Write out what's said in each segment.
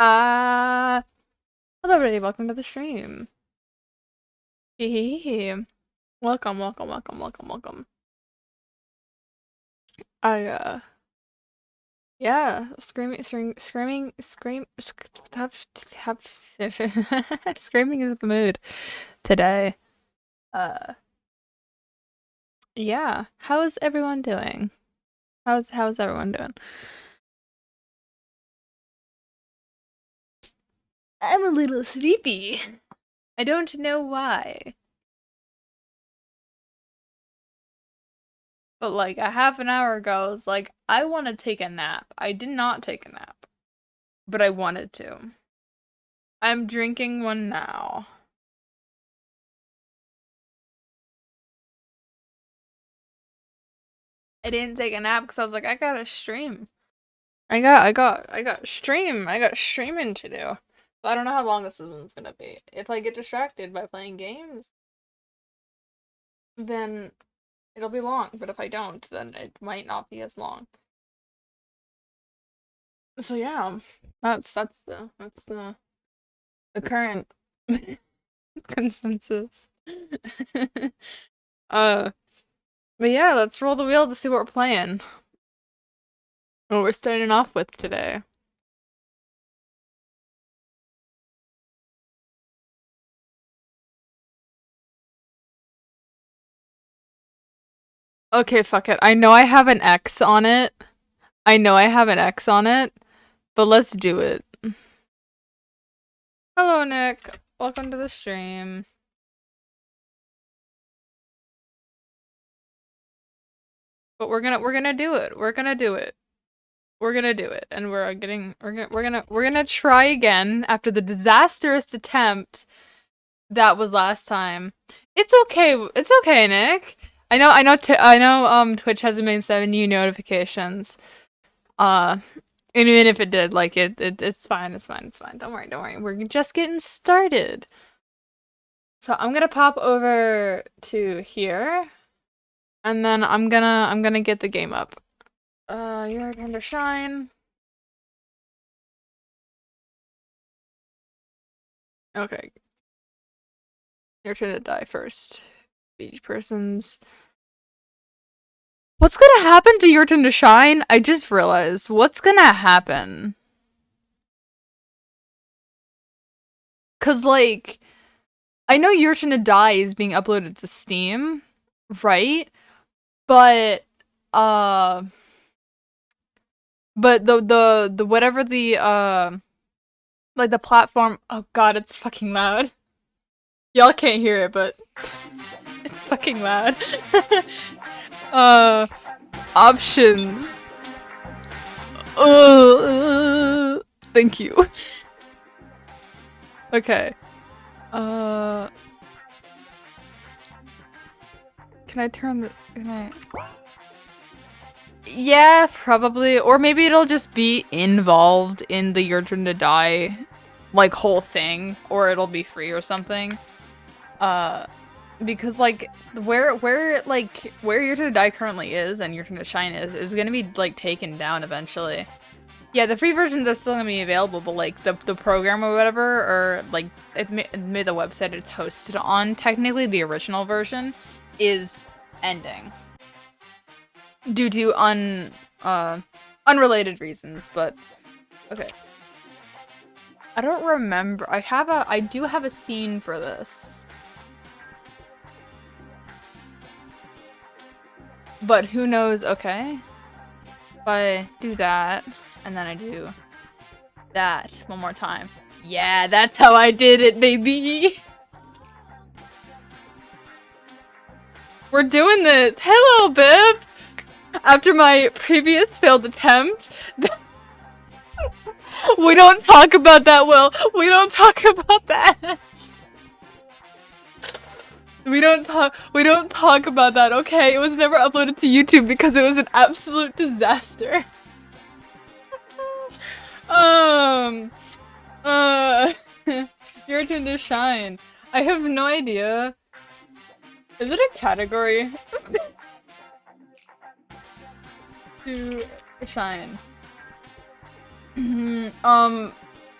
Uh, Hello everybody, welcome to the stream. Hehehe. Welcome, welcome, welcome, welcome, welcome. I, yeah, screaming, screaming is the mood today. Uh, yeah, how's everyone doing? How's everyone doing? I'm a little sleepy. I don't know why. But like a half an hour ago, I was like, I want to take a nap. I did not take a nap, but I wanted to. I'm drinking one now. I didn't take a nap because I was like, I gotta stream. I got streaming to do. So I don't know how long this one's gonna be. If I get distracted by playing games, then it'll be long. But if I don't, then it might not be as long. So yeah, that's the current consensus. uh, but yeah, let's roll the wheel to see what we're playing. What we're starting off with today. Okay, fuck it. I know I have an X on it. But let's do it. Hello, Nick. Welcome to the stream. But we're gonna do it. We're gonna do it. We're gonna do it, and we're gonna try again after the disastrous attempt that was last time. It's okay. It's okay, Nick. I know. Twitch hasn't made 7 new notifications. And even if it did, like it's fine. It's fine. It's fine. Don't worry. We're just getting started. So I'm gonna pop over to here, and then I'm gonna get the game up. Your turn to shine. Okay. Your turn to die first. Each person's. What's gonna happen to your turn to shine? I just realized. What's gonna happen? Cause like, I know your turn to die is being uploaded to Steam, right? But but the whatever the like the platform. Oh god, it's fucking loud. Y'all can't hear it, but it's fucking loud. Options. Thank you. Okay. Can I turn the? Can I? Yeah, probably. Or maybe it'll just be involved in the Your Turn to Die, like, whole thing. Or it'll be free or something. Because, like, where Your Turn to Die currently is and Your Turn to Shine is gonna be, like, taken down eventually. Yeah, the free versions are still gonna be available, but, like, the program or whatever, or, like, it made the website it's hosted on, technically the original version, is ending. Due to unrelated reasons, but okay. I don't remember. I do have a scene for this. But who knows, okay? If I do that, and then I do that one more time. Yeah, that's how I did it, baby! We're doing this! Hello, Bib! After my previous failed attempt, we don't talk about that, Will. We don't talk about that. We don't talk about that, okay? It was never uploaded to YouTube because it was an absolute disaster. Your turn to shine. I have no idea. Is it a category? To shine.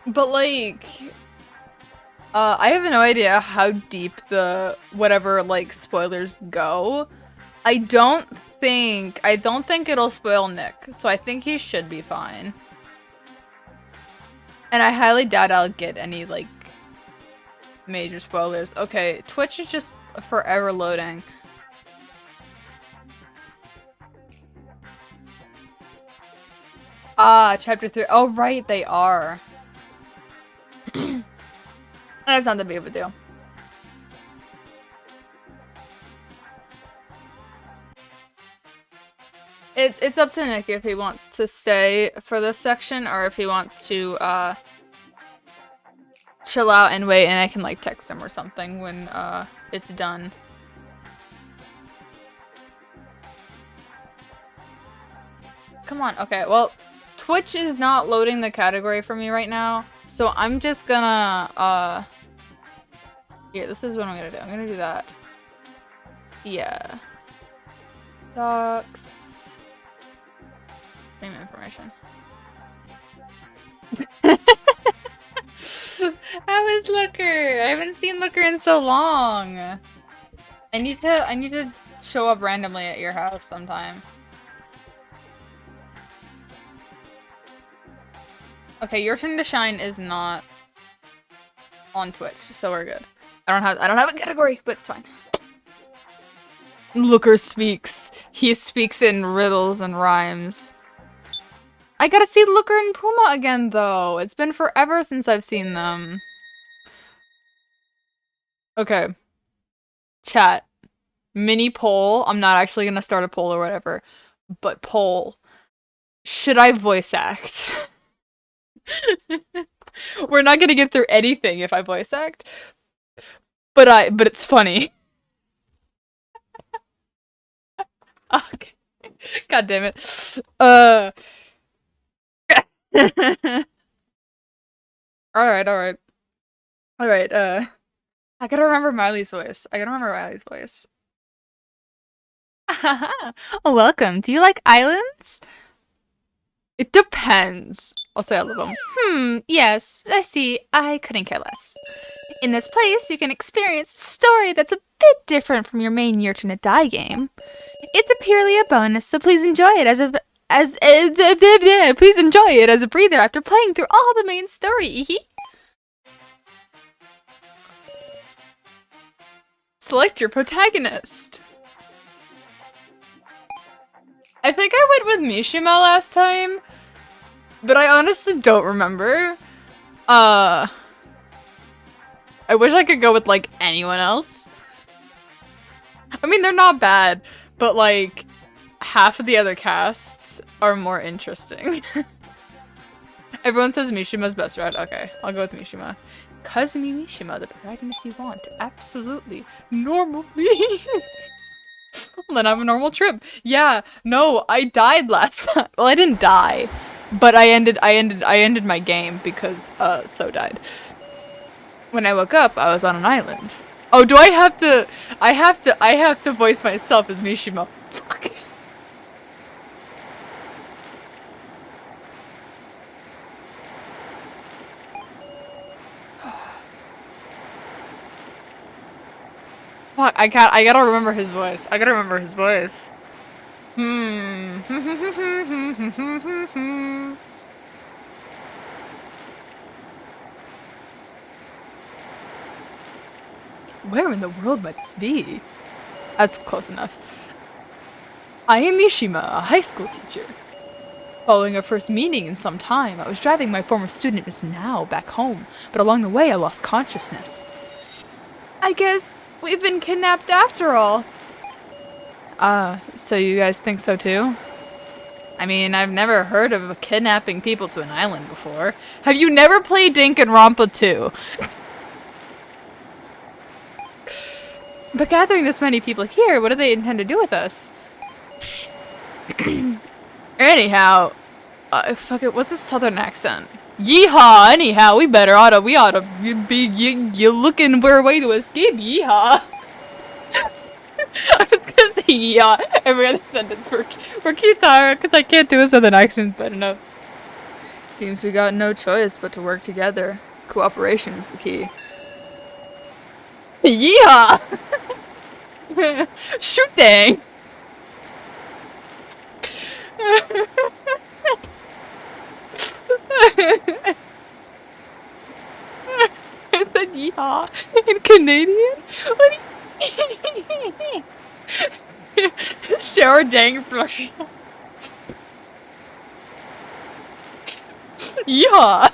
But like, I have no idea how deep the whatever like spoilers go. I don't think it'll spoil Nick, so I think he should be fine. And I highly doubt I'll get any like major spoilers. Okay, Twitch is just forever loading. Ah, chapter 3. Oh, right, they are. That's not that big of a deal. It's up to Nick if he wants to stay for this section or if he wants to chill out and wait, and I can like text him or something when it's done. Come on. Okay, well, Twitch is not loading the category for me right now, so I'm just gonna here, this is what I'm gonna do. I'm gonna do that. Yeah. Docs. Name information. How is Looker? I haven't seen Looker in so long. I need to show up randomly at your house sometime. Okay, your turn to shine is not on Twitch, so we're good. I don't have a category, but it's fine. Looker speaks. He speaks in riddles and rhymes. I gotta see Looker and Puma again, though. It's been forever since I've seen them. Okay. Chat. Mini poll. I'm not actually gonna start a poll or whatever. But poll. Should I voice act? We're not gonna get through anything if I voice act. But it's funny. Okay. God damn it. Alright. Alright, I gotta remember Miley's voice. Welcome. Do you like islands? It depends. I'll say I love them. Yes, I see. I couldn't care less. In this place, you can experience a story that's a bit different from your main Yttd game. It's purely a bonus, so please enjoy it please enjoy it as a breather after playing through all the main story. Select your protagonist. I think I went with Mishima last time, but I honestly don't remember. I wish I could go with like anyone else. I mean, they're not bad, but like half of the other casts are more interesting. Everyone says Mishima's best route. Okay, I'll go with Mishima. Kazumi Mishima, the protagonist you want. Absolutely. Normally. Then have a normal trip. Yeah, no, I died last time. Well, I didn't die, but I ended my game because So died. When I woke up, I was on an island. Oh, do I have to voice myself as Mishima. Fuck. Fuck, I gotta remember his voice. Where in the world might this be? That's close enough. I am Mishima, a high school teacher. Following our first meeting in some time, I was driving my former student Miss Now back home, but along the way I lost consciousness. I guess we've been kidnapped after all. So you guys think so too? I mean, I've never heard of kidnapping people to an island before. Have you never played Danganronpa 2? But gathering this many people here, what do they intend to do with us? Anyhow, fuck it, what's this southern accent? Yeehaw, anyhow, we oughta be looking for a way to escape, yeehaw. I was gonna say yeehaw every other sentence for Kitara, because I can't do a southern accent better enough. Seems we got no choice but to work together. Cooperation is the key. Yeehaw! Shooting! Is that yeehaw in Canadian? What do you Shower dang brush. Yeehaw!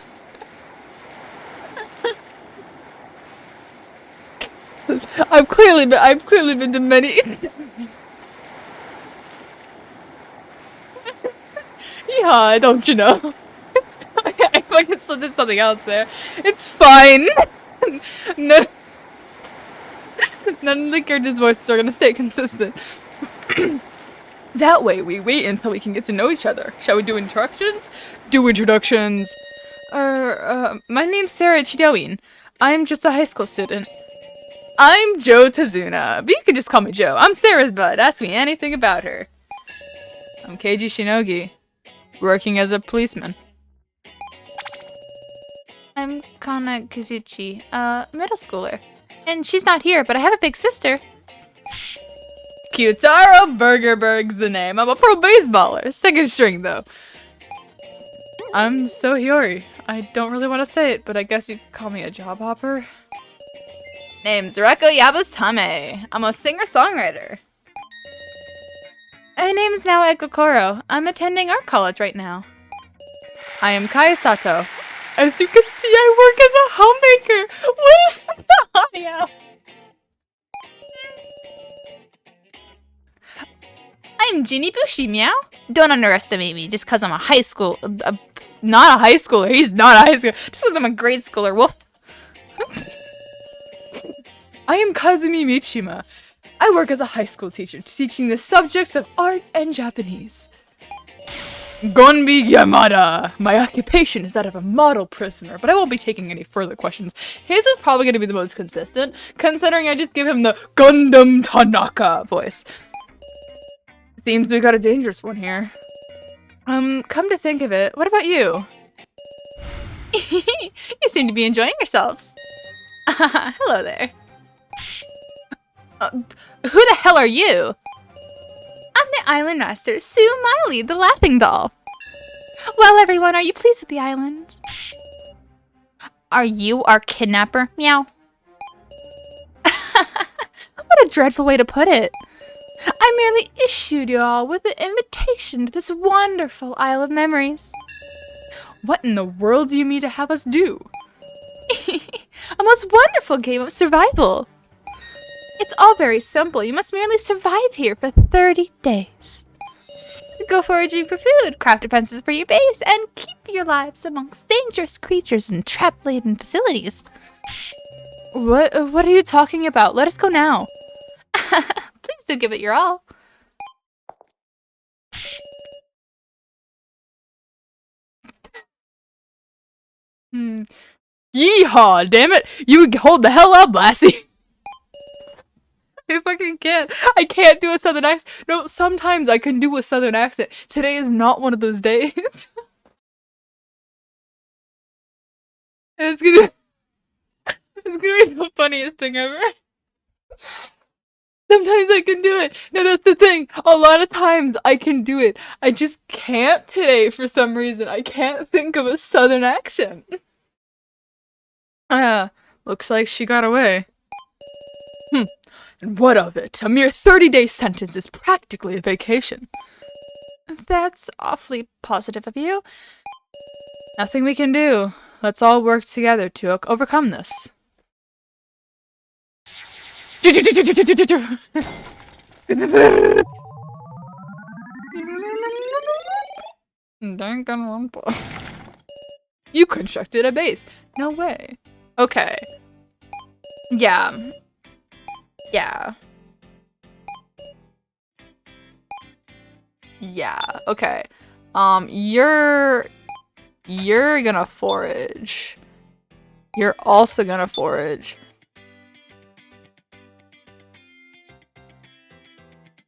I've clearly been to many. Yeah, don't you know? I fucking slipped something out there. It's fine. none, none of the characters' voices are gonna stay consistent. That way, we wait until we can get to know each other. Shall we do introductions? Do introductions. My name's Sarah Chidoin. I'm just a high school student. I'm Joe Tazuna, but you can just call me Joe. I'm Sarah's bud. Ask me anything about her. I'm Keiji Shinogi, working as a policeman. I'm Kana Kizuchi, middle schooler. And she's not here, but I have a big sister. Kyutaro Burgerberg's the name. I'm a pro baseballer. Second string, though. I'm Sohiori. I don't really want to say it, but I guess you could call me a job hopper. Name's Reko Yabusame. I'm a singer-songwriter. My name's Nao Ekokoro. I'm attending art college right now. I am Kai Sato. As you can see, I work as a homemaker. What is the audio? I'm Jinny Bushi, meow. Don't underestimate me just because I'm a high school... not a high schooler. He's not a high schooler. Just because I'm a grade schooler. Woof. I am Kazumi Mishima. I work as a high school teacher, teaching the subjects of art and Japanese. Gonbi Yamada. My occupation is that of a model prisoner, but I won't be taking any further questions. His is probably going to be the most consistent, considering I just give him the Gundam Tanaka voice. Seems we got a dangerous one here. Come to think of it, what about you? You seem to be enjoying yourselves. Hello there. Who the hell are you? I'm the island master, Sue Miley, the laughing doll. Well, everyone, are you pleased with the island? Are you our kidnapper? Meow. What a dreadful way to put it. I merely issued you all with an invitation to this wonderful Isle of Memories. What in the world do you mean to have us do? A most wonderful game of survival. It's all very simple. You must merely survive here for 30 days. Go foraging for food, craft defenses for your base, and keep your lives amongst dangerous creatures and trap-laden facilities. What are you talking about? Let us go now. Please do give it your all. Yeehaw, damn it! You hold the hell up, Lassie! I fucking can't. I can't do a southern accent. No, sometimes I can do a southern accent. Today is not one of those days. It's gonna be the funniest thing ever. Sometimes I can do it. No, that's the thing. A lot of times I can do it. I just can't today for some reason. I can't think of a southern accent. Looks like she got away. And what of it? A mere 30-day sentence is practically a vacation. That's awfully positive of you. Nothing we can do. Let's all work together to overcome this. You constructed a base. No way. Okay. Yeah. Yeah. Yeah, okay. You're gonna forage. You're also gonna forage.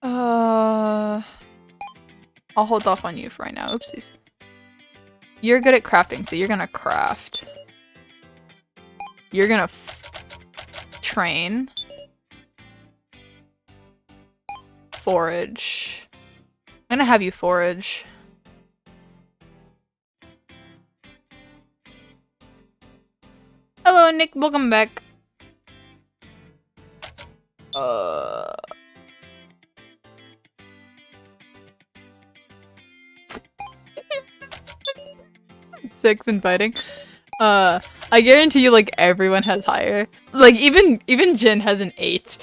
I'll hold off on you for right now. Oopsies. You're good at crafting, so you're gonna craft. You're gonna train. Forage. I'm gonna have you forage. Hello, Nick. Welcome back. Six in fighting. I guarantee you, like, everyone has higher. Like, even Jin has an 8.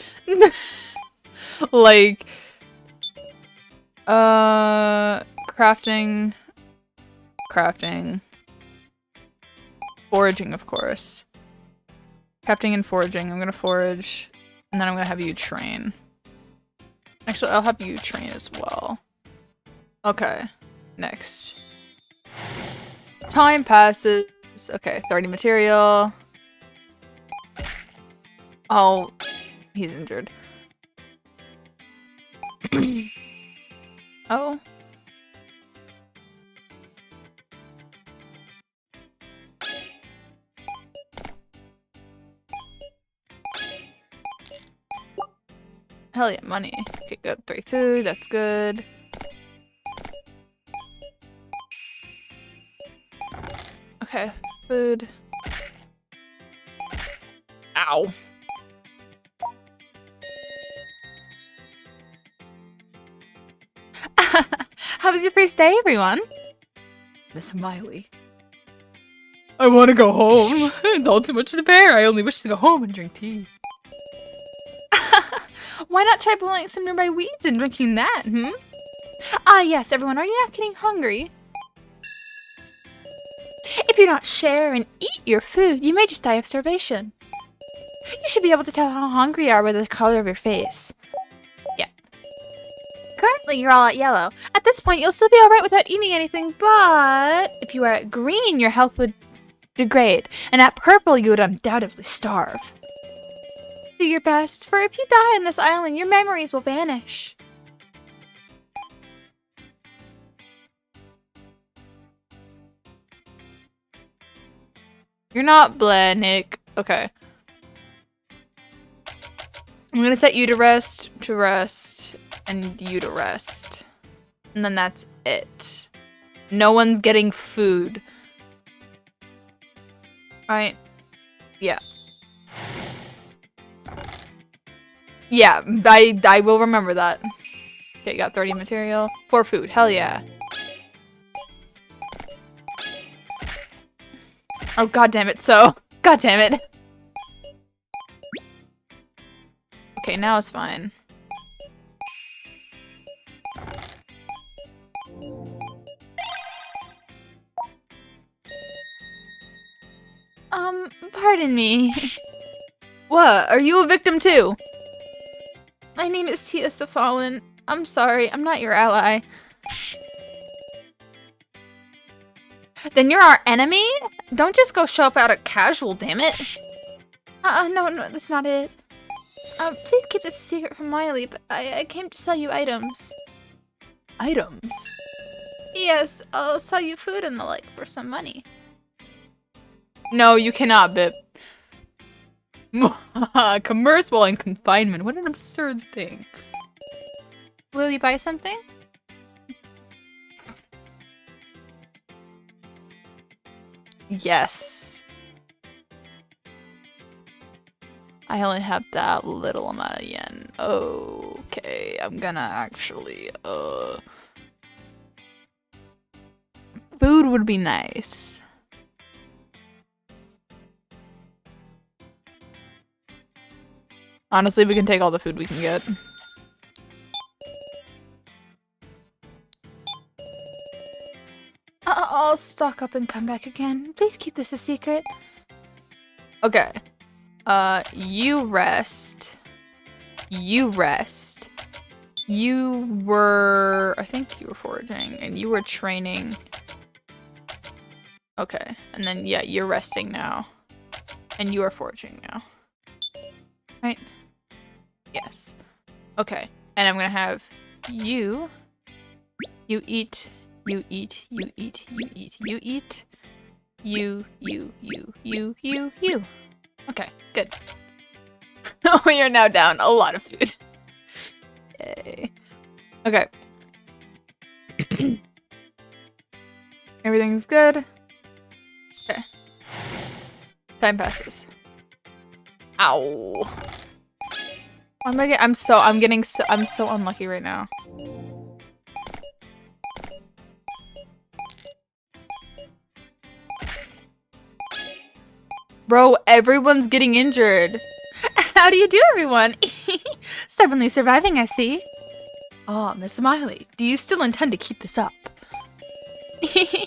Like, crafting, foraging, of course. Crafting and foraging. I'm gonna forage, and then I'm gonna have you train. Actually, I'll have you train as well. Okay, next. Time passes. Okay, 30 material. Oh, he's injured. Oh. Hell yeah, money. Okay, good. 3 food, that's good. Okay, food. Ow. How was your first day, everyone? Miss Miley. I want to go home. It's all too much to bear. I only wish to go home and drink tea. Why not try pulling some nearby weeds and drinking that, hmm? Ah, yes, everyone. Are you not getting hungry? If you don't share and eat your food, you may just die of starvation. You should be able to tell how hungry you are by the color of your face. Yeah. Currently, you're all at yellow. At this point, you'll still be alright without eating anything, but if you were at green, your health would degrade, and at purple, you would undoubtedly starve. Do your best, for if you die on this island, your memories will vanish. You're not bleh, Nick. Okay. I'm gonna set you to rest, and you to rest. And then that's it. No one's getting food. Alright. Yeah. Yeah, I will remember that. Okay, got 30 material. 4 food. Hell yeah. Oh, god damn it, so. God damn it. Okay, now it's fine. Pardon me. What? Are you a victim too? My name is Tia Safalin. I'm sorry, I'm not your ally. Then you're our enemy? Don't just go show up out at casual, damn it. No, that's not it. Please keep this a secret from Miley, but I came to sell you items. Items? Yes, I'll sell you food and the like for some money. No, you cannot, Bip. Commerce while in confinement. What an absurd thing. Will you buy something? Yes. I only have that little amount of yen. Okay, I'm gonna actually, food would be nice. Honestly, we can take all the food we can get. I'll stock up and come back again. Please keep this a secret. Okay. You rest. You rest. You were... I think you were foraging, and you were training. Okay. And then, yeah, you're resting now. And you are foraging now. Right? Yes. Okay. And I'm gonna have you... You eat You eat, you eat, you eat, you eat. You. Okay, good. We are now down a lot of food. Yay. Okay. Everything's good. Okay. Time passes. Ow. I'm so unlucky right now. Bro, everyone's getting injured. How do you do, everyone? Stubbornly surviving, I see. Oh, Miss Smiley, do you still intend to keep this up?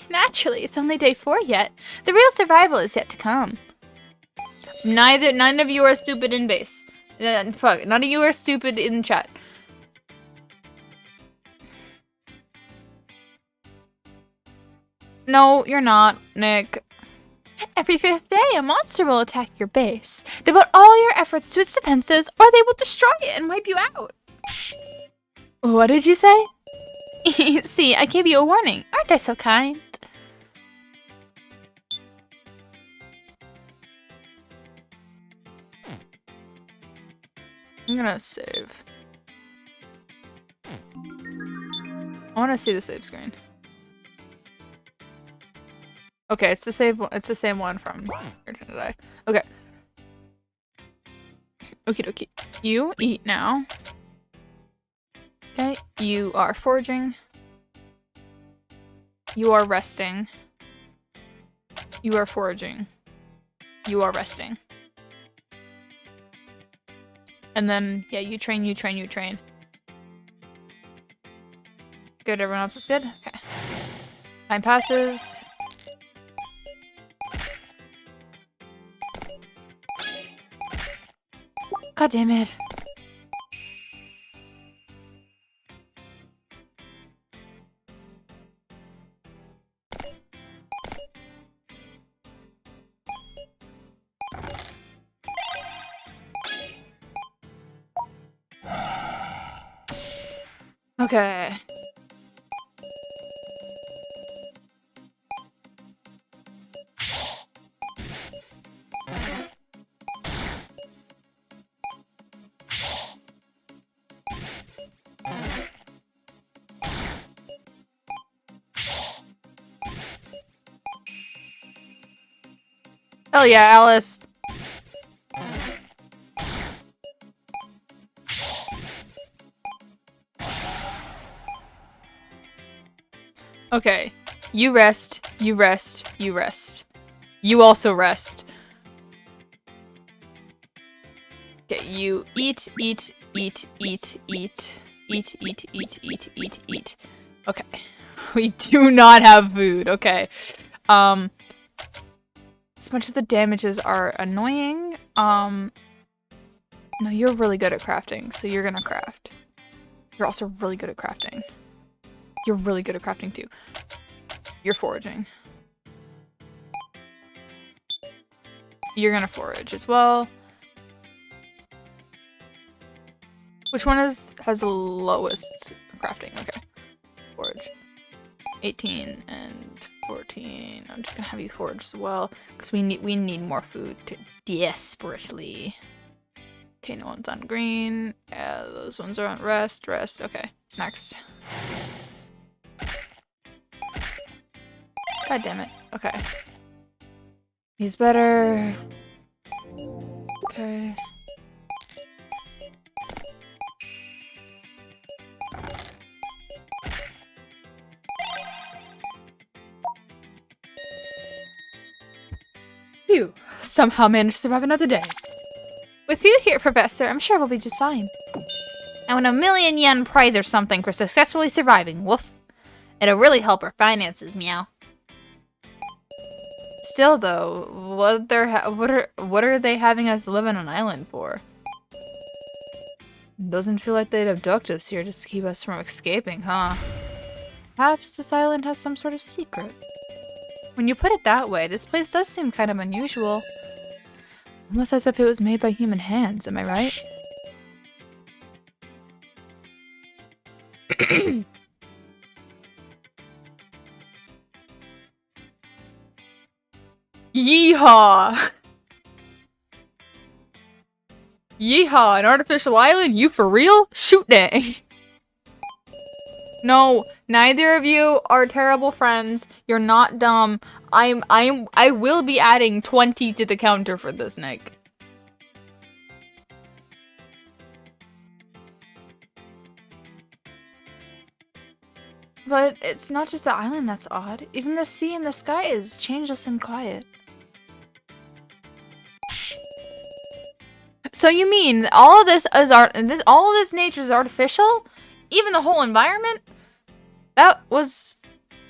Naturally, it's only day 4 yet. The real survival is yet to come. None of you are stupid in base. Fuck, none of you are stupid in chat. No, you're not, Nick. Every 5th day, a monster will attack your base. Devote all your efforts to its defenses, or they will destroy it and wipe you out. What did you say? See, I gave you a warning. Aren't I so kind? I'm gonna save. I want to see the save screen. Okay, it's the same one from today. Okay. Okie dokie. You eat now. Okay, you are foraging. You are resting. You are foraging. You are resting. And then, yeah, you train. Good, everyone else is good? Okay. Time passes. God damn it. Okay. Hell yeah, Alice. Okay. You rest. You rest. You rest. You also rest. Okay, you eat. Okay. We do not have food. Okay. As much as the damages are annoying, no, you're really good at crafting, so you're gonna craft. You're also really good at crafting. You're really good at crafting too. You're foraging. You're gonna forage as well. Which one has the lowest crafting? Okay. Forage. 18 and 14. I'm just gonna have you forage as well, because we need more food desperately. Okay, no one's on green. Those ones are on rest. Okay, next. God damn it. Okay. He's better. Okay. Phew. Somehow managed to survive another day. With you here, Professor, I'm sure we'll be just fine. I want a 1,000,000 yen prize or something for successfully surviving. Woof. It'll really help our finances, meow. Still, though, what are they having us live on an island for? Doesn't feel like they'd abduct us here just to keep us from escaping, huh? Perhaps this island has some sort of secret. When you put it that way, this place does seem kind of unusual. Almost as if it was made by human hands, am I right? Yeehaw! Yeehaw, an artificial island? You for real? Shoot dang. No, neither of you are terrible friends. You're not dumb. I will be adding 20 to the counter for this, Nick. But it's not just the island that's odd. Even the sea and the sky is changeless and quiet. So you mean all of this is art? All of this nature is artificial? Even the whole environment? That was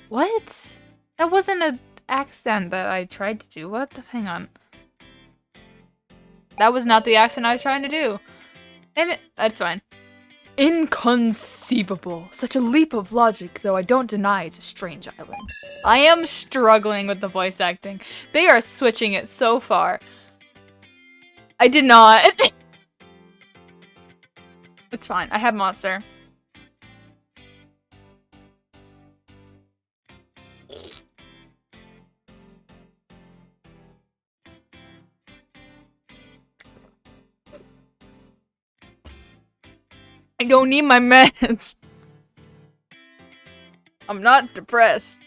what? That wasn't an accent that I tried to do. What? Hang on. That was not the accent I was trying to do. Damn it. That's fine. Inconceivable. Such a leap of logic, though I don't deny it's a strange island. I am struggling with the voice acting. They are switching it so far. I did not. It's fine. I have Monster. I don't need my meds. I'm not depressed.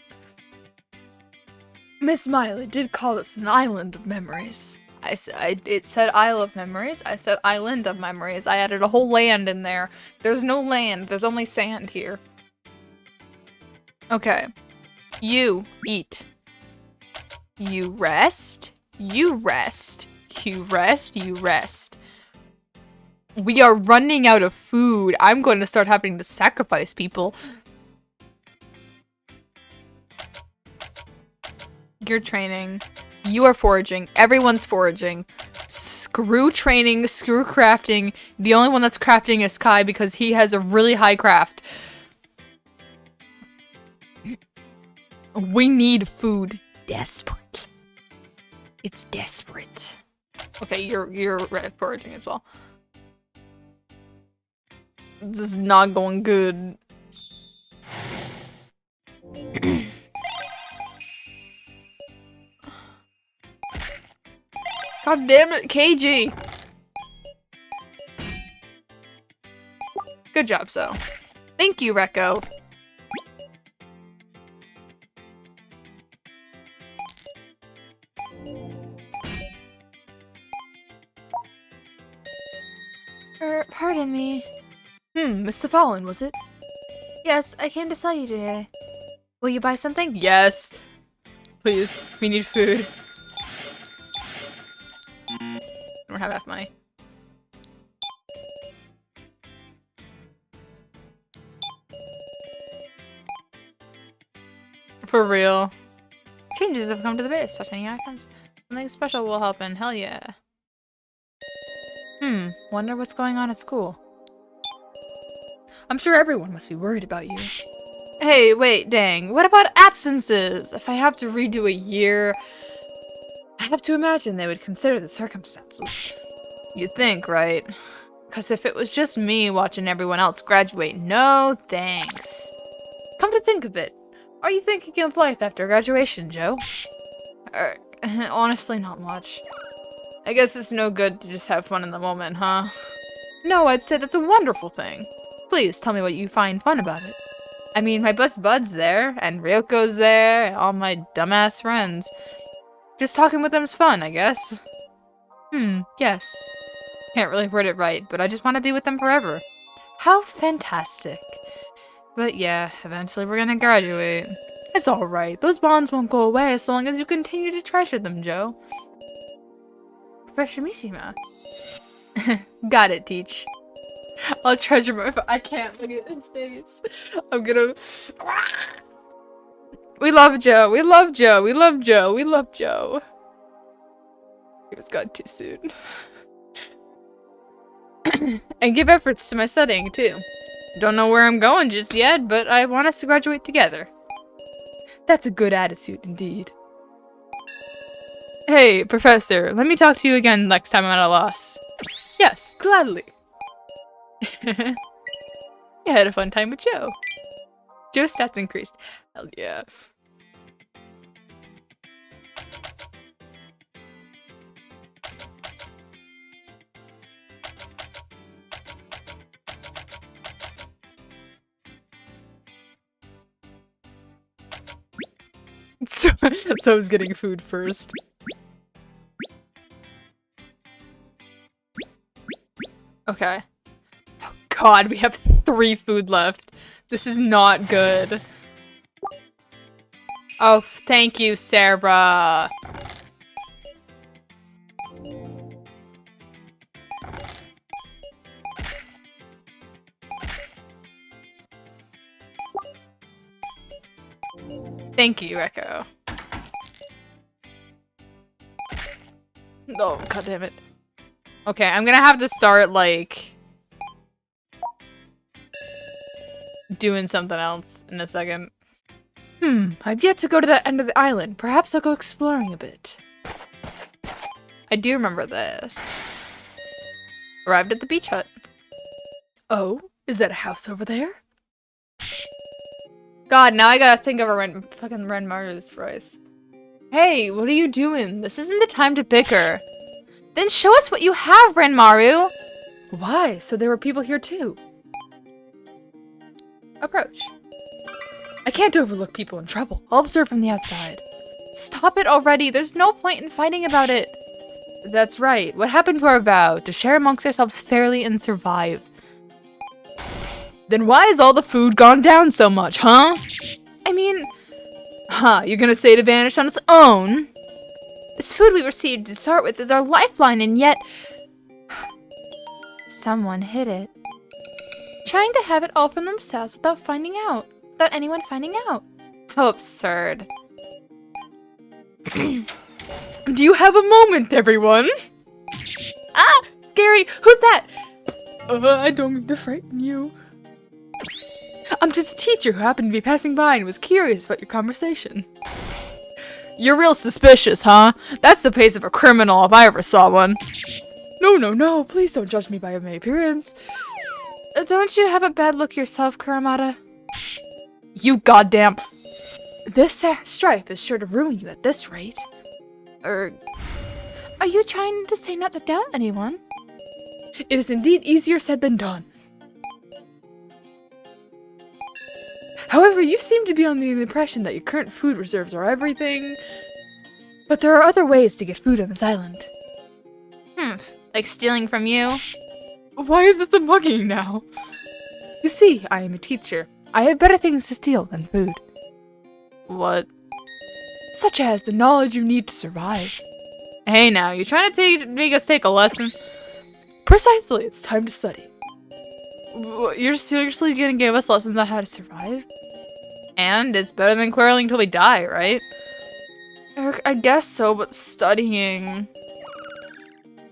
Miss Miley did call this an island of memories. It said Isle of Memories. I said Island of Memories. I added a whole land in there. There's no land. There's only sand here. Okay. You eat. You rest. You rest. You rest. You rest. We are running out of food. I'm going to start having to sacrifice people. You're training. You are foraging. Everyone's foraging. Screw training. Screw crafting. The only one that's crafting is Kai because he has a really high craft. We need food desperately. It's desperate. Okay, you're foraging as well. This is not going good. God damn it, KG! Good job, so. Thank you, Rekko. Pardon me. Mr. Fallen, was it? Yes, I came to sell you today. Will you buy something? Yes. Please, we need food. I don't have enough money. For real. Changes have come to the base. Touch any icons. Something special will help in. Hell yeah. Wonder what's going on at school. I'm sure everyone must be worried about you. Hey, wait, dang. What about absences? If I have to redo a year, I have to imagine they would consider the circumstances. You'd think, right? Because if it was just me watching everyone else graduate, no thanks. Come to think of it, are you thinking of life after graduation, Joe? Honestly, not much. I guess it's no good to just have fun in the moment, huh? No, I'd say that's a wonderful thing. Please tell me what you find fun about it. I mean, my best bud's there, and Ryoko's there, and all my dumbass friends. Just talking with them's fun, I guess. Yes. Can't really word it right, but I just want to be with them forever. How fantastic. But yeah, eventually we're gonna graduate. It's alright, those bonds won't go away as long as you continue to treasure them, Joe. Professor Mishima. Got it, Teach. I'll treasure my I can't look at his face. I'm gonna We love Joe, we love Joe, we love Joe, we love Joe. It was gone too soon. And give efforts to my studying too. Don't know where I'm going just yet, but I want us to graduate together. That's a good attitude indeed. Hey, Professor, let me talk to you again next time I'm at a loss. Yes, gladly. You had a fun time with Joe. Joe's stats increased. Hell yeah. So's getting food first. Okay. Oh god, we have 3 food left. This is not good. Oh, thank you, Sarah. Thank you, Echo. Oh, god damn it. Okay, I'm gonna have to start, like, doing something else in a second. I've yet to go to that end of the island. Perhaps I'll go exploring a bit. I do remember this. Arrived at the beach hut. Oh, is that a house over there? God, now I gotta think of a fucking Renmar's voice. Hey, what are you doing? This isn't the time to bicker. Then show us what you have, Renmaru! Why? So there were people here too. Approach. I can't overlook people in trouble. I'll observe from the outside. Stop it already. There's no point in fighting about it. That's right. What happened to our vow? To share amongst ourselves fairly and survive. Then why has all the food gone down so much, huh? I mean... You're gonna say to vanish on its own? This food we received to start with is our lifeline, and yet... Someone hid it. Trying to have it all for themselves without anyone finding out. How absurd. Do you have a moment, everyone? Ah! Scary! Who's that? I don't mean to frighten you. I'm just a teacher who happened to be passing by and was curious about your conversation. You're real suspicious, huh? That's the face of a criminal if I ever saw one. No, please don't judge me by my appearance. Don't you have a bad look yourself, Kuramata? You goddamn... This strife is sure to ruin you at this rate. Are you trying to say not to doubt anyone? It is indeed easier said than done. However, you seem to be under the impression that your current food reserves are everything. But there are other ways to get food on this island. Like stealing from you? Why is this a mugging now? You see, I am a teacher. I have better things to steal than food. What? Such as the knowledge you need to survive. Hey now, you trying to make us take a lesson? Precisely, it's time to study. You're seriously gonna give us lessons on how to survive? And it's better than quarreling till we die, right? I guess so, but studying...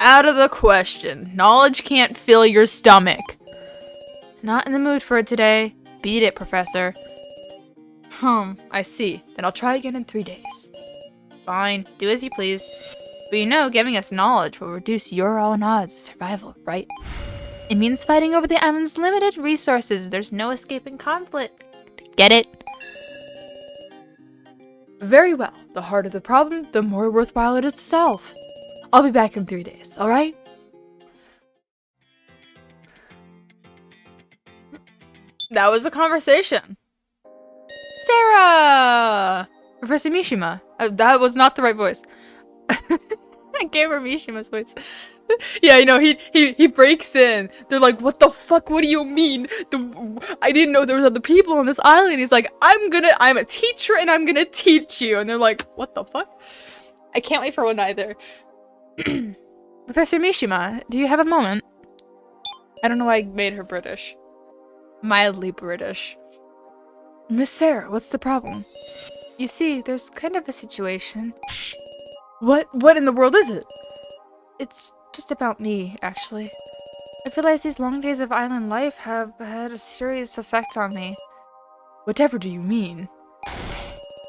Out of the question. Knowledge can't fill your stomach. Not in the mood for it today. Beat it, Professor. I see. Then I'll try again in 3 days. Fine. Do as you please. But you know, giving us knowledge will reduce your own odds of survival, right? It means fighting over the island's limited resources. There's no escaping conflict. Get it? Very well. The harder the problem, the more worthwhile it is to solve. I'll be back in 3 days, alright? That was a conversation. Sarah! Professor Mishima. That was not the right voice. I gave her Mishima's voice. Yeah, you know, he breaks in. They're like, what the fuck? What do you mean? I didn't know there was other people on this island. He's like, I'm a teacher and I'm gonna teach you. And they're like, what the fuck? I can't wait for one either. Professor Mishima, do you have a moment? I don't know why I made her British. Mildly British. Miss Sarah, what's the problem? You see, there's kind of a situation. What in the world is it? It's just about me, actually. I realize these long days of island life have had a serious effect on me. Whatever do you mean?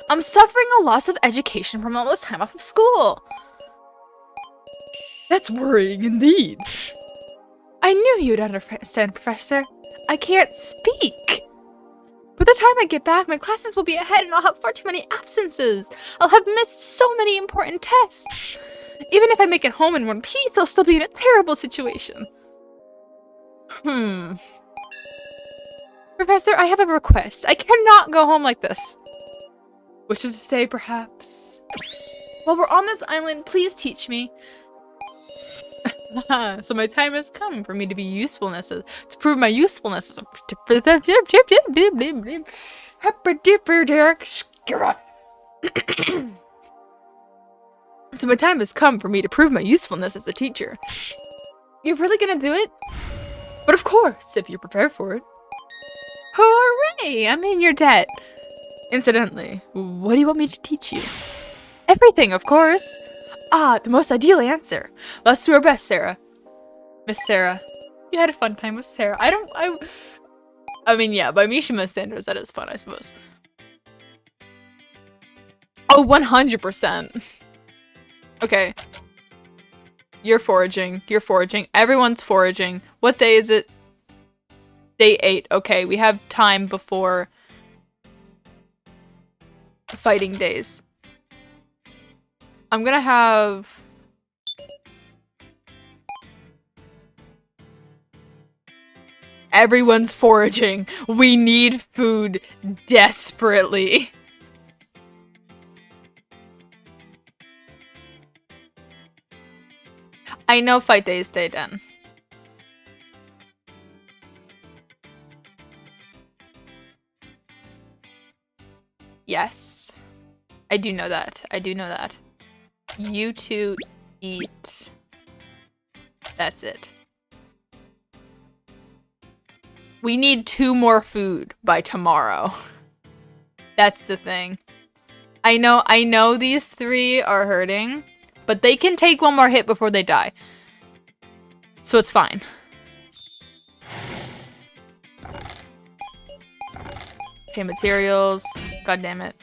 I'm suffering a loss of education from all this time off of school. That's worrying indeed. I knew you'd understand, Professor. I can't speak. By the time I get back, my classes will be ahead and I'll have far too many absences. I'll have missed so many important tests. Even if I make it home in one piece, I'll still be in a terrible situation. Professor, I have a request. I cannot go home like this. Which is to say, perhaps... While we're on this island, please teach me. So my time has come for me to be usefulness, to prove my usefulness as a... So my time has come for me to prove my usefulness as a teacher. You're really gonna do it? But of course, if you're prepared for it. Hooray! I'm in your debt. Incidentally, what do you want me to teach you? Everything, of course. Ah, the most ideal answer. Let's do our best, Sarah. Miss Sarah. You had a fun time with Sarah. I mean, yeah, by Mishima standards, that is fun, I suppose. Oh, 100%. Okay. You're foraging. You're foraging. Everyone's foraging. What day is it? Day 8. Okay, we have time before fighting days. I'm gonna have... Everyone's foraging. We need food desperately. I know fight day is day 10. Yes. I do know that. I do know that. You two eat. That's it. We need 2 more food by tomorrow. That's the thing. I know these 3 are hurting, but they can take 1 more hit before they die. So it's fine. Okay, materials. God damn it.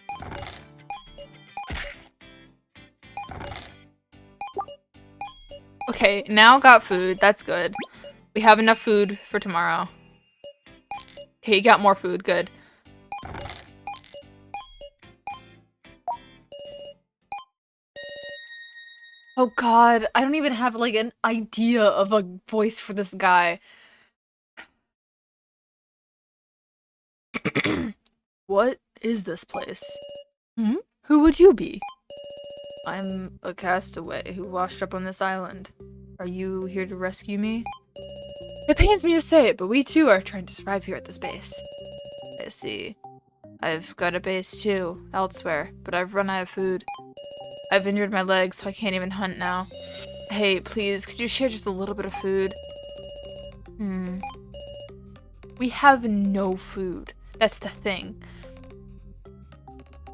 Okay, now got food. That's good. We have enough food for tomorrow. Okay, you got more food. Good. Oh god, I don't even have like an idea of a voice for this guy. What is this place? Hmm? Who would you be? I'm a castaway who washed up on this island. Are you here to rescue me? It pains me to say it, but we too are trying to survive here at this base. I see. I've got a base too, elsewhere, but I've run out of food. I've injured my legs, so I can't even hunt now. Hey, please, could you share just a little bit of food? We have no food. That's the thing.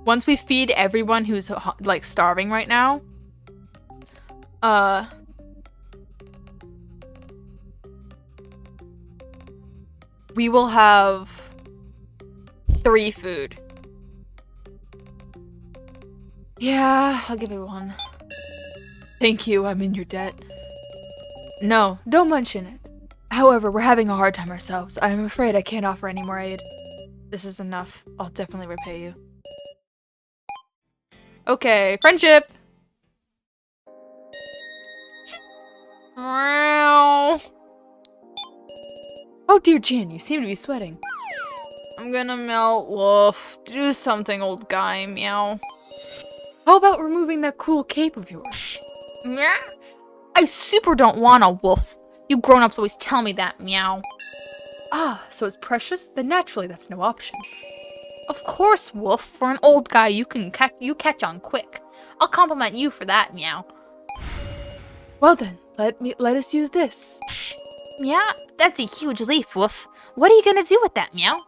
Once we feed everyone who's, like, starving right now, we will have 3 food. Yeah, I'll give you 1. Thank you, I'm in your debt. No, don't mention it. However, we're having a hard time ourselves. I'm afraid I can't offer any more aid. This is enough. I'll definitely repay you. Okay, friendship! Oh dear Jin, you seem to be sweating. I'm gonna melt, Wolf. Do something, old guy, meow. How about removing that cool cape of yours? Meow. I super don't wanna, Wolf. You grown-ups always tell me that, meow. Ah, so it's precious? Then naturally that's no option. Of course, Wolf. For an old guy, you catch on quick. I'll compliment you for that, meow. Well then, let us use this. Meow, that's a huge leaf, Wolf. What are you gonna do with that, meow?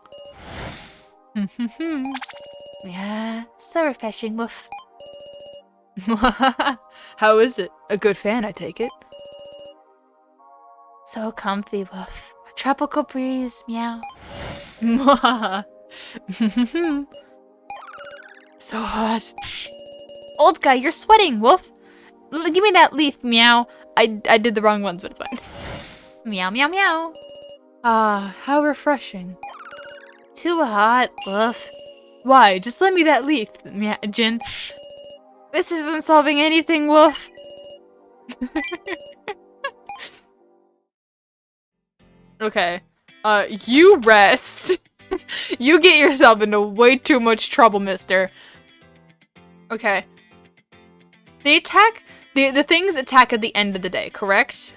Yeah, so refreshing, Wolf. How is it? A good fan, I take it. So comfy, Wolf. A tropical breeze, meow. So hot. Old guy, you're sweating, Wolf. Give me that leaf, meow. I did the wrong ones, but it's fine. Meow, meow, meow. Ah, how refreshing. Too hot, Wolf. Why? Just let me that leaf, Jin. This isn't solving anything, Wolf. Okay. You rest. You get yourself into way too much trouble, mister. Okay. They attack... The things attack at the end of the day, correct?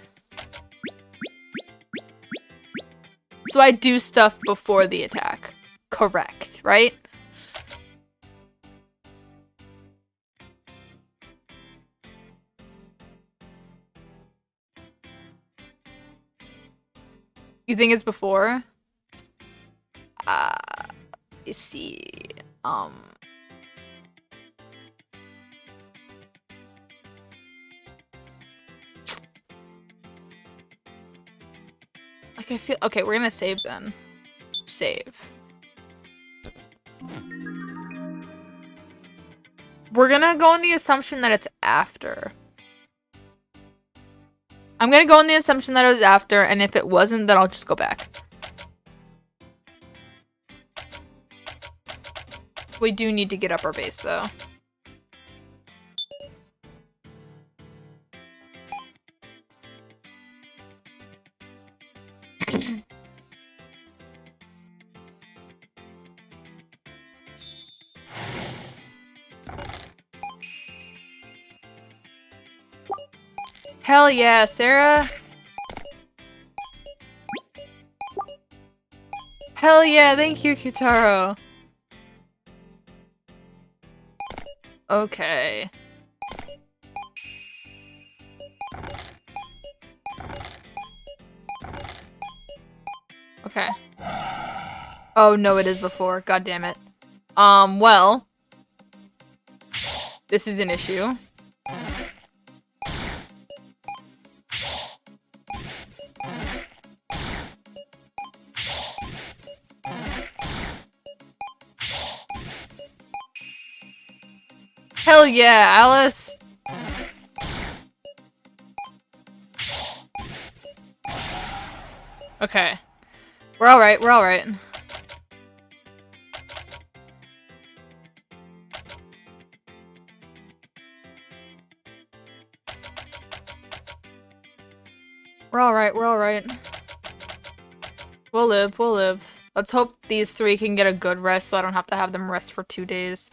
So I do stuff before the attack. Correct, right? You think it's before? Let's see. Like I feel okay, we're gonna save then. Save. We're gonna go on the assumption that it's after. I'm gonna go on the assumption that it was after, and if it wasn't, then I'll just go back. We do need to get up our base, though. Hell yeah, Sarah! Hell yeah, thank you, Kitaro! Okay. Okay. Oh no, it is before. God damn it. Well. This is an issue. Hell yeah, Alice! Okay. We're alright, we're alright. We're alright, we're alright. We'll live, we'll live. Let's hope these three can get a good rest so I don't have to have them rest for 2 days.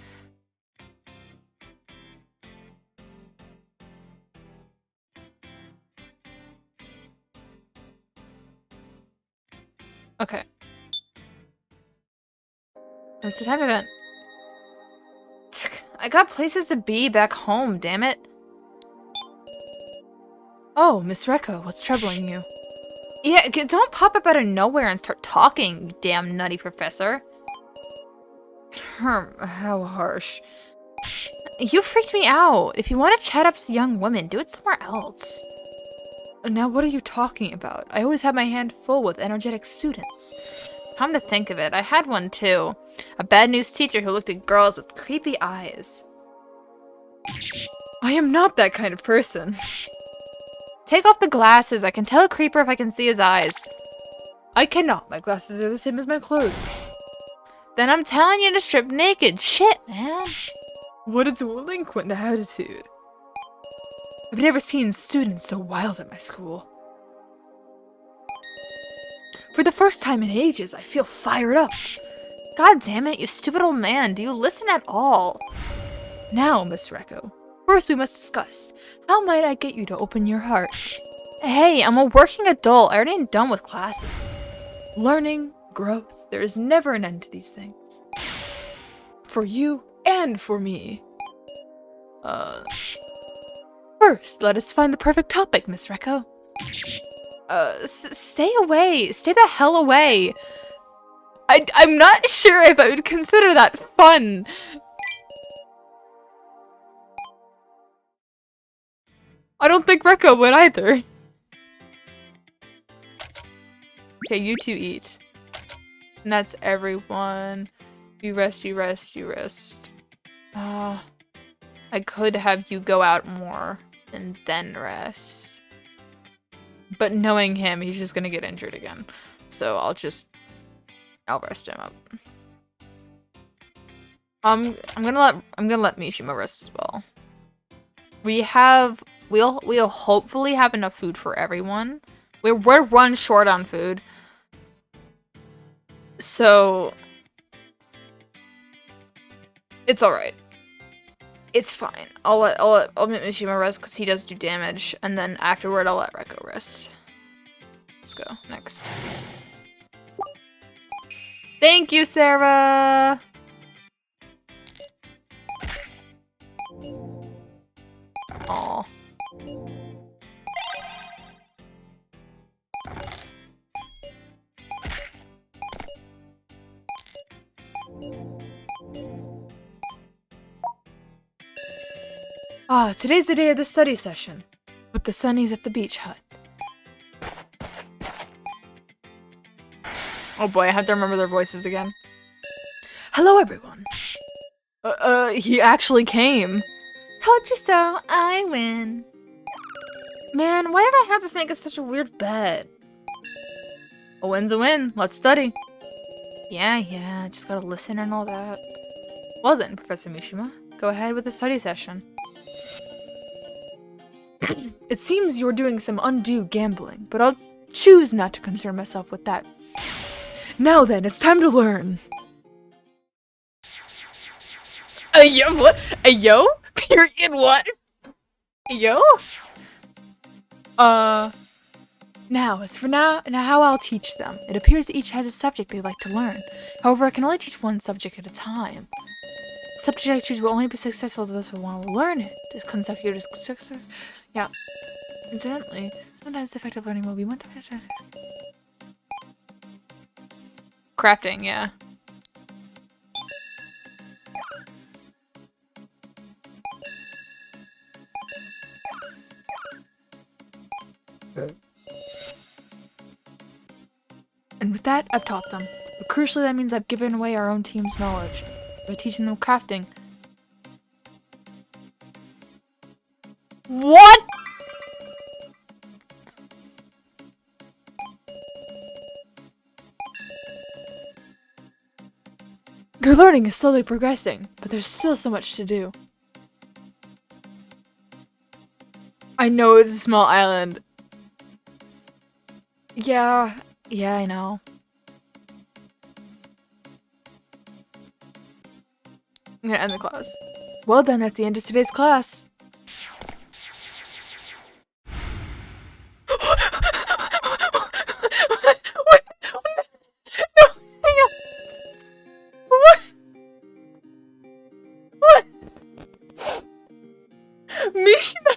Okay. It's a time event. I got places to be back home, damn it. Oh, Miss Rekko, what's troubling you? Yeah, don't pop up out of nowhere and start talking, you damn nutty professor. How harsh. You freaked me out. If you want to chat up young women, do it somewhere else. Now what are you talking about? I always have my hand full with energetic students. Come to think of it, I had one too. A bad news teacher who looked at girls with creepy eyes. I am not that kind of person. Take off the glasses. I can tell a creeper if I can see his eyes. I cannot. My glasses are the same as my clothes. Then I'm telling you to strip naked. Shit, man. What a delinquent attitude. I've never seen students so wild at my school. For the first time in ages, I feel fired up. God damn it, you stupid old man. Do you listen at all? Now, Miss Rekko, first we must discuss. How might I get you to open your heart? Hey, I'm a working adult. I already am done with classes. Learning, growth, there is never an end to these things. For you and for me. First, let us find the perfect topic, Miss Rekko. Stay away. Stay the hell away. I'm not sure if I would consider that fun. I don't think Rekko would either. Okay, you two eat. And that's everyone. You rest, you rest, you rest. I could have you go out more and then rest. But knowing him, he's just gonna get injured again. So I'll rest him up. I'm gonna let Mishima rest as well. We'll hopefully have enough food for everyone. We're one short on food. So it's alright. It's fine. I'll make Mishima rest because he does do damage, and then afterward I'll let Rekko rest. Let's go. Next. Thank you, Sarah! Aw. Ah, today's the day of the study session, with the sunnies at the beach hut. Oh boy, I have to remember their voices again. Hello, everyone. He actually came. Told you so, I win. Man, why did I have to make us such a weird bet? A win's a win, let's study. Yeah, just gotta listen and all that. Well then, Professor Mishima, go ahead with the study session. It seems you're doing some undue gambling, but I'll choose not to concern myself with that. Now then, it's time to learn. Yo, what? Yo? Period what? Yo? Now, as for now how I'll teach them. It appears that each has a subject they like to learn. However, I can only teach one subject at a time. The subject I choose will only be successful to those who want to learn it. The consecutive success. Yeah. Incidentally, sometimes effective learning will be one time. Crafting, yeah. And with that, I've taught them. But crucially, that means I've given away our own team's knowledge by teaching them crafting. What? Your learning is slowly progressing, but there's still so much to do. I know it's a small island. Yeah, I know. I'm gonna end the class. Well then, that's the end of today's class. Mishima!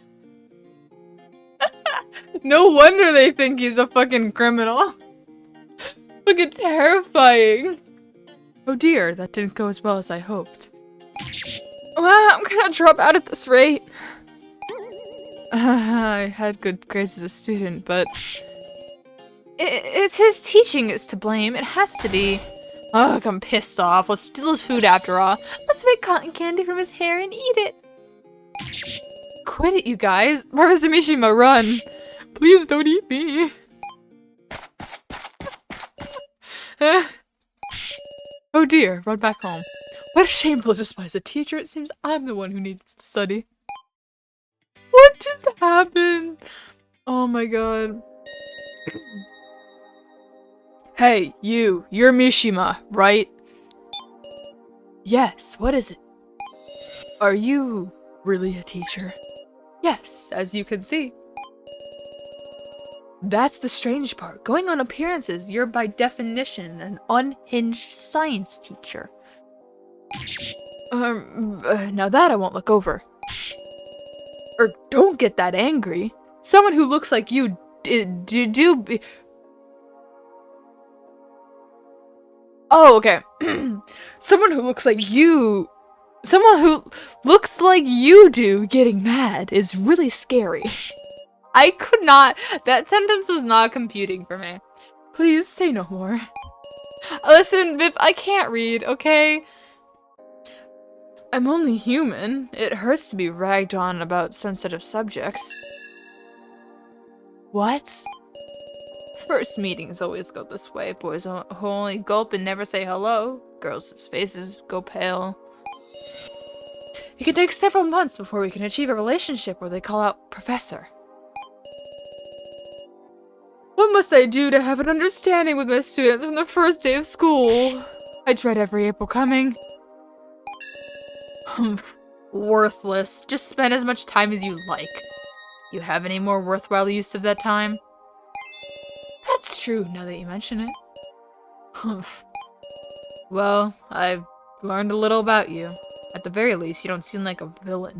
No wonder they think he's a fucking criminal. Fucking terrifying. Oh dear, that didn't go as well as I hoped. Well, I'm gonna drop out at this rate. I had good grades as a student, but it's his teaching is to blame. It has to be. Ugh, I'm pissed off. Let's steal his food after all. Let's make cotton candy from his hair and eat it. Quit it, you guys. Professor Mishima, run. Please don't eat me. Oh dear, run back home. What a shameful display. As a teacher, it seems I'm the one who needs to study. What just happened? Oh my god. Hey, you're Mishima, right? Yes, what is it? Are you really a teacher? Yes, as you can see. That's the strange part. Going on appearances, you're by definition an unhinged science teacher. Now that I won't look over. Don't get that angry. Someone who looks like you Oh, okay. Someone who looks like you do getting mad is really scary. I could not. That sentence was not computing for me. Please say no more. Listen, Vip, I can't read, okay? I'm only human. It hurts to be ragged on about sensitive subjects. What? First meetings always go this way. Boys who only gulp and never say hello. Girls' faces go pale. It can take several months before we can achieve a relationship where they call out Professor. What must I do to have an understanding with my students from the first day of school? I dread every April coming. Worthless. Just spend as much time as you like. You have any more worthwhile use of that time? That's true, now that you mention it. Humph. Well, I've learned a little about you. At the very least, you don't seem like a villain.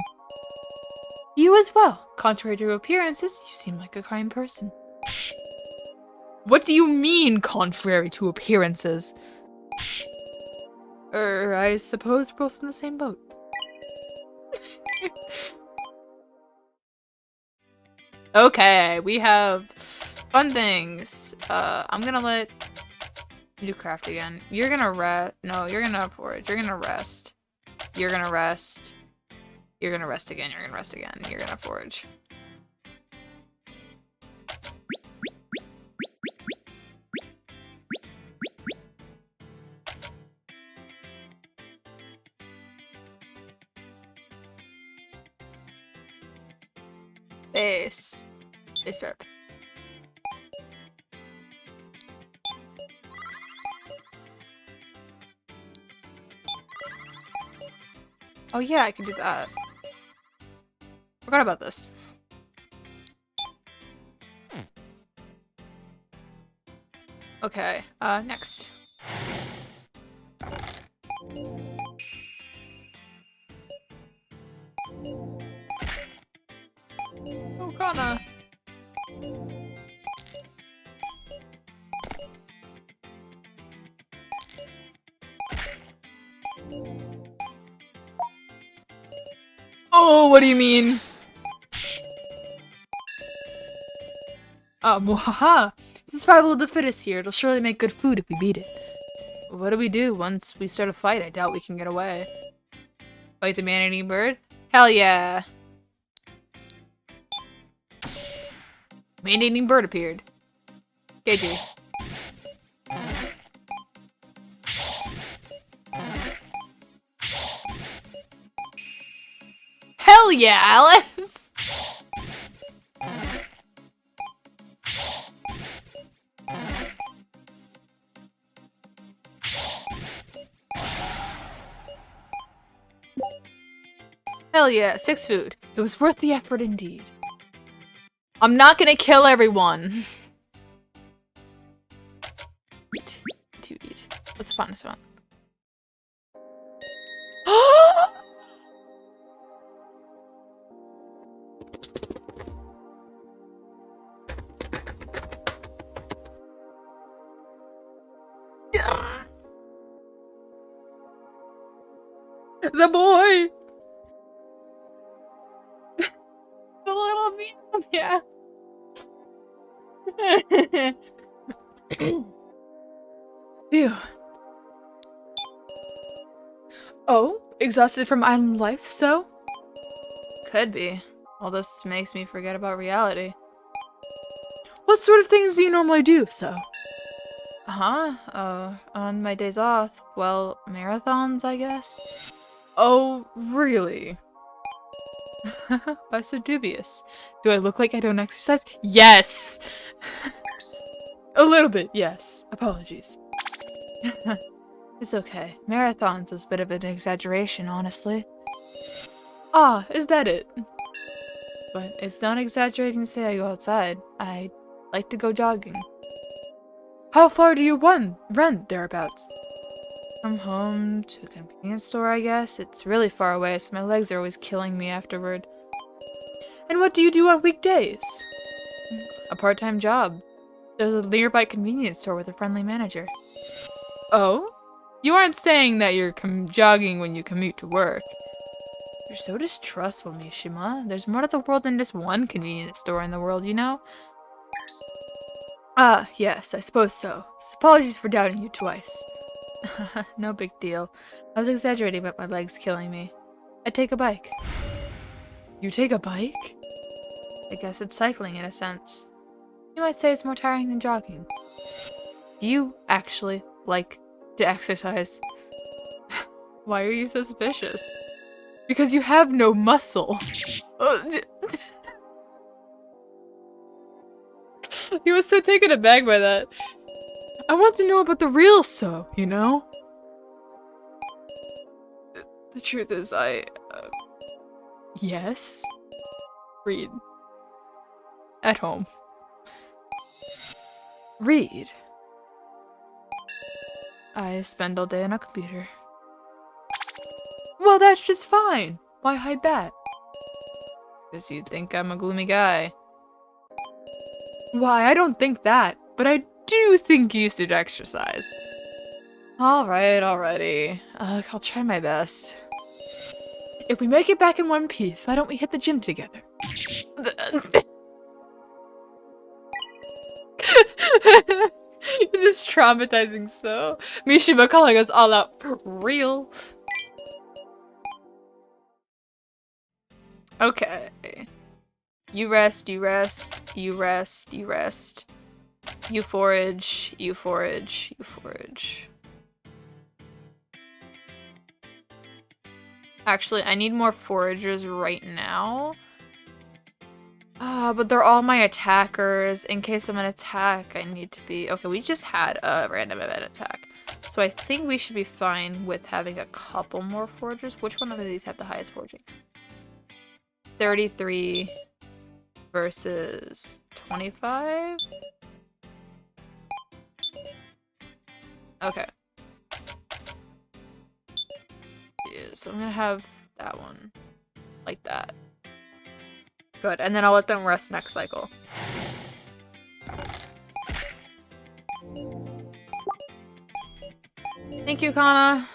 You as well. Contrary to appearances, you seem like a kind person. What do you mean, contrary to appearances? I suppose we're both in the same boat. Okay, we have fun things. I'm gonna let you do craft again. You're gonna rest. No, you're gonna forage. You're gonna rest. You're gonna rest. You're gonna rest again. You're gonna rest again. You're gonna forage. Base. Base rep. Oh yeah, I can do that. Forgot about this. Okay, next. Oh, Kana. Oh, what do you mean? Mwahaha! It's the survival of the fittest here. It'll surely make good food if we beat it. What do we do once we start a fight? I doubt we can get away. Fight the man-eating bird? Hell yeah! Man-eating bird appeared. KG. Hell yeah, Alice! Hell yeah, 6 food. It was worth the effort indeed. I'm not gonna kill everyone. Eat. To eat. What's fun? What's fun? The boy! The little meow, yeah. Phew. Oh, exhausted from island life, so? Could be. All this makes me forget about reality. What sort of things do you normally do, so? On my days off, well, marathons, I guess? Oh, really? Why so dubious? Do I look like I don't exercise? Yes! A little bit, yes. Apologies. It's okay. Marathons is a bit of an exaggeration, honestly. Ah, is that it? But it's not exaggerating to say I go outside. I like to go jogging. How far do you run thereabouts? From home to a convenience store, I guess. It's really far away, so my legs are always killing me afterward. And what do you do on weekdays? A part-time job. There's a nearby convenience store with a friendly manager. Oh? You aren't saying that you're jogging when you commute to work. You're so distrustful, Mishima. There's more to the world than just one convenience store in the world, you know? Ah, yes, I suppose so. Apologies for doubting you twice. No big deal. I was exaggerating about my legs killing me. I take a bike. You take a bike? I guess it's cycling in a sense. You might say it's more tiring than jogging. Do you actually like to exercise? Why are you so suspicious? Because you have no muscle. He was so taken aback by that. I want to know about the real so, you know? The truth is, Yes? Read. At home. Read. I spend all day on a computer. Well, that's just fine. Why hide that? Because you think I'm a gloomy guy. Why, I don't think that, but I do think you should exercise. Alright, alrighty. I'll try my best. If we make it back in one piece, why don't we hit the gym together? You're just traumatizing so. Mishima calling us all out for real. Okay. You rest, you rest, you rest, you rest. You forage, you forage, you forage. Actually, I need more foragers right now. But they're all my attackers. In case of an attack, I need to be... Okay, we just had a random event attack. So I think we should be fine with having a couple more foragers. Which one of these have the highest foraging? 33 versus 25? Okay. Yeah, so I'm gonna have that one. Like that. Good, and then I'll let them rest next cycle. Thank you, Kana.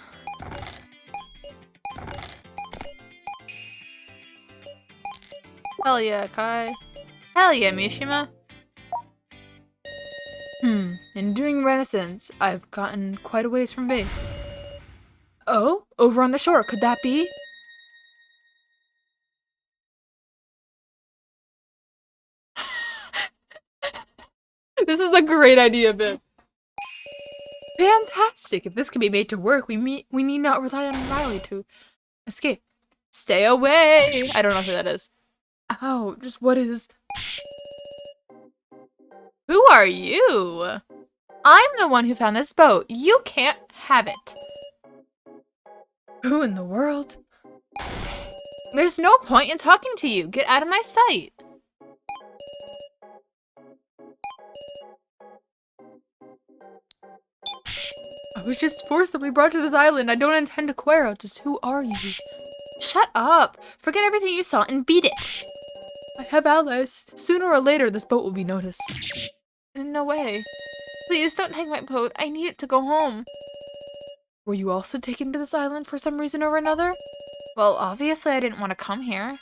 Hell yeah, Kai. Hell yeah, Mishima. In doing Renaissance, I've gotten quite a ways from base. Oh? Over on the shore, could that be? This is a great idea, Bib. Fantastic! If this can be made to work, we need not rely on Riley to escape. Stay away! I don't know who that is. Ow, just what is... Who are you? I'm the one who found this boat. You can't have it. Who in the world? There's no point in talking to you. Get out of my sight. I was just forcibly brought to this island. I don't intend to quarrel. Just who are you? Shut up. Forget everything you saw and beat it. I have allies. Sooner or later, this boat will be noticed. No way. Please don't take my boat. I need it to go home. Were you also taken to this island for some reason or another? Well, obviously I didn't want to come here.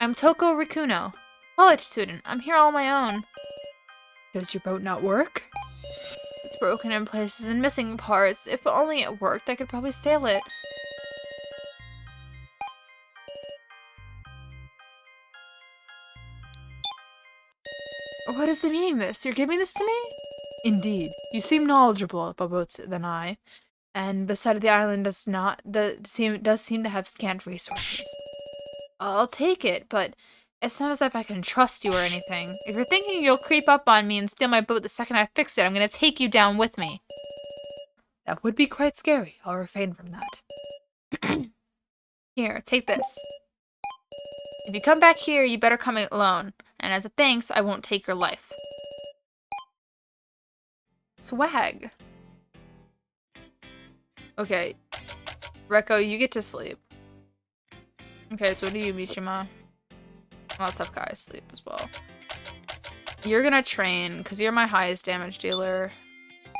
I'm Toko Rikuno, college student. I'm here all my own. Does your boat not work? It's broken in places and missing parts. If only it worked, I could probably sail it. What is the meaning of this? You're giving this to me? Indeed. You seem knowledgeable about boats than I, and the side of the island does seem to have scant resources. I'll take it, but it's not as if I can trust you or anything. If you're thinking you'll creep up on me and steal my boat the second I fix it, I'm gonna take you down with me. That would be quite scary. I'll refrain from that. Here, take this. If you come back here, you better come alone. And as a thanks, I won't take your life. Swag. Okay. Rekko, you get to sleep. Okay, so what do you, Mishima? Let's have Kai sleep as well. You're gonna train, because you're my highest damage dealer.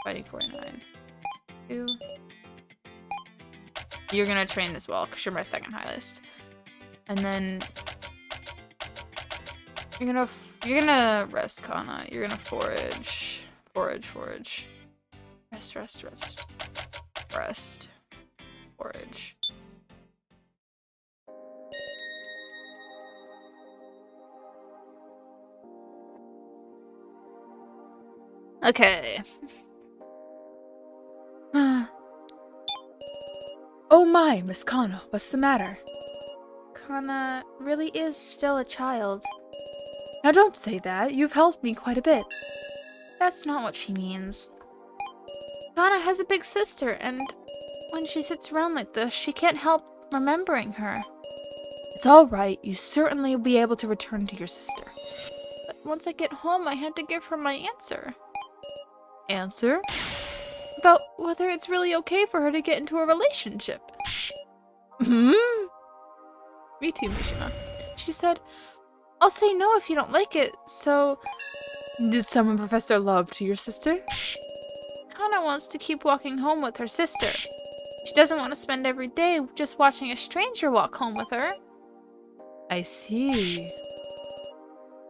Fighting 49. 2. You're gonna train as well, because you're my second highest. And then... You're gonna rest, Kana. You're gonna forage. Forage, forage. Rest, rest, rest. Rest. Forage. Okay. Oh my, Miss Kana, what's the matter? Kana really is still a child. Now don't say that. You've helped me quite a bit. That's not what she means. Kana has a big sister, and when she sits around like this, she can't help remembering her. It's all right. You certainly will be able to return to your sister. But once I get home, I have to give her my answer. Answer? About whether it's really okay for her to get into a relationship. Hmm? Me too, Mishima. She said, I'll say no if you don't like it, so... Did someone profess their love to your sister? Kana wants to keep walking home with her sister. She doesn't want to spend every day just watching a stranger walk home with her. I see.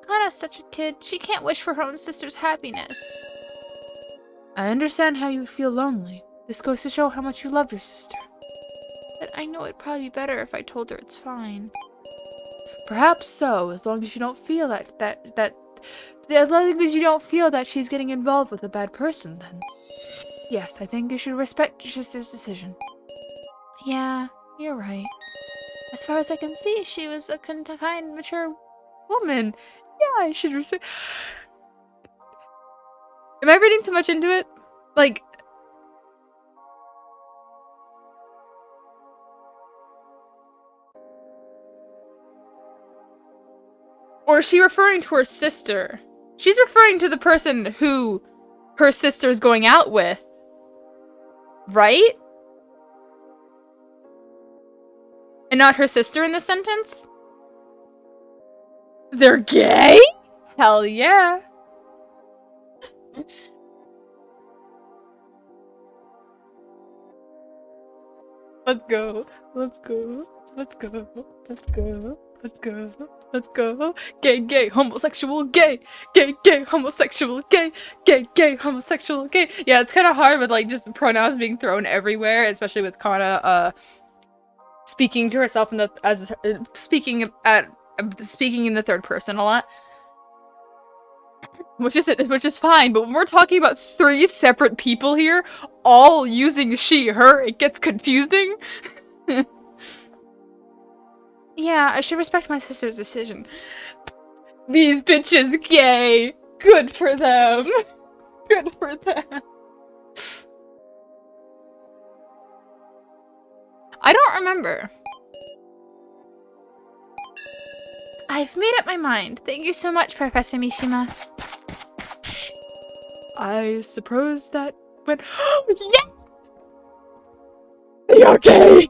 Kana's such a kid, she can't wish for her own sister's happiness. I understand how you feel lonely. This goes to show how much you love your sister. But I know it'd probably be better if I told her it's fine. Perhaps so, as long as you don't feel as long as you don't feel that she's getting involved with a bad person, then. Yes, I think you should respect your sister's decision. Yeah, you're right. As far as I can see, she was a kind, mature woman. Yeah, I should respect. Am I reading too much into it? Like... Or is she referring to her sister? She's referring to the person who her sister is going out with. Right? And not her sister in this sentence? They're gay? Hell yeah. Let's go. Let's go. Let's go. Let's go. Let's go. Let's go. Gay, gay, homosexual, gay. Gay, gay, homosexual, gay. Gay, gay, homosexual, gay. Yeah, it's kind of hard with like just the pronouns being thrown everywhere, especially with Kana speaking to herself in the speaking in the third person a lot. Which is fine, but when we're talking about 3 separate people here, all using she, her, it gets confusing. Yeah, I should respect my sister's decision. These bitches gay. Good for them. Good for them. I don't remember. I've made up my mind. Thank you so much, Professor Mishima. I suppose that went. Yes! They are gay!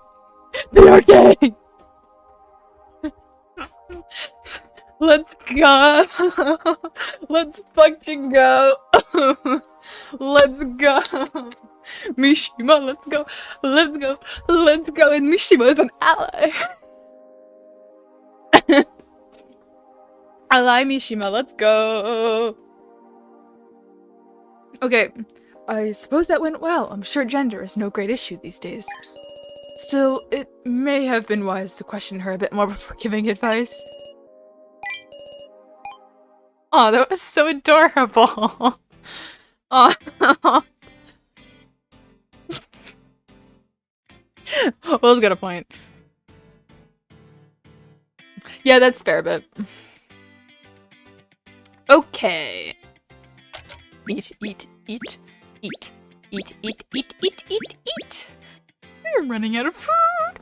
They are gay! Let's go! Let's fucking go! Let's go! Mishima, let's go! Let's go! Let's go! And Mishima is an ally! Ally Mishima, let's go! Okay, I suppose that went well. I'm sure gender is no great issue these days. Still, it may have been wise to question her a bit more before giving advice. Oh, that was so adorable. Oh. Will's got a point. Yeah, that's fair, but... Okay. Eat, eat, eat, eat, eat, eat, eat, eat, eat, eat. We're running out of food.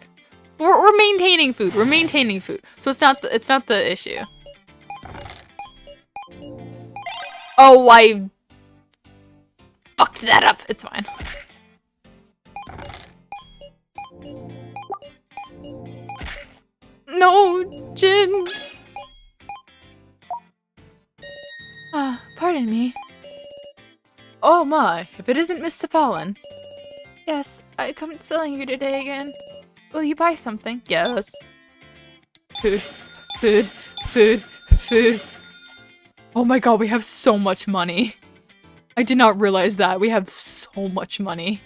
We're maintaining food. We're maintaining food. So it's not the issue. Oh, I fucked that up. It's fine. No, Jin. Pardon me. Oh my, if it isn't Miss Sapalin. Yes, I come selling you today again. Will you buy something? Yes. Food, food, food, food. Oh my god, we have so much money. I did not realize that. We have so much money.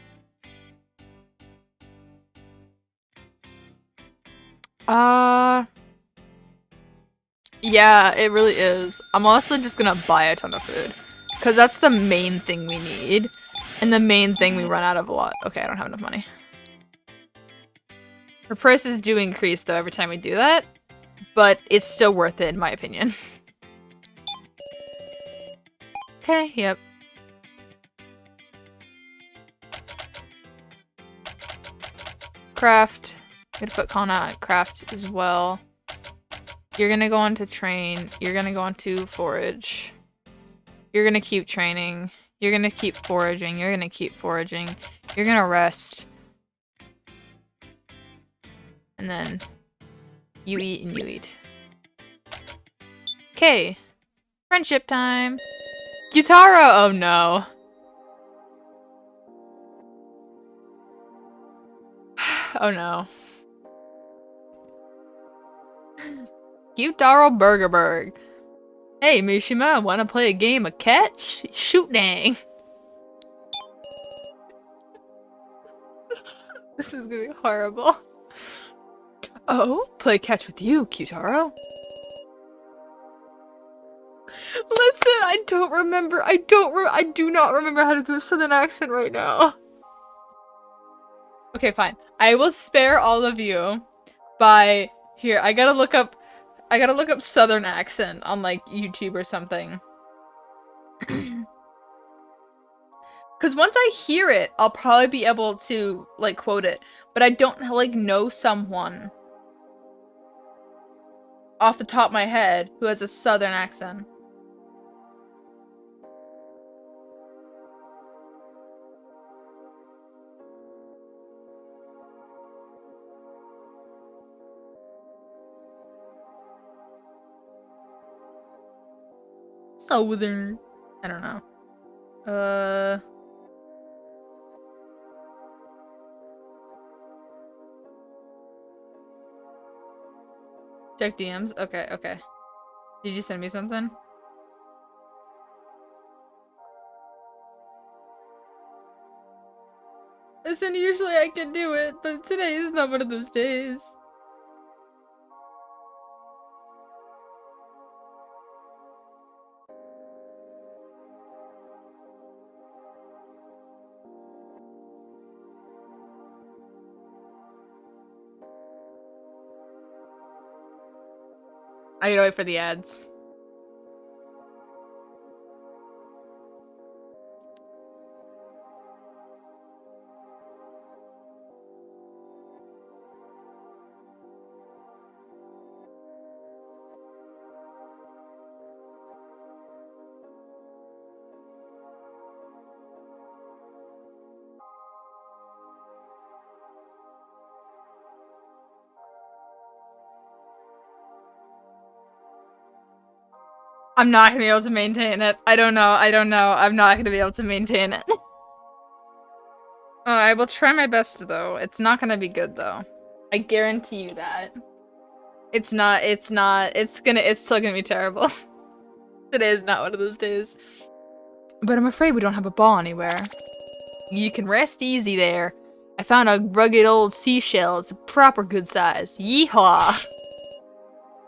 Yeah, it really is. I'm also just gonna buy a ton of food. Because that's the main thing we need. And the main thing we run out of a lot. Okay, I don't have enough money. Her prices do increase, though, every time we do that. But it's still worth it, in my opinion. Okay, yep. Craft. I'm gonna put Kana at craft as well. You're gonna go on to train. You're gonna go on to forage. You're gonna keep training. You're gonna keep foraging. You're gonna keep foraging. You're gonna rest. And then you eat and you eat. Okay. Friendship time. Gyutaro! Oh no. Oh no. Gyutaro Burgerberg. Hey Mishima, wanna play a game of catch? Shoot dang. This is gonna be horrible. Oh, play catch with you, Gyutaro. Listen, I don't remember. I do not remember how to do a southern accent right now. Okay, fine. I will spare all of you by here. I gotta look up southern accent on like YouTube or something. Cause once I hear it, I'll probably be able to like quote it. But I don't like know someone off the top of my head who has a southern accent. Southern. I don't know. Check DMs? Okay, okay. Did you send me something? Listen, usually I can do it, but today is not one of those days. I gotta wait for the ads. I'm not gonna be able to maintain it. I don't know. I'm not gonna be able to maintain it. I will try my best though. It's not gonna be good though. I guarantee you that. It's still gonna be terrible. Today is not one of those days. But I'm afraid we don't have a ball anywhere. You can rest easy there. I found a rugged old seashell. It's a proper good size. Yeehaw!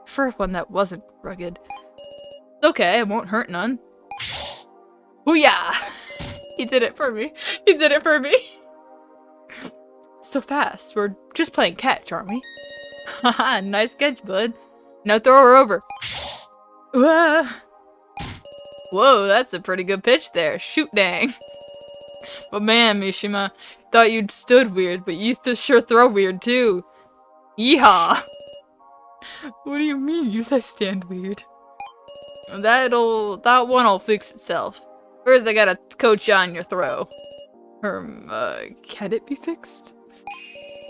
For one that wasn't rugged. It's okay, it won't hurt none. Booyah! He did it for me. He did it for me. So fast. We're just playing catch, aren't we? Haha, nice catch, bud. Now throw her over. Whoa, that's a pretty good pitch there. Shoot dang. But man, Mishima, thought you'd stood weird, but you sure throw weird too. Yeehaw! What do you mean, you say stand weird? That one'll fix itself. First I gotta coach you on your throw. Can it be fixed?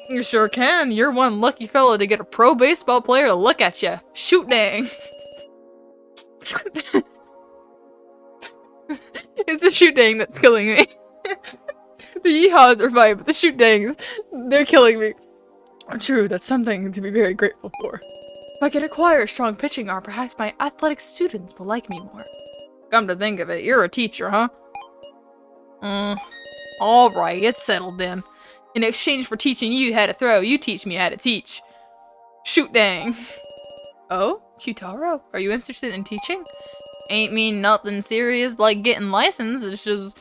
You sure can. You're one lucky fella to get a pro baseball player to look at you. Shoot dang. It's the shoot dang that's killing me. The yeehaws are fine, but the shoot dangs, they're killing me. True, that's something to be very grateful for. If I can acquire a strong pitching arm, perhaps my athletic students will like me more. Come to think of it, you're a teacher, huh? Alright, it's settled then. In exchange for teaching you how to throw, you teach me how to teach. Shoot dang. Oh, Gyutaro, are you interested in teaching? Ain't mean nothing serious like getting licensed, it's just...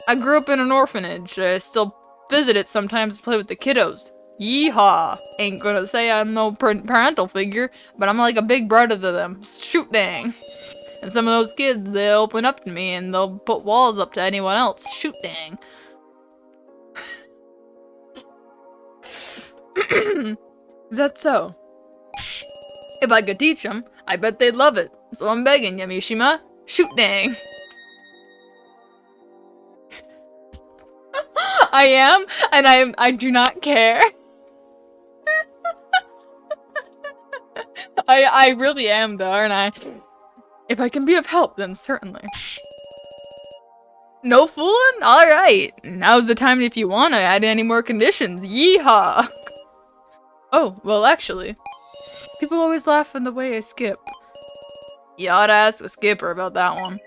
I grew up in an orphanage. I still visit it sometimes to play with the kiddos. Yeehaw! Ain't gonna say I'm no parental figure, but I'm like a big brother to them. Shoot dang. And some of those kids, they'll open up to me and they'll put walls up to anyone else. Shoot dang. Is that so? If I could teach them, I bet they'd love it. So I'm begging you, Mishima. Shoot dang. I am, and I do not care. I really am though, aren't I? If I can be of help, then certainly. No fooling? Alright. Now's the time if you want to add any more conditions. Yeehaw! Oh, well actually. People always laugh in the way I skip. You ought to ask a skipper about that one.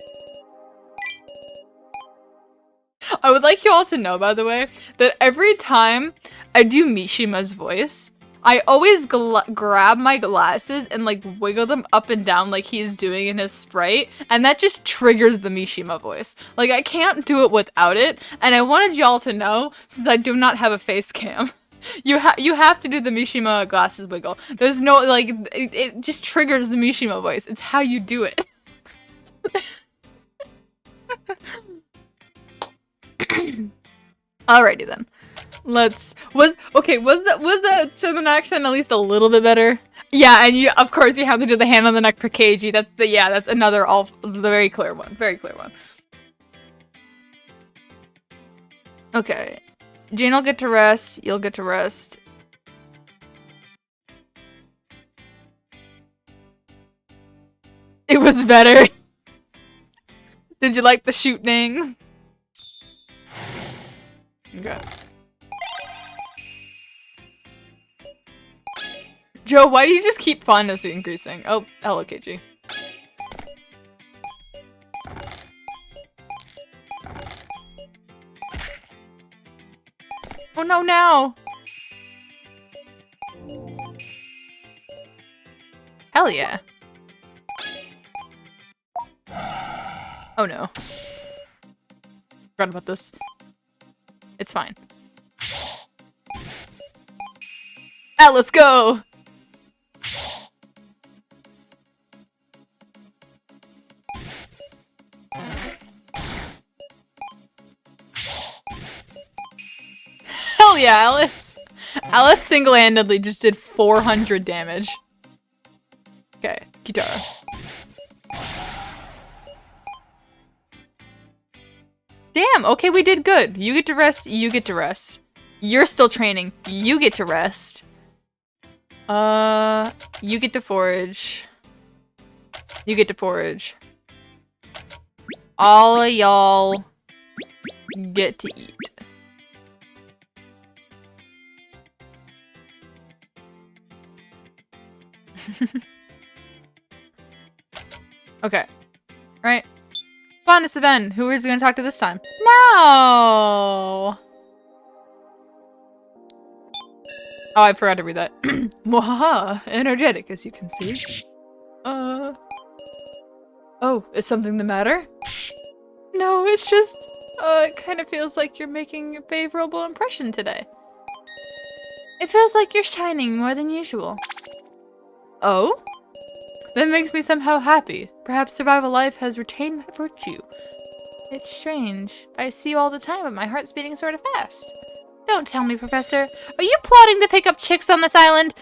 I would like you all to know, by the way, that every time I do Mishima's voice, I always grab my glasses and like wiggle them up and down like he's doing in his Sprite, and that just triggers the Mishima voice. Like, I can't do it without it, and I wanted y'all to know, since I do not have a face cam, you have to do the Mishima glasses wiggle. There's no, like, it just triggers the Mishima voice. It's how you do it. Alrighty then. Was that Southern accent at least a little bit better? Yeah, and of course you have to do the hand on the neck for Keiji. That's another the very clear one. Very clear one. Okay. Jane will get to rest, you'll get to rest. It was better. Did you like the shooting? Okay. Joe, why do you just keep fondness increasing? Oh, hello, KG. Oh no, now! Hell yeah. Oh no. Forgot about this. It's fine. Ah, let's go! Hell yeah, Alice! Alice single-handedly just did 400 damage. Okay, Kitara. Damn, okay, we did good. You get to rest, you get to rest. You're still training, you get to rest. You get to forage. You get to forage. All of y'all get to eat. Okay. Right. Fondness event. Who is going to talk to this time? No! Oh, I forgot to read that. Mwahaha. Energetic, as you can see. Oh, is something the matter? No, it's just, it kind of feels like you're making a favorable impression today. It feels like you're shining more than usual. Oh? That makes me somehow happy. Perhaps survival life has retained my virtue. It's strange. I see you all the time, but my heart's beating sort of fast. Don't tell me, Professor. Are you plotting to pick up chicks on this island?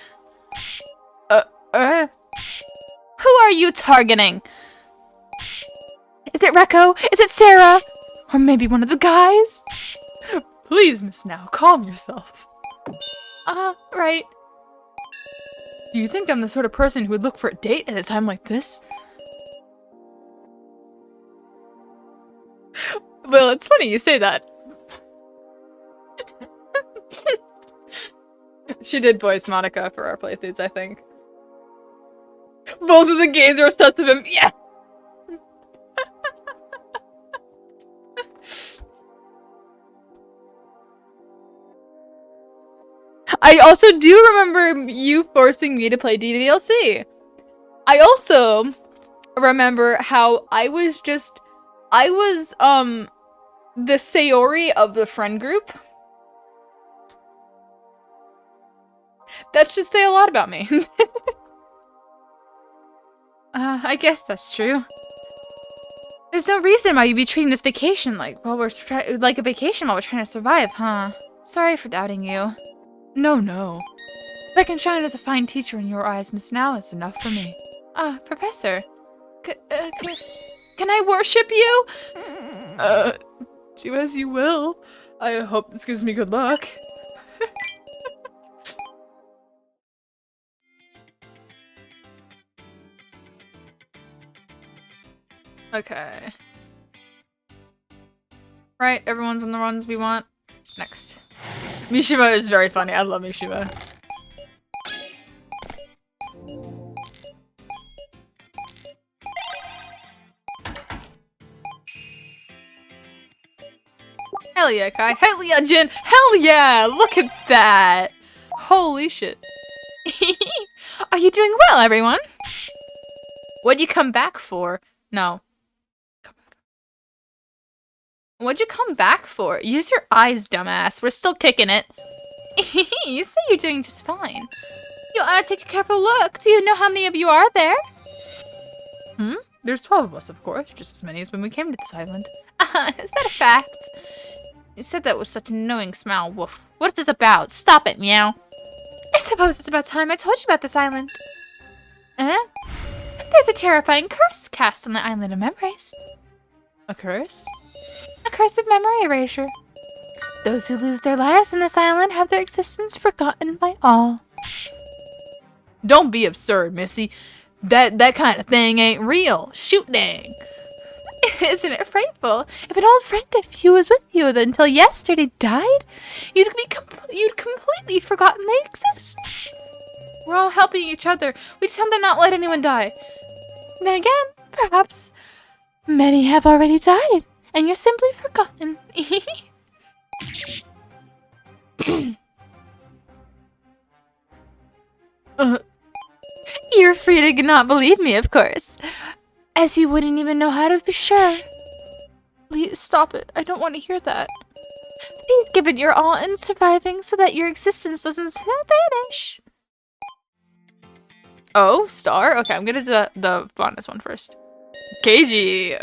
Who are you targeting? Is it Rekko? Is it Sarah? Or maybe one of the guys? Please, Miss Now, calm yourself. Right. Do you think I'm the sort of person who would look for a date at a time like this? Well, it's funny you say that. She did voice Monica for our playthroughs, I think. Both of the games are obsessed with him. Yeah! I also do remember you forcing me to play DDLC. I also remember how I was the Sayori of the friend group. That should say a lot about me. I guess that's true. There's no reason why you'd be treating this vacation like a vacation while we're trying to survive, huh? Sorry for doubting you. No. If I can shine as a fine teacher in your eyes, Miss Now, it's enough for me. Professor. Can I worship you? Do as you will. I hope this gives me good luck. Okay. Right, everyone's on the runs we want. Next. Mishima is very funny. I love Mishima. Hell yeah, Kai. Hell yeah, Jin. Hell yeah! Look at that! Holy shit. Are you doing well, everyone? What'd you come back for? No. What'd you come back for? Use your eyes, dumbass. We're still kicking it. You say you're doing just fine. You ought to take a careful look. Do you know how many of you are there? There's 12 of us, of course. Just as many as when we came to this island. Is that a fact? You said that with such a knowing smile, woof. What's this about? Stop it, meow. I suppose it's about time I told you about this island. There's a terrifying curse cast on the island of memories. A curse? A curse of memory erasure. Those who lose their lives in this island have their existence forgotten by all. Don't be absurd, Missy. That kind of thing ain't real. Shoot dang. Isn't it frightful? If an old friend of you was with you until yesterday died, you'd completely forgotten they exist. We're all helping each other. We just have to not let anyone die. Then again, perhaps many have already died, and you're simply forgotten. You're free to not believe me, of course. As you wouldn't even know how to be sure. Please stop it. I don't want to hear that. Please give it your all in surviving so that your existence doesn't vanish. Oh, star? Okay, I'm gonna do the fondest one first. Keiji!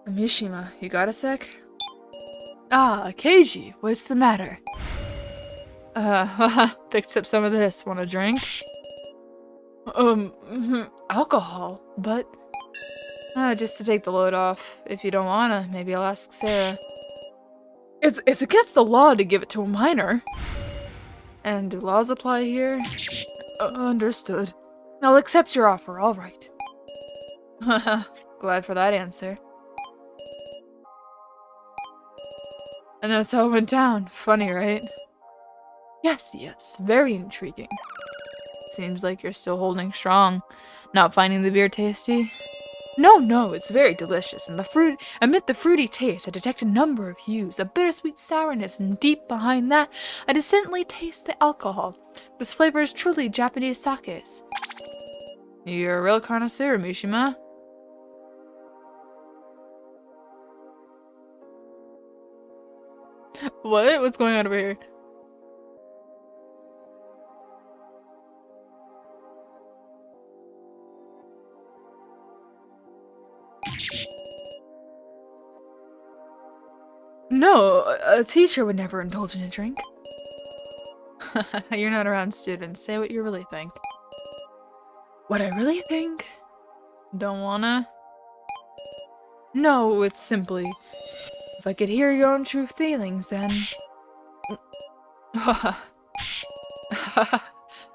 Mishima, you got a sec? Ah, Keiji, what's the matter? Picked up some of this. Want a drink? Alcohol, but... just to take the load off. If you don't wanna, maybe I'll ask Sarah. It's against the law to give it to a minor. And do laws apply here? Understood. I'll accept your offer, alright. Glad for that answer. And that's how it went down. Funny, right? Yes, very intriguing. Seems like you're still holding strong. Not finding the beer tasty? No, it's very delicious, and amid the fruity taste, I detect a number of hues, a bittersweet sourness, and deep behind that, I distinctly taste the alcohol. This flavor is truly Japanese sakes. You're a real connoisseur, Mishima. What? What's going on over here? No, a teacher would never indulge in a drink. You're not around students. Say what you really think. What I really think? Don't wanna? No, it's simply... If I could hear your own true feelings, then...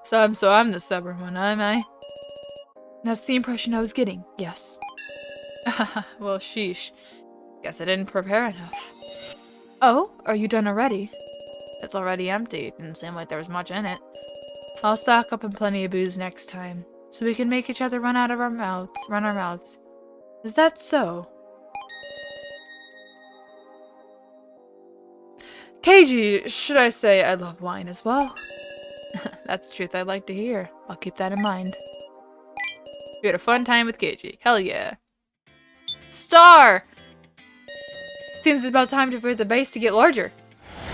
So I'm the stubborn one, am I? That's the impression I was getting, yes. Well, sheesh. Guess I didn't prepare enough. Oh, are you done already? It's already empty. Didn't seem like there was much in it. I'll stock up on plenty of booze next time, so we can make each other run our mouths. Is that so? Keiji, should I say I love wine as well? That's the truth I'd like to hear. I'll keep that in mind. You had a fun time with Keiji. Hell yeah. Star! Seems it's about time for the base to get larger.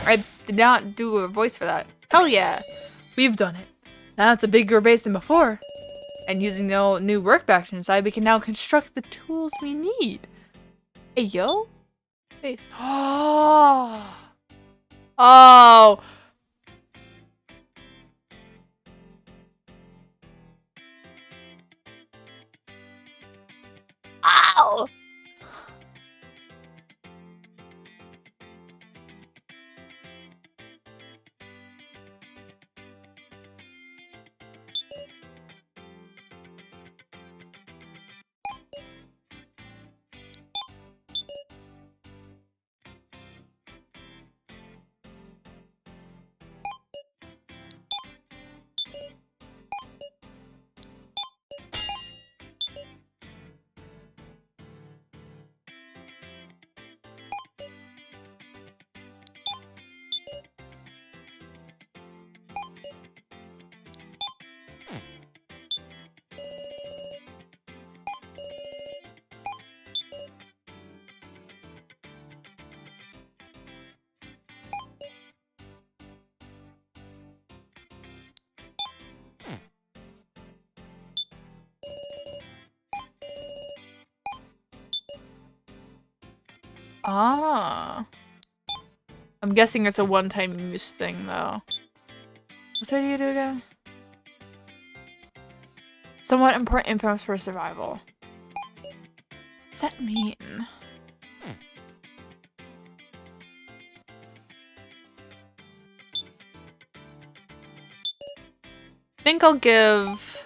I did not do a voice for that. Hell yeah. We've done it. Now it's a bigger base than before. And using the old new workbench inside, we can now construct the tools we need. Hey, yo? Base. Oh! Ow! Ah. I'm guessing it's a one-time use thing, though. What do you do again? Somewhat important info for survival. What does that mean? I think I'll give...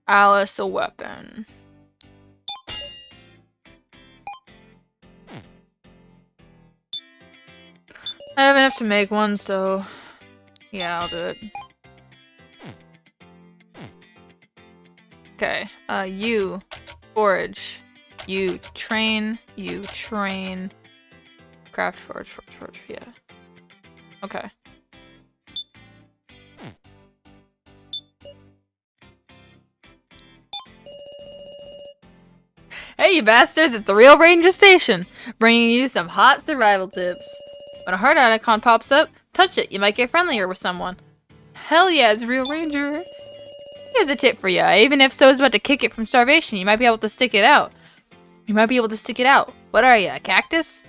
Alice a weapon. I have enough to make one, so yeah, I'll do it. Okay, you forage, you train, craft, forge, yeah. Okay. Hey, you bastards! It's the Real Ranger Station, bringing you some hot survival tips. When a heart icon pops up, touch it. You might get friendlier with someone. Hell yeah, it's Real Ranger. Here's a tip for you. Even if so's about to kick it from starvation, you might be able to stick it out. What are you, a cactus?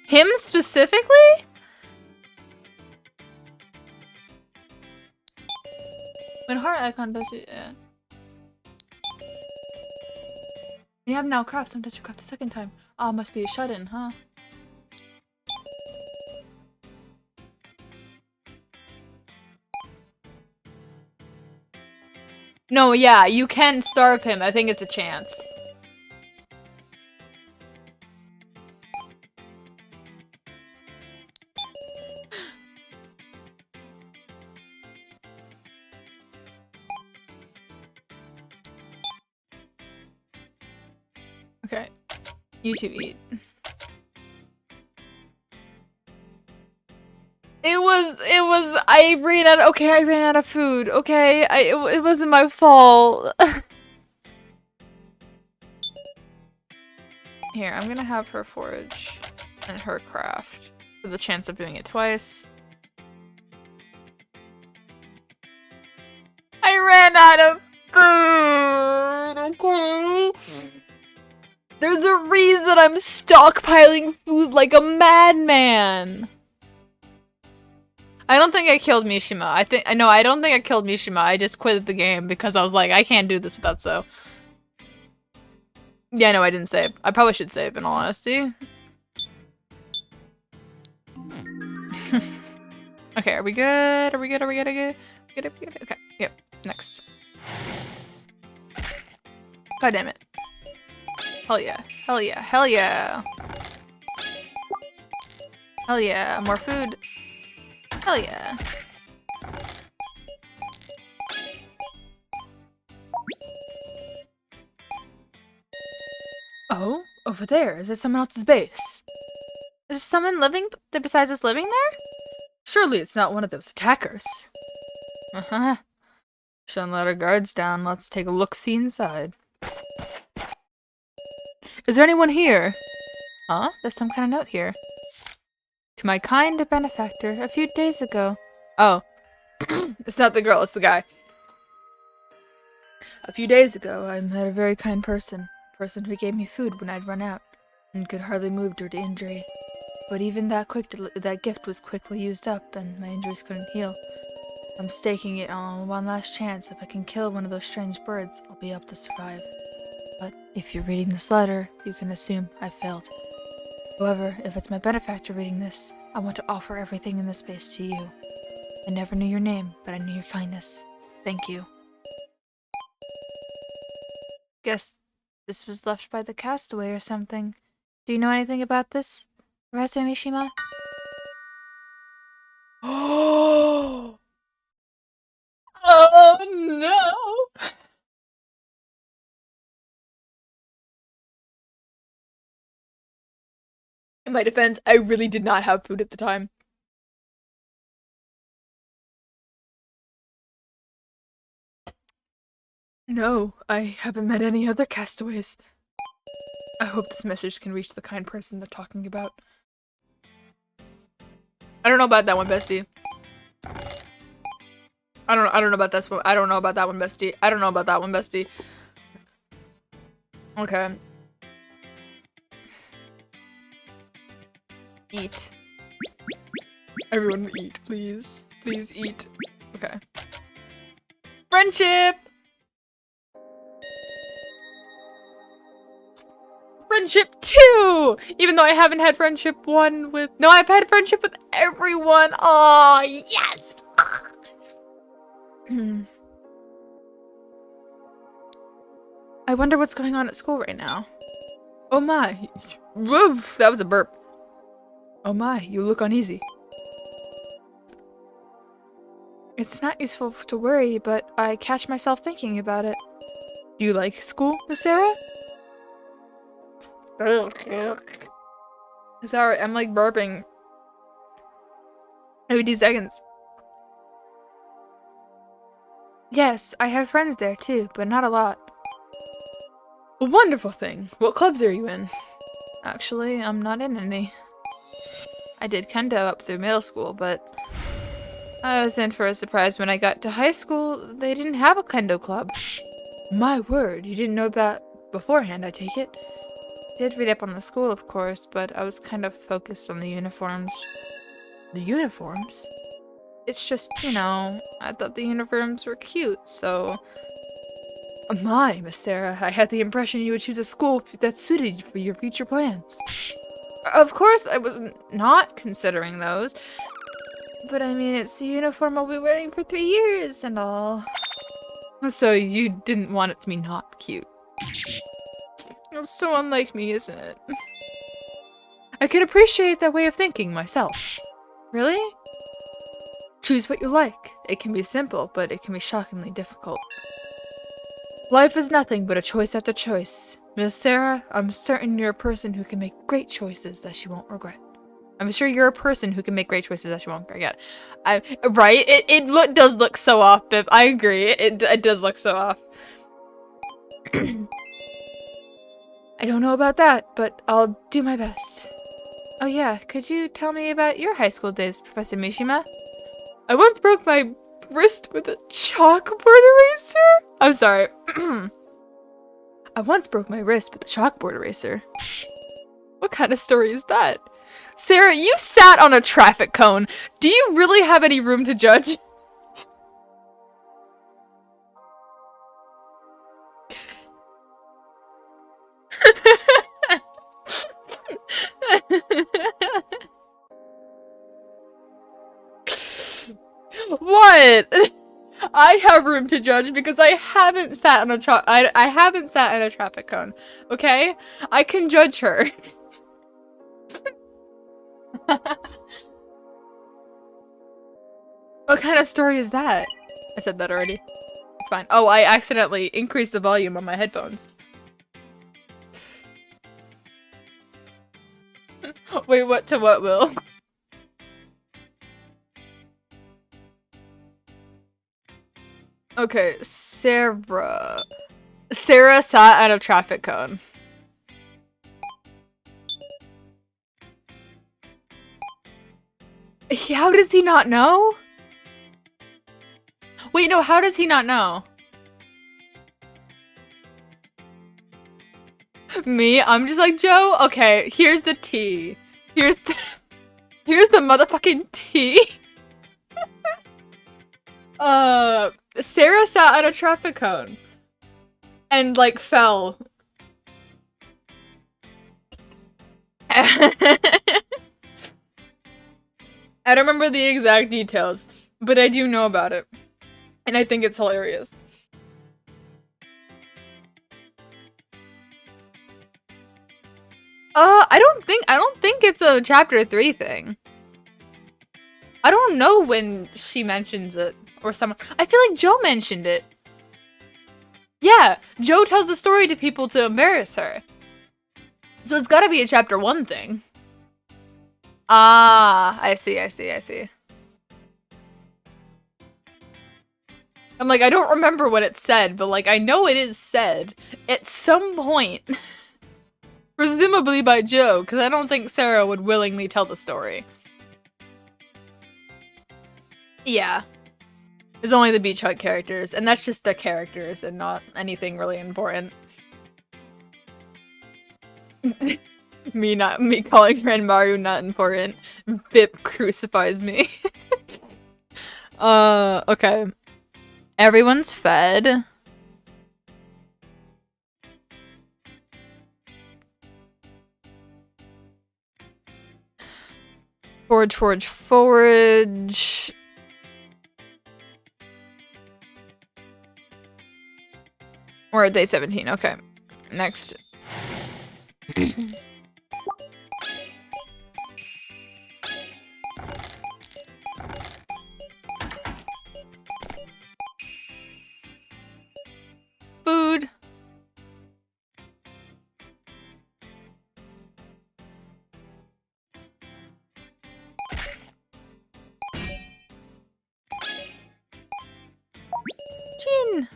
Him specifically? When heart icon does it, yeah. You have now craft. Sometimes you craft the second time. Ah, must be a shut-in, huh? No, yeah, you can starve him. I think it's a chance. Okay. You two eat. I ran out of food. Okay, it wasn't my fault. Here, I'm gonna have her forage and her craft for the chance of doing it twice. I ran out of food, okay? There's a reason I'm stockpiling food like a madman. I don't think I killed Mishima. I don't think I killed Mishima. I just quit the game because I was like, I can't do this without so. Yeah, no, I didn't save. I probably should save, in all honesty. Okay, are we good? Are we good? Okay, yep, next. God damn it. Hell yeah. Hell yeah. Hell yeah. Hell yeah. More food. Hell yeah. Oh, over there. Is it someone else's base? Is someone living besides us living there? Surely it's not one of those attackers. Uh-huh. Shouldn't let our guards down. Let's take a look-see inside. Is there anyone here? Huh? There's some kind of note here. To my kind benefactor, a few days ago. Oh. It's not the girl, it's the guy. A few days ago, I met a very kind person. A person who gave me food when I'd run out, and could hardly move due to injury. But even that gift was quickly used up, and my injuries couldn't heal. I'm staking it on one last chance. If I can kill one of those strange birds, I'll be able to survive. But if you're reading this letter, you can assume I failed. However, if it's my benefactor reading this, I want to offer everything in this space to you. I never knew your name, but I knew your kindness. Thank you. Guess this was left by the castaway or something. Do you know anything about this, Professor Mishima? Oh! Oh no! In my defense, I really did not have food at the time. No, I haven't met any other castaways. I hope this message can reach the kind person they're talking about. I don't know about that one, bestie. I don't know about this one. I don't know about that one, bestie. I don't know about that one, bestie. Okay. Eat. Everyone eat, please. Please eat. Okay. Friendship! Friendship 2! Even though I haven't had friendship 1 with... No, I've had friendship with everyone! Aw, yes! I wonder what's going on at school right now. Oh my. Woof, that was a burp. Oh my, you look uneasy. It's not useful to worry, but I catch myself thinking about it. Do you like school, Miss Sarah? Sorry, I'm like burping. Every 2 seconds. Yes, I have friends there too, but not a lot. A wonderful thing. What clubs are you in? Actually, I'm not in any. I did kendo up through middle school, but I was in for a surprise when I got to high school. They didn't have a kendo club. My word, you didn't know about beforehand, I take it? Did read up on the school, of course, but I was kind of focused on the uniforms. The uniforms? It's just, you know, I thought the uniforms were cute, so... My, Miss Sarah, I had the impression you would choose a school that suited you for your future plans. Of course, I was not considering those. But I mean, it's the uniform I'll be wearing for 3 years and all. So you didn't want it to be not cute. It's so unlike me, isn't it? I can appreciate that way of thinking myself. Really? Choose what you like. It can be simple, but it can be shockingly difficult. Life is nothing but a choice after choice. Miss Sarah, I'm certain you're a person who can make great choices that she won't regret. I'm sure you're a person who can make great choices that she won't regret. Right? It does look so off, Bib. I agree. It does look so off. I don't know about that, but I'll do my best. Oh yeah, could you tell me about your high school days, Professor Mishima? I once broke my wrist with a chalkboard eraser? I'm sorry. I once broke my wrist with a chalkboard eraser. What kind of story is that? Sarah, you sat on a traffic cone. Do you really have any room to judge? What? I have room to judge because I haven't sat on a I haven't sat in a traffic cone. Okay? I can judge her. What kind of story is that? I said that already. It's fine. Oh, I accidentally increased the volume on my headphones. Wait, what to what, Will? Okay, Sarah. Sarah sat at a traffic cone. How does he not know? Wait, no, how does he not know? Me? I'm just like, Joe? Okay, here's the tea. Here's the motherfucking tea. Sarah sat on a traffic cone and like fell. I don't remember the exact details, but I do know about it. And I think it's hilarious. I don't think it's a chapter 3 thing. I don't know when she mentions it or someone. I feel like Joe mentioned it. Yeah, Joe tells the story to people to embarrass her. So it's gotta be a chapter 1 thing. Ah, I see. I'm like, I don't remember what it said, but like, I know it is said at some point. Presumably by Joe, because I don't think Sarah would willingly tell the story. Yeah. It's only the Beach Hut characters, and that's just the characters and not anything really important. me calling Ranmaru not important. Bip crucifies me. Okay. Everyone's fed. Forage. We're at day 17, okay. Next. Food. Jin.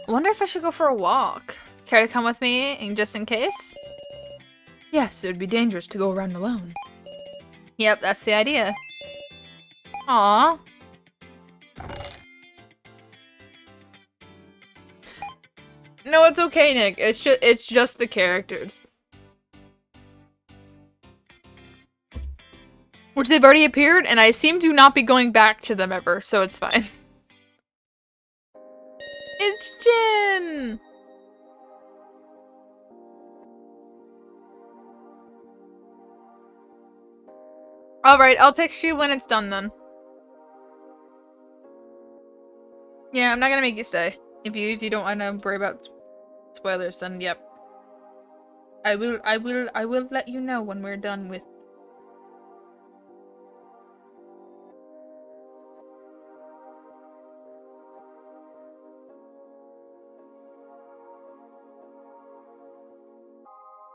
I wonder if I should go for a walk. Care to come with me, just in case? Yes, it would be dangerous to go around alone. Yep, that's the idea. Aww. No, it's okay, Nick. It's just the characters. Which they've already appeared, and I seem to not be going back to them ever, so it's fine. It's Jin! Alright, I'll text you when it's done then. Yeah, I'm not gonna make you stay. If you don't want to worry about spoilers, then yep. I will let you know when we're done with.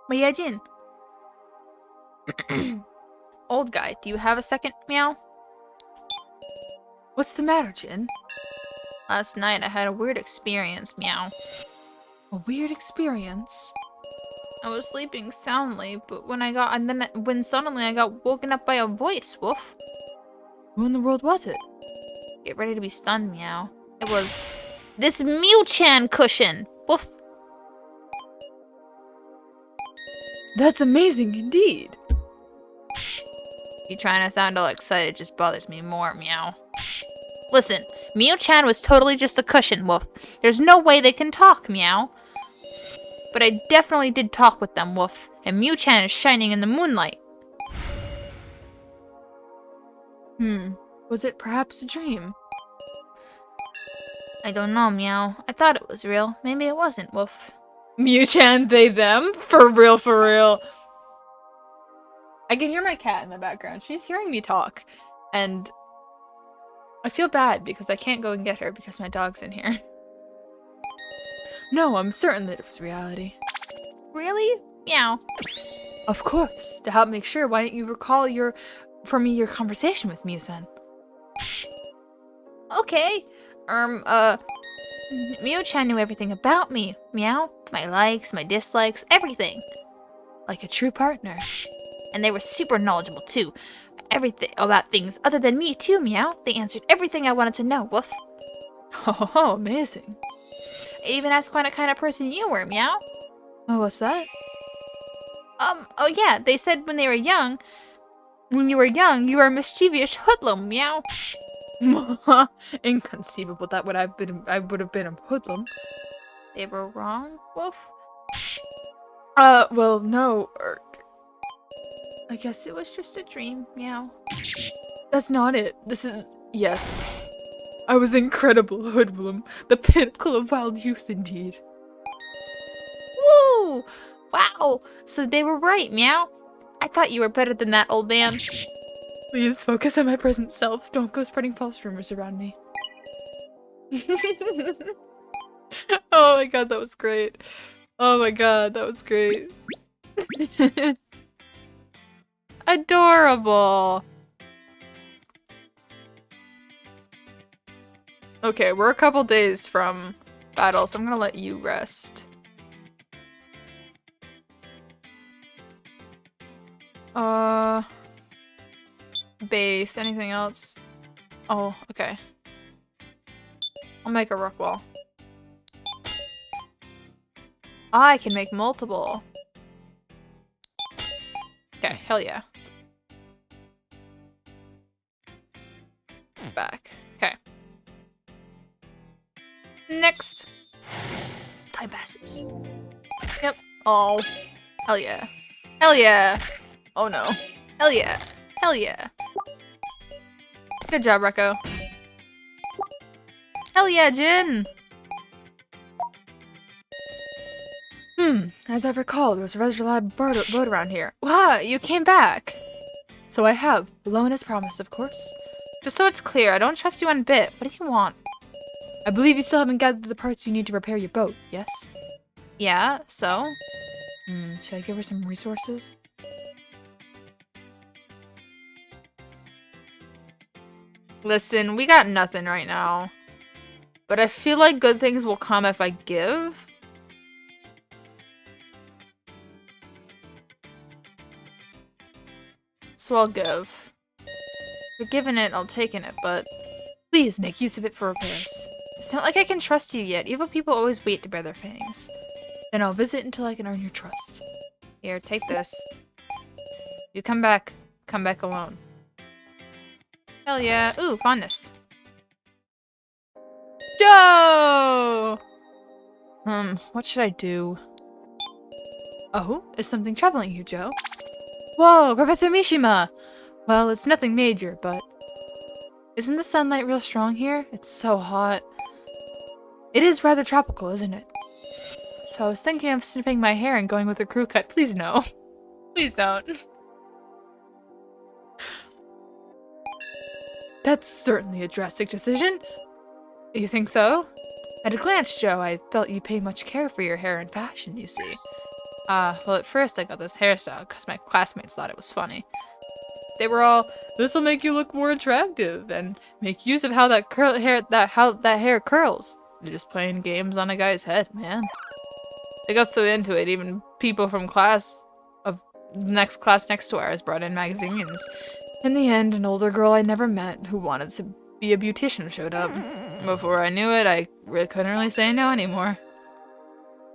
But yeah, Jin. Old guy, do you have a second? Meow. What's the matter, Jin? Last night I had a weird experience. Meow. A weird experience? I was sleeping soundly, but when suddenly I got woken up by a voice. Woof. Who in the world was it? Get ready to be stunned. Meow. It was this Mew-chan cushion. Woof. That's amazing indeed. You trying to sound all excited just bothers me more. Meow. Listen, Mew-chan was totally just a cushion. Woof. There's no way they can talk. Meow. But I definitely did talk with them. Woof. And Mew-chan is shining in the moonlight. Was it perhaps a dream? I don't know. Meow. I thought it was real. Maybe it wasn't. Woof. Mew-chan, they, them? For real, for real. I can hear my cat in the background. She's hearing me talk. And I feel bad because I can't go and get her because my dog's in here. No, I'm certain that it was reality. Really? Meow. Of course. To help make sure, why don't you recall your conversation with Mew-san? Okay. Mew-chan knew everything about me. Meow. My likes, my dislikes, everything. Like a true partner. And they were super knowledgeable too. Everything about things other than me too. Meow. They answered everything I wanted to know. Woof. Oh, amazing. I even asked what kind of person you were. Meow. Oh, what's that? Oh yeah, they said when you were young, you were a mischievous hoodlum, meow. Inconceivable that I would have been a hoodlum. They were wrong, Wolf? Well, no, I guess it was just a dream, meow. that's not it. Yes. I was incredible hoodlum, the pinnacle of wild youth indeed. Woo! Wow! So they were right, meow. I thought you were better than that, old man. Please focus on my present self. Don't go spreading false rumors around me. Oh my god, that was great. Oh my god, that was great. Adorable. Okay, we're a couple days from battle, so I'm gonna let you rest. Base, anything else? Oh, okay. I'll make a rock wall. I can make multiple. Okay, hell yeah. Back. Okay. Next. Time passes. Yep. Oh. Hell yeah. Hell yeah. Oh no. Hell yeah. Hell yeah. Good job, Rekko. Hell yeah, Jin! As I recall, there was a rather loud boat around here. Wow, you came back! So I have. Blown as promised, of course. Just so it's clear, I don't trust you one bit. What do you want? I believe you still haven't gathered the parts you need to repair your boat, yes? Yeah, so? Should I give her some resources? Listen, we got nothing right now. But I feel like good things will come if I give. So I'll give. If you're giving it, I'll take it, but please make use of it for repairs. It's not like I can trust you yet. Evil people always wait to bear their fangs. Then I'll visit until I can earn your trust. Here, take this. You come back alone. Hell yeah. Ooh, fondness. Joe! What should I do? Oh, is something troubling you, Joe? Whoa, Professor Mishima! Well, it's nothing major, but... Isn't the sunlight real strong here? It's so hot. It is rather tropical, isn't it? So I was thinking of snipping my hair and going with a crew cut. Please no. Please don't. That's certainly a drastic decision. You think so? At a glance, Joe, I felt you pay much care for your hair and fashion, you see. Well, at first I got this hairstyle because my classmates thought it was funny. They were all, this'll make you look more attractive and make use of how that hair curls. They're just playing games on a guy's head, man. They got so into it, even people from class next to ours brought in magazines. In the end, an older girl I never met who wanted to be a beautician showed up. Before I knew it, I couldn't really say no anymore.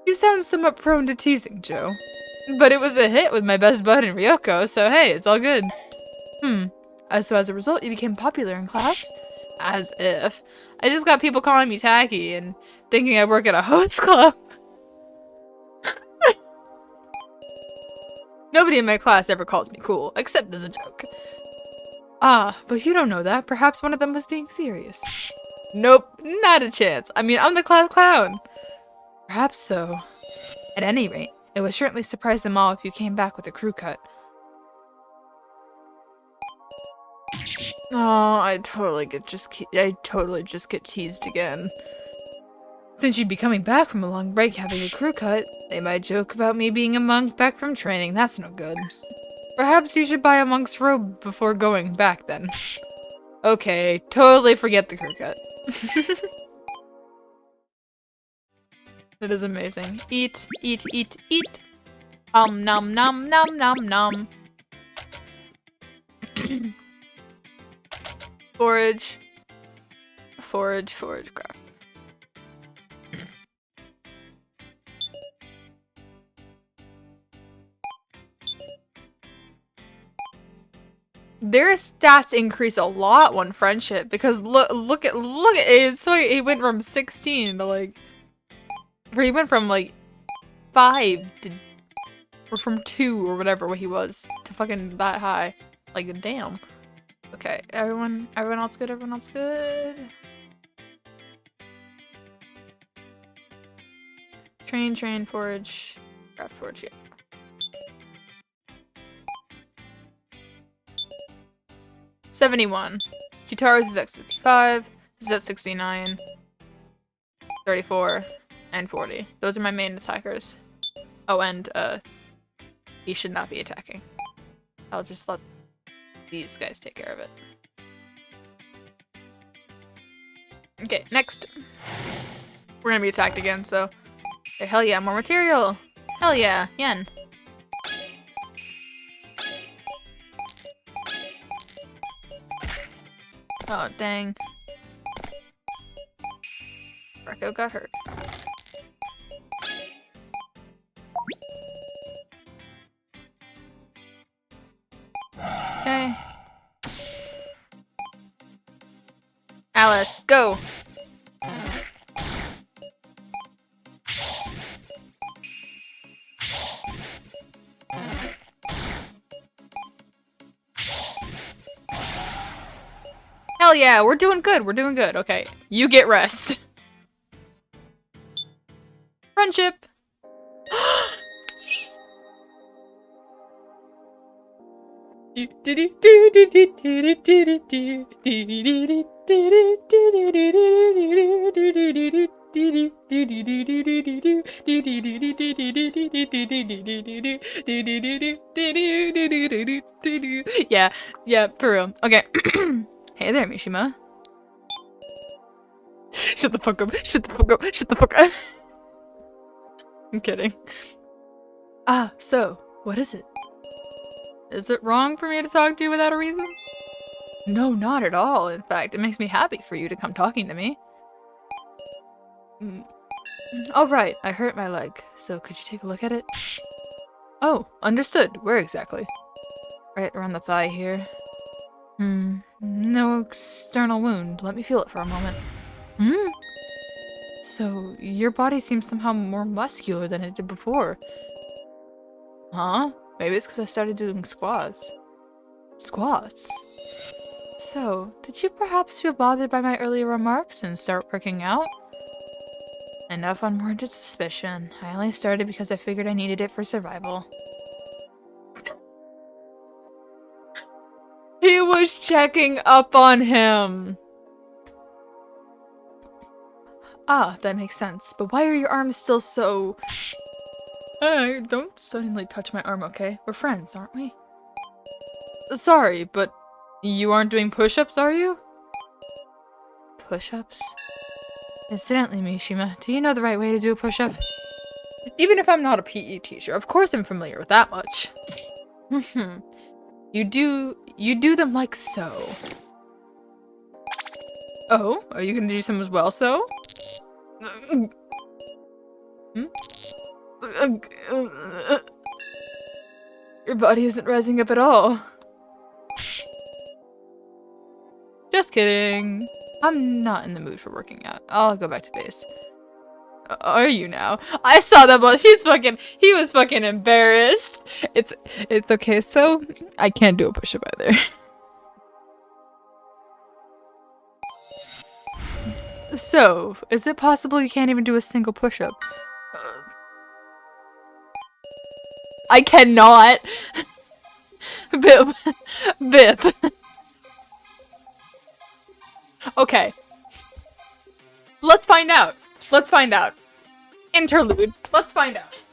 You sound somewhat prone to teasing, Joe. But it was a hit with my best bud in Ryoko, so hey, it's all good. So as a result, you became popular in class? As if. I just got people calling me tacky and thinking I work at a host club. Nobody in my class ever calls me cool, except as a joke. Ah, but you don't know that. Perhaps one of them was being serious. Nope, not a chance. I mean, I'm the class clown. Perhaps so. At any rate, it would certainly surprise them all if you came back with a crew cut. Oh, I totally just get teased again. Since you'd be coming back from a long break having a crew cut, they might joke about me being a monk back from training. That's no good. Perhaps you should buy a monk's robe before going back then. Okay, totally forget the crew cut. It is amazing. Eat, eat, eat, eat. Nom nom nom nom nom. Forage. Forage, forage, craft. their stats increase a lot when friendship because look at it. So he went from 16 to like, or he went from like 5 to, or from 2 or whatever what he was to fucking that high. Like damn. Okay, everyone else good. Everyone else good. Train, forage, craft forage. Yeah. $71. Kitaro's is at 65. This is at 69. 34. And 40. Those are my main attackers. Oh, and he should not be attacking. I'll just let these guys take care of it. Okay, next. We're gonna be attacked again, so. Okay, hell yeah, more material! Hell yeah, yen. Oh, dang. Rocco got hurt. Okay. Alice, go! Hell yeah, we're doing good, we're doing good. Okay, you get rest. Friendship! Yeah, for real. Okay. Hey there, Mishima. Shut the fuck up, shut the fuck up, shut the fuck up. I'm kidding. Ah, so, what is it? Is it wrong for me to talk to you without a reason? No, not at all. In fact, it makes me happy for you to come talking to me. Oh, right. I hurt my leg. So could you take a look at it? Oh, understood. Where exactly? Right around the thigh here. No external wound. Let me feel it for a moment. So, your body seems somehow more muscular than it did before. Huh? Maybe it's because I started doing squats. Squats? So, did you perhaps feel bothered by my earlier remarks and start working out? Enough unwarranted suspicion. I only started because I figured I needed it for survival. He was checking up on him! Ah, that makes sense. But why are your arms still so... Hey, don't suddenly touch my arm, okay? We're friends, aren't we? Sorry, but you aren't doing push-ups, are you? Push-ups? Incidentally, Mishima, do you know the right way to do a push-up? Even if I'm not a PE teacher, of course I'm familiar with that much. You do them like so. Oh, are you gonna do some as well, so? Your body isn't rising up at all. Just kidding. I'm not in the mood for working out. I'll go back to base. Are you now? I saw that blood. He was fucking embarrassed. It's okay, so I can't do a push-up either. So, is it possible you can't even do a single push-up? I cannot! Bip. Bip. Okay. Let's find out. Let's find out. Interlude. Let's find out.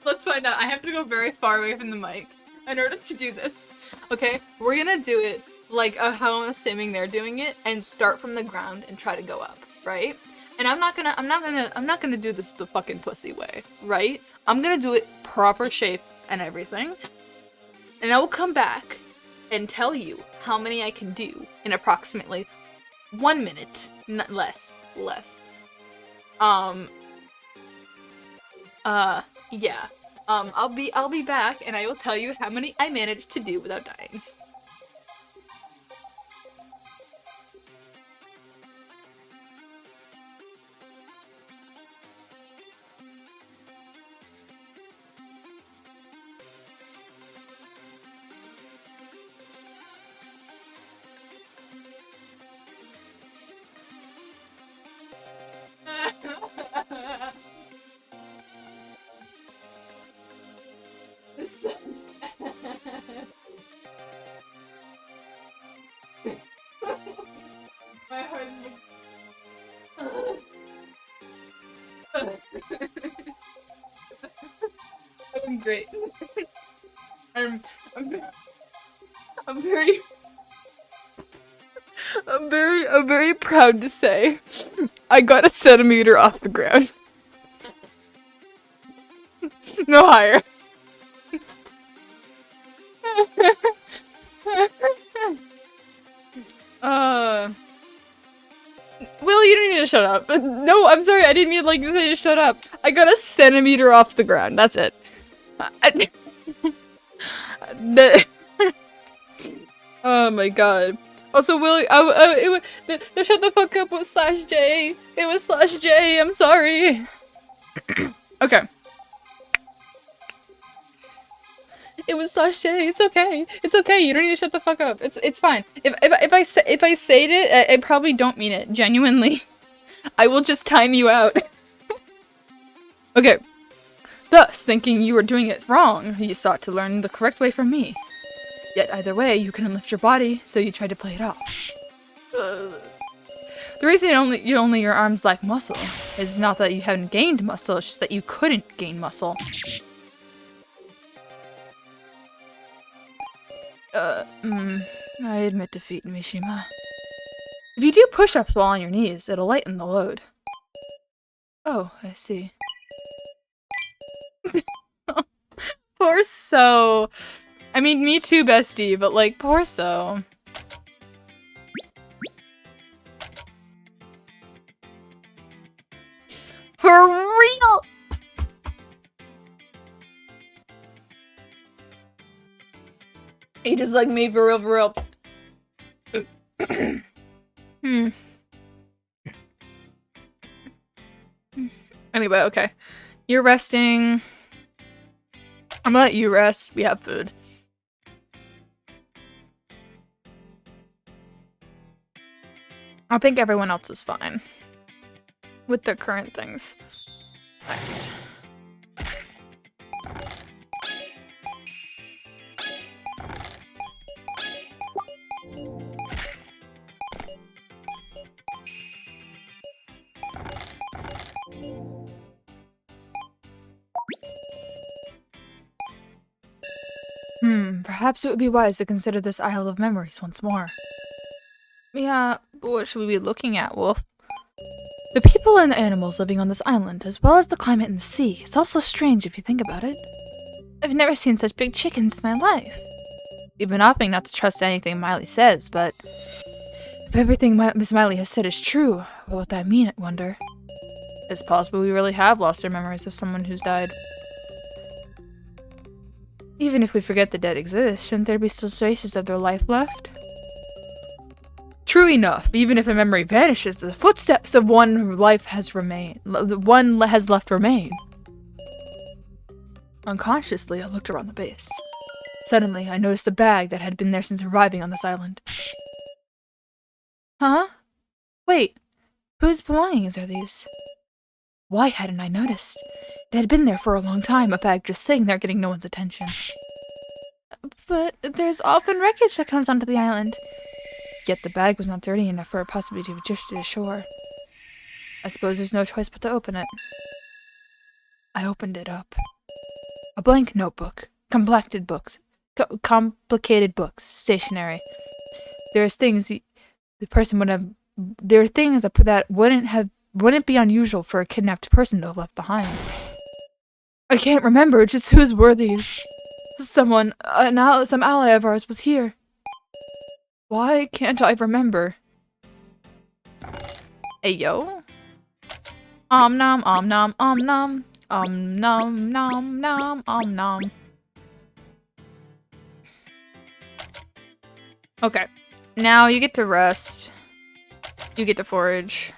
Let's find out. I have to go very far away from the mic in order to do this. Okay? We're gonna do it like how I'm assuming they're doing it and start from the ground and try to go up, right? And I'm not gonna do this the fucking pussy way, right? I'm gonna do it proper shape and everything. And I will come back and tell you how many I can do in approximately 1 minute. Not less. Yeah. I'll be back and I will tell you how many I managed to do without dying. great. I'm, I'm, I'm very, I'm very proud to say I got a centimeter off the ground. No higher. Will, you don't need to shut up. No, I'm sorry, I didn't mean like to say shut up. I got a centimeter off the ground, that's it. Oh my god. Also, Will, the shut the fuck up was /J. It was /J, I'm sorry. Okay. It was /J, it's okay. It's okay, you don't need to shut the fuck up. It's fine. If I say it, I probably don't mean it, genuinely. I will just time you out. Okay. Thus, thinking you were doing it wrong, you sought to learn the correct way from me. Yet either way, you couldn't lift your body, so you tried to play it off. The reason only your arms lack muscle is not that you haven't gained muscle, it's just that you couldn't gain muscle. I admit defeat, Mishima. If you do push-ups while on your knees, it'll lighten the load. Oh, I see. Poor So. I mean, me too, bestie, but like, poor So. For real! He just like me, for real, for real. Anyway, okay. You're resting. I'm gonna let you rest. We have food. I think everyone else is fine with their current things. Next. Perhaps it would be wise to consider this Isle of Memories once more. Yeah, but what should we be looking at, Wolf? The people and the animals living on this island, as well as the climate and the sea. It's also strange if you think about it. I've never seen such big chickens in my life. We've been opting not to trust anything Miley says, but if everything Miss Miley has said is true, what would that mean, I wonder? It's possible we really have lost our memories of someone who's died. Even if we forget the dead exist, shouldn't there be still traces of their life left? True enough, even if a memory vanishes, the footsteps of one life has remained. One has left remain. Unconsciously, I looked around the base. Suddenly, I noticed a bag that had been there since arriving on this island. Huh? Wait, whose belongings are these? Why hadn't I noticed? It had been there for a long time, a bag just sitting there getting no one's attention. But there's often wreckage that comes onto the island. Yet the bag was not dirty enough for it possibly to have drifted ashore. I suppose there's no choice but to open it. I opened it up. A blank notebook. Complicated books. Stationery. There's things the person would have. There are things that wouldn't be unusual for a kidnapped person to have left behind. I can't remember. Just whose were these? Some ally of ours was here. Why can't I remember? Hey yo. Nom nom nom nom nom nom nom. Okay. Now you get to rest. You get to forage.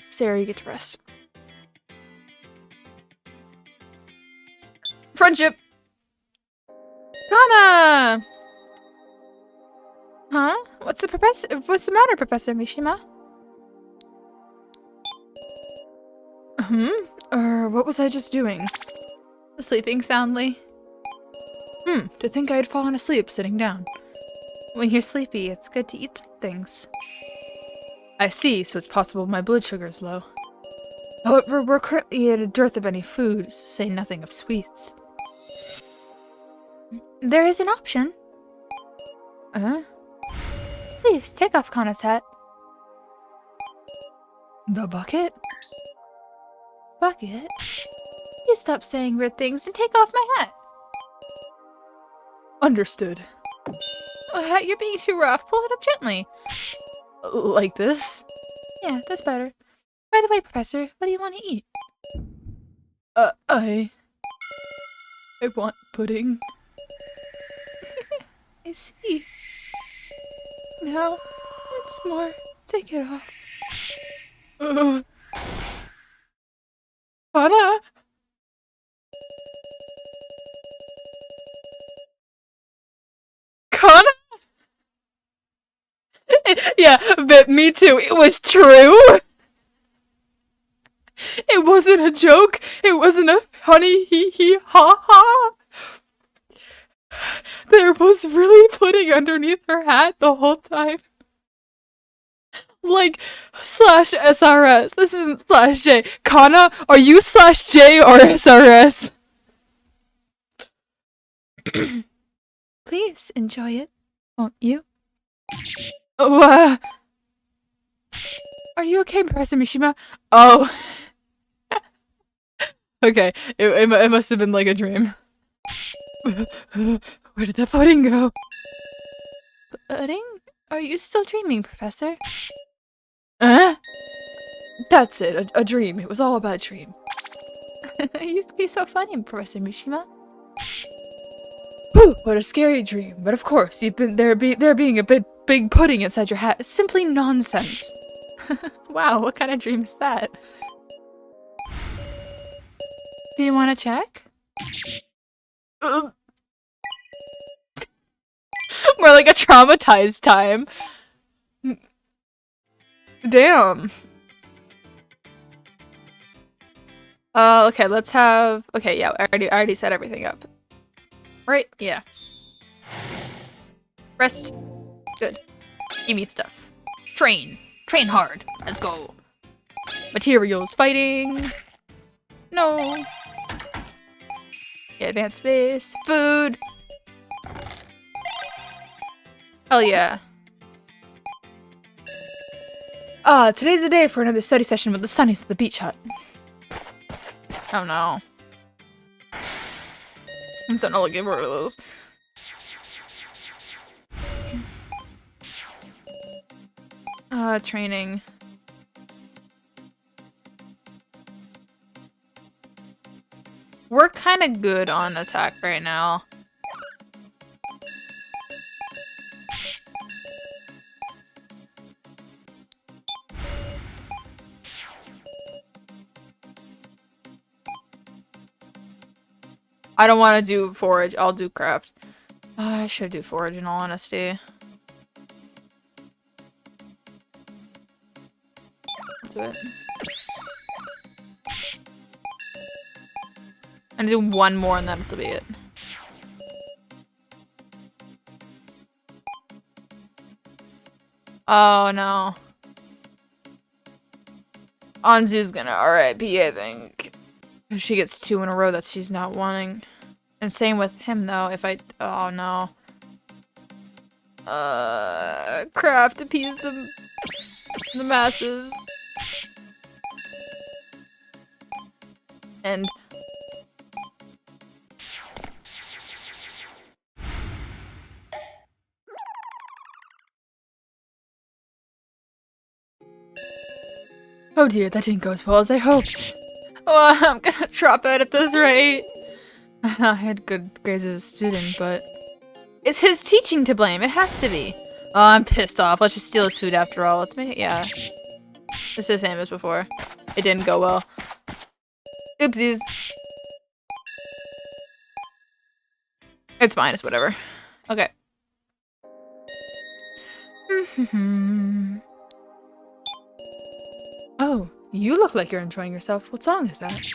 Sarah, you get to rest. Friendship! Kana! Huh? What's the matter, Professor Mishima? What was I just doing? Sleeping soundly. To think I had fallen asleep sitting down. When you're sleepy, it's good to eat things. I see, so it's possible my blood sugar is low. However, we're currently at a dearth of any foods, say nothing of sweets. There is an option. Please, take off Kana's hat. The bucket? Bucket? You stop saying weird things and take off my hat. Understood. Oh, you're being too rough. Pull it up gently. Like this? Yeah, that's better. By the way, Professor, what do you want to eat? I want pudding. I see. Now, once more, take it off. Kana? Kana? Yeah, but me too. It was true. It wasn't a joke. It wasn't a honey hee hee ha ha. There was really pudding underneath her hat the whole time. Like, slash SRS. This isn't slash J. Kana, are you slash J or SRS? Please enjoy it, won't you? Oh, Are you okay, Professor Mishima? oh. Okay, it must have been like a dream. Where did that pudding go? Pudding? Are you still dreaming, Professor? That's it, a dream. It was all about a dream. You could be so funny, Professor Mishima. Whew, what a scary dream. But of course, you've been there being a big pudding inside your hat is simply nonsense. Wow, what kind of dream is that? Do you want to check? More like a traumatized time. Damn. Okay, let's have... Okay, yeah, I already set everything up. Right? Yeah. Rest. Good. Give me stuff. Train. Train hard. Let's go. Materials. Fighting. No. Yeah, advanced space. Food. Hell yeah. Today's the day for another study session with the Sunnies at the beach hut. Oh no. I'm starting to get rid of those. Training. We're kind of good on attack right now. I don't want to do forage. I'll do craft. I should do forage in all honesty. I'll do it. I'm gonna do one more and then it'll be it. Oh no. Anzu's gonna RIP, I think. If she gets 2 in a row that she's not wanting. And same with him though, if I- oh no. Craft appease the masses. And oh dear, that didn't go as well as I hoped. Oh, I'm gonna drop out at this rate. I had good grades as a student, but... It's his teaching to blame, it has to be. Oh, I'm pissed off. Let's just steal his food after all. Let's make it, yeah. It's the same as before. It didn't go well. Oopsies. It's fine, it's whatever. Okay. Oh, you look like you're enjoying yourself. What song is that?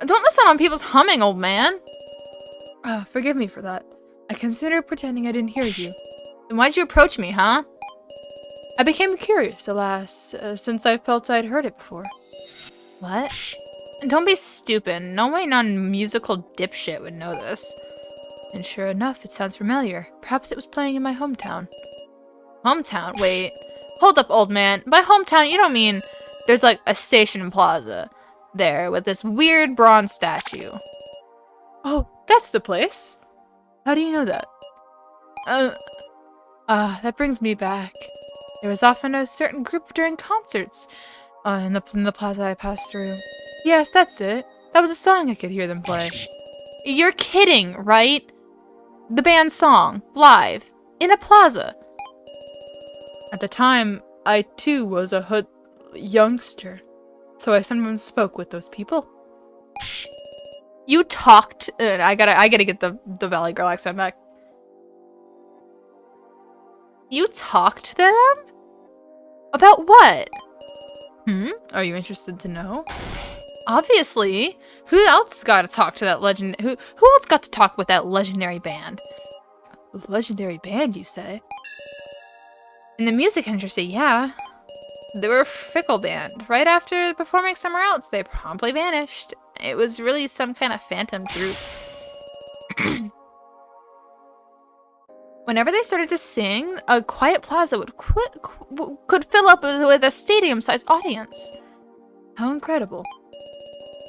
Don't listen on people's humming, old man. Forgive me for that. I considered pretending I didn't hear you. Then why'd you approach me, huh? I became curious, alas, since I felt I'd heard it before. What? Don't be stupid. No way non-musical dipshit would know this. And sure enough, it sounds familiar. Perhaps it was playing in my hometown. Hometown? Wait. Hold up, old man. By hometown, you don't mean there's like a station plaza there with this weird bronze statue. Oh, that's the place. How do you know that? That brings me back. There was often a certain group during concerts in the plaza I passed through. Yes, that's it. That was a song I could hear them play. You're kidding, right? The band's song, live, in a plaza. At the time, I too was a hood youngster, so I sometimes spoke with those people. You talked. I gotta get the Valley Girl accent back. You talked to them? About what? Are you interested to know? Obviously. Who else got to talk to that legend? Who else got to talk with that legendary band? Legendary band, you say? In the music industry, yeah. They were a fickle band. Right after performing somewhere else, they promptly vanished. It was really some kind of phantom group. Whenever they started to sing, a quiet plaza could fill up with a stadium-sized audience. How incredible.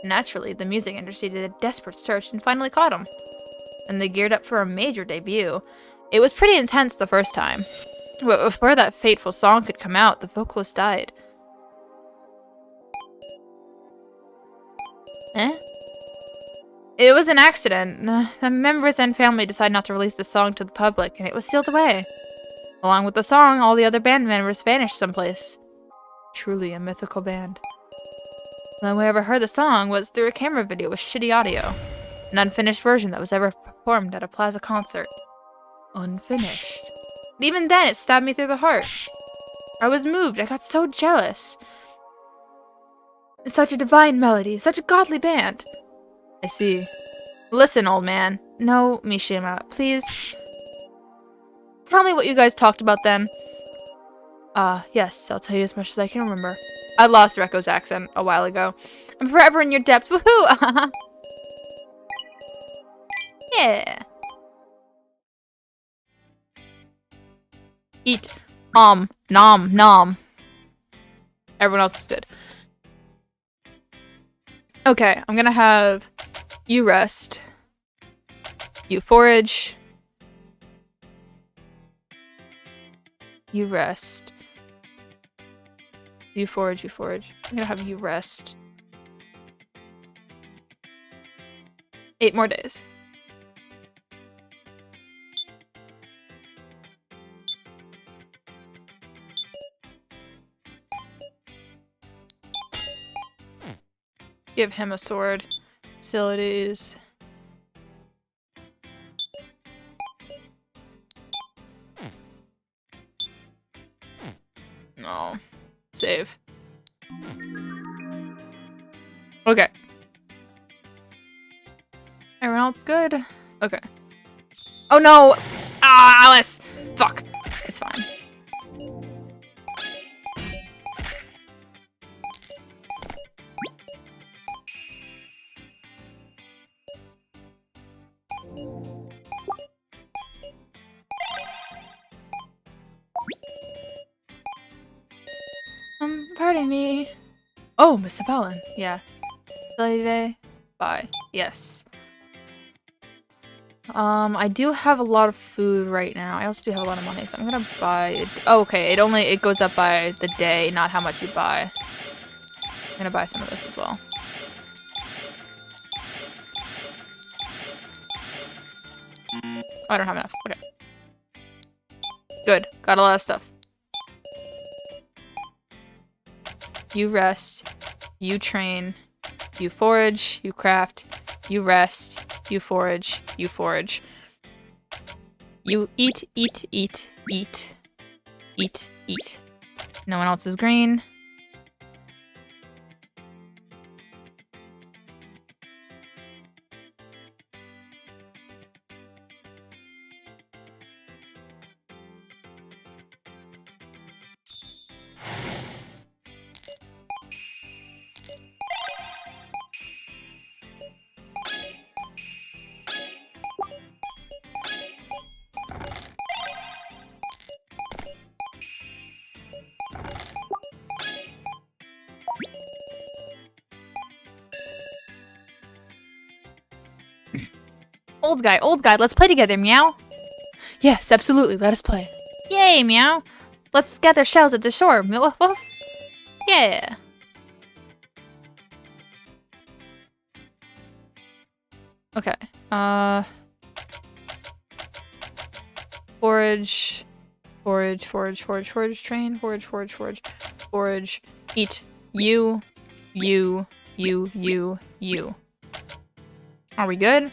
Naturally, the music industry did a desperate search and finally caught them. And they geared up for a major debut. It was pretty intense the first time. But before that fateful song could come out, the vocalist died. Eh? It was an accident. The members and family decided not to release the song to the public, and it was sealed away. Along with the song, all the other band members vanished someplace. Truly a mythical band. The only way I ever heard the song was through a camera video with shitty audio. An unfinished version that was ever performed at a plaza concert. Unfinished. But even then, it stabbed me through the heart. I was moved. I got so jealous. It's such a divine melody, such a godly band. I see. Listen, old man. No, Mishima, please. Tell me what you guys talked about then. Yes, I'll tell you as much as I can remember. I lost Reko's accent a while ago. I'm forever in your depths. Woohoo! Yeah. Eat. Nom. Everyone else is good. Okay, I'm gonna have you rest. You forage. You rest. You forage. I'm gonna have you rest. 8 more days. Give him a sword. Facilities. No. Save. Okay. Everyone else good? Okay. Oh no! Ah, Alice! Fuck. It's fine. Pardon me. Oh, Miss Evelyn. Yeah. Today. Bye. Yes. I do have a lot of food right now. I also do have a lot of money, so I'm gonna buy it. Oh, okay. It goes up by the day, not how much you buy. I'm gonna buy some of this as well. Oh, I don't have enough. Okay. Good. Got a lot of stuff. You rest. You train. You forage. You craft. You rest. You forage. You forage. You eat. No one else is green. Old guy, let's play together, meow. Yes, absolutely. Let us play. Yay, meow. Let's gather shells at the shore, woof woof. Yeah. Okay. Forage. Forage, train. Forage. Eat. You. Are we good?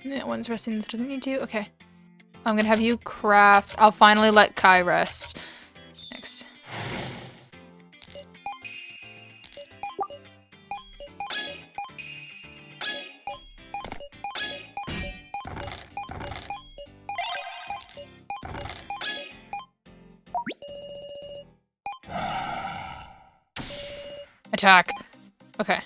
That one's resting, that doesn't need to. Okay. I'm gonna have you craft. I'll finally let Kai rest. Next. Attack. Okay.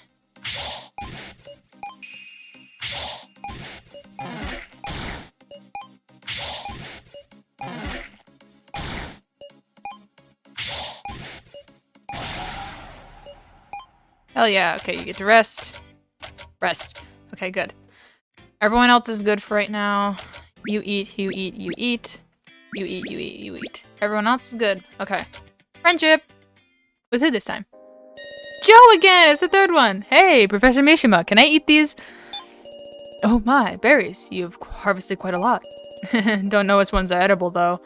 Hell yeah. Okay, you get to rest. Rest. Okay, good. Everyone else is good for right now. You eat. You eat. Everyone else is good. Okay. Friendship! With who this time? Joe again! It's the third one! Hey, Professor Mishima, can I eat these? Oh my, berries. You've harvested quite a lot. Don't know which ones are edible, though.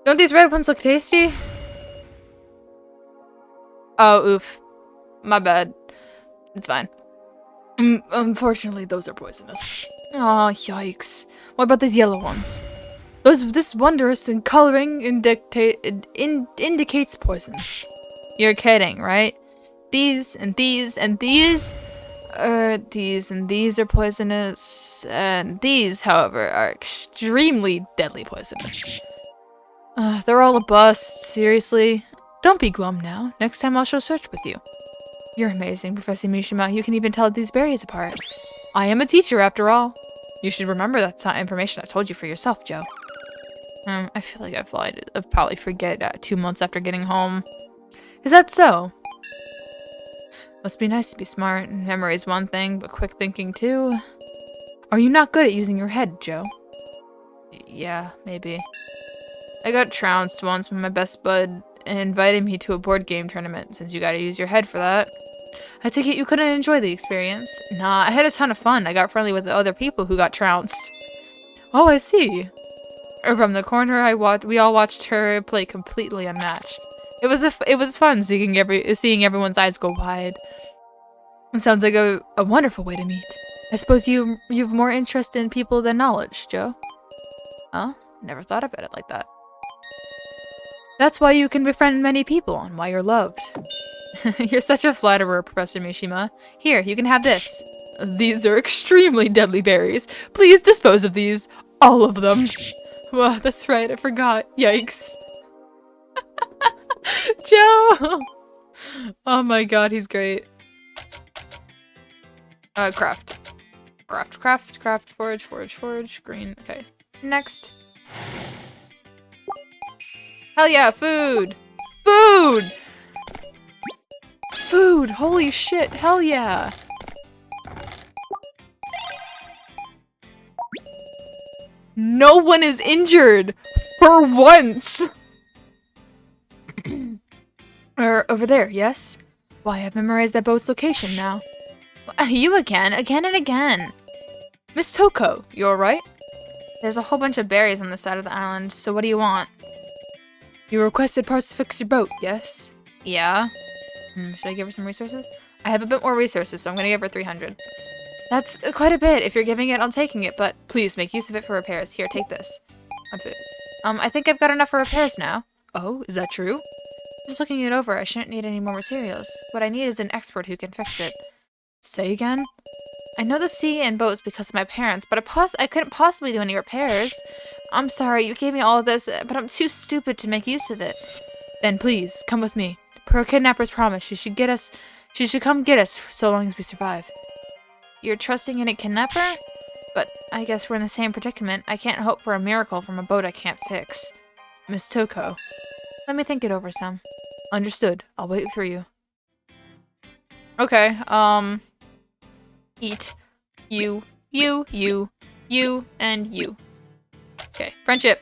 Don't these red ones look tasty? Oh, oof. My bad. It's fine. Unfortunately, those are poisonous. Aw, yikes. What about these yellow ones? This wondrous and coloring indicates poison. You're kidding, right? These and these and these? These and these are poisonous, and these, however, are extremely deadly poisonous. They're all a bust, seriously. Don't be glum now. Next time I'll show search with you. You're amazing, Professor Mishima. You can even tell these berries apart. I am a teacher, after all. You should remember that information I told you for yourself, Joe. I feel like I'll probably forget 2 months after getting home. Is that so? Must be nice to be smart. Memory's one thing, but quick thinking too. Are you not good at using your head, Joe? Yeah, maybe. I got trounced once when my best bud invited me to a board game tournament, since you gotta use your head for that. I take it you couldn't enjoy the experience. Nah, I had a ton of fun. I got friendly with the other people who got trounced. Oh, I see. From the corner we all watched her play completely unmatched. It was fun seeing everyone's eyes go wide. It sounds like a wonderful way to meet. I suppose you've more interest in people than knowledge, Joe. Huh? Never thought about it like that. That's why you can befriend many people and why you're loved. You're such a flatterer, Professor Mishima. Here, you can have this. These are extremely deadly berries. Please dispose of these. All of them. Well, that's right, I forgot. Yikes. Joe! Oh my god, he's great. Craft. Craft, forage, green. Okay. Next. Hell yeah, food! Food! Food! Holy shit, hell yeah! No one is injured! For once! Over there, yes? Why, I've memorized that boat's location now. You again and again. Miss Toko, you alright? There's a whole bunch of berries on the side of the island, so what do you want? You requested parts to fix your boat, yes? Yeah. Should I give her some resources? I have a bit more resources, so I'm gonna give her 300. That's quite a bit. If you're giving it, I'm taking it, but please make use of it for repairs. Here, take this. I think I've got enough for repairs now. Oh, is that true? Just looking it over, I shouldn't need any more materials. What I need is an expert who can fix it. Say again? I know the sea and boats because of my parents, but I couldn't possibly do any repairs. I'm sorry, you gave me all of this, but I'm too stupid to make use of it. Then please, come with me. Per kidnapper's promise, she should come get us so long as we survive. You're trusting in a kidnapper? But I guess we're in the same predicament. I can't hope for a miracle from a boat I can't fix. Miss Toko. Let me think it over some. Understood. I'll wait for you. Okay, Eat. You, and you. Okay, friendship.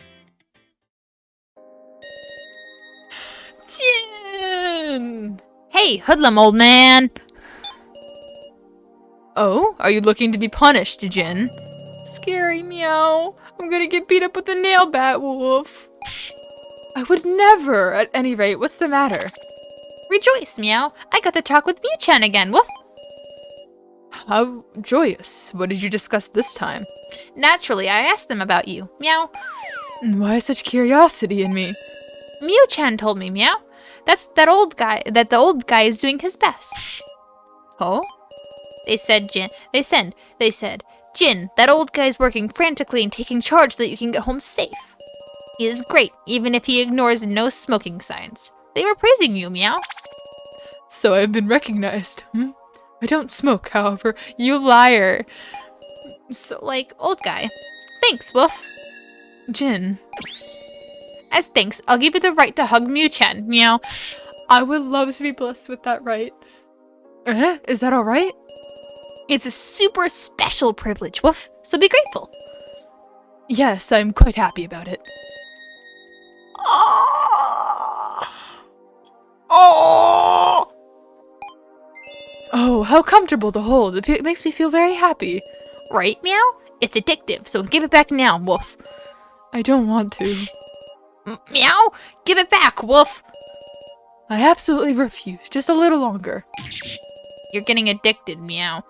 Jin! Hey, hoodlum, old man! Oh, are you looking to be punished, Jin? Scary, meow. I'm gonna get beat up with a nail bat, Wolf. I would never. At any rate, what's the matter? Rejoice, meow. I got to talk with Mew-chan again, woof. How joyous. What did you discuss this time? Naturally, I asked them about you, meow. Why such curiosity in me? Mew-chan told me, meow. That the old guy is doing his best. Oh? They said, Jin, that old guy's working frantically and taking charge so that you can get home safe. He is great, even if he ignores no smoking signs. They were praising you, meow. So I've been recognized. I don't smoke, however. You liar. So, like, old guy. Thanks, Woof. Jin. As thanks, I'll give you the right to hug Mew-chan, meow. I would love to be blessed with that right. Is that alright? It's a super special privilege, Woof, so be grateful. Yes, I'm quite happy about it. Oh, how comfortable to hold. It makes me feel very happy. Right, meow? It's addictive, so give it back now, Woof. I don't want to. Meow? Give it back, Woof. I absolutely refuse. Just a little longer. You're getting addicted, meow.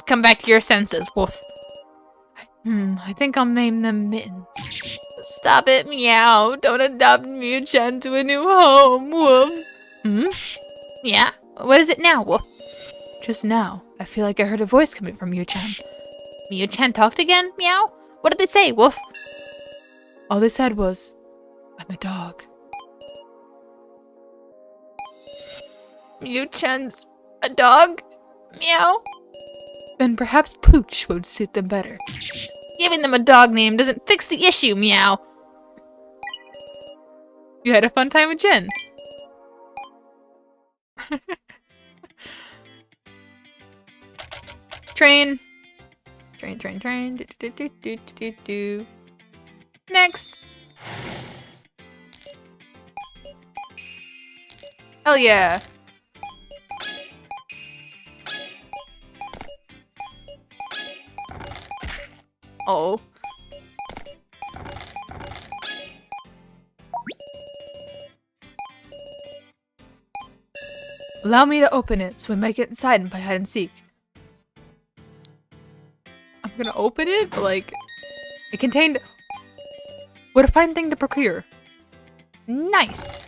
Come back to your senses, Woof. I think I'll name them Mittens. Stop it, meow. Don't adopt Mew-chan to a new home, Woof. Yeah? What is it now, Woof? Just now, I feel like I heard a voice coming from Mew-chan. Mew-chan talked again, meow? What did they say, Woof? All they said was, I'm a dog. Mew-chan's a dog? Meow? Then perhaps Pooch would suit them better. Giving them a dog name doesn't fix the issue, meow. You had a fun time with Jin. Train. Next. Hell yeah. Oh. Allow me to open it so we might get inside and play hide and seek. I'm gonna open it, but like, it contained... What a fine thing to procure. Nice.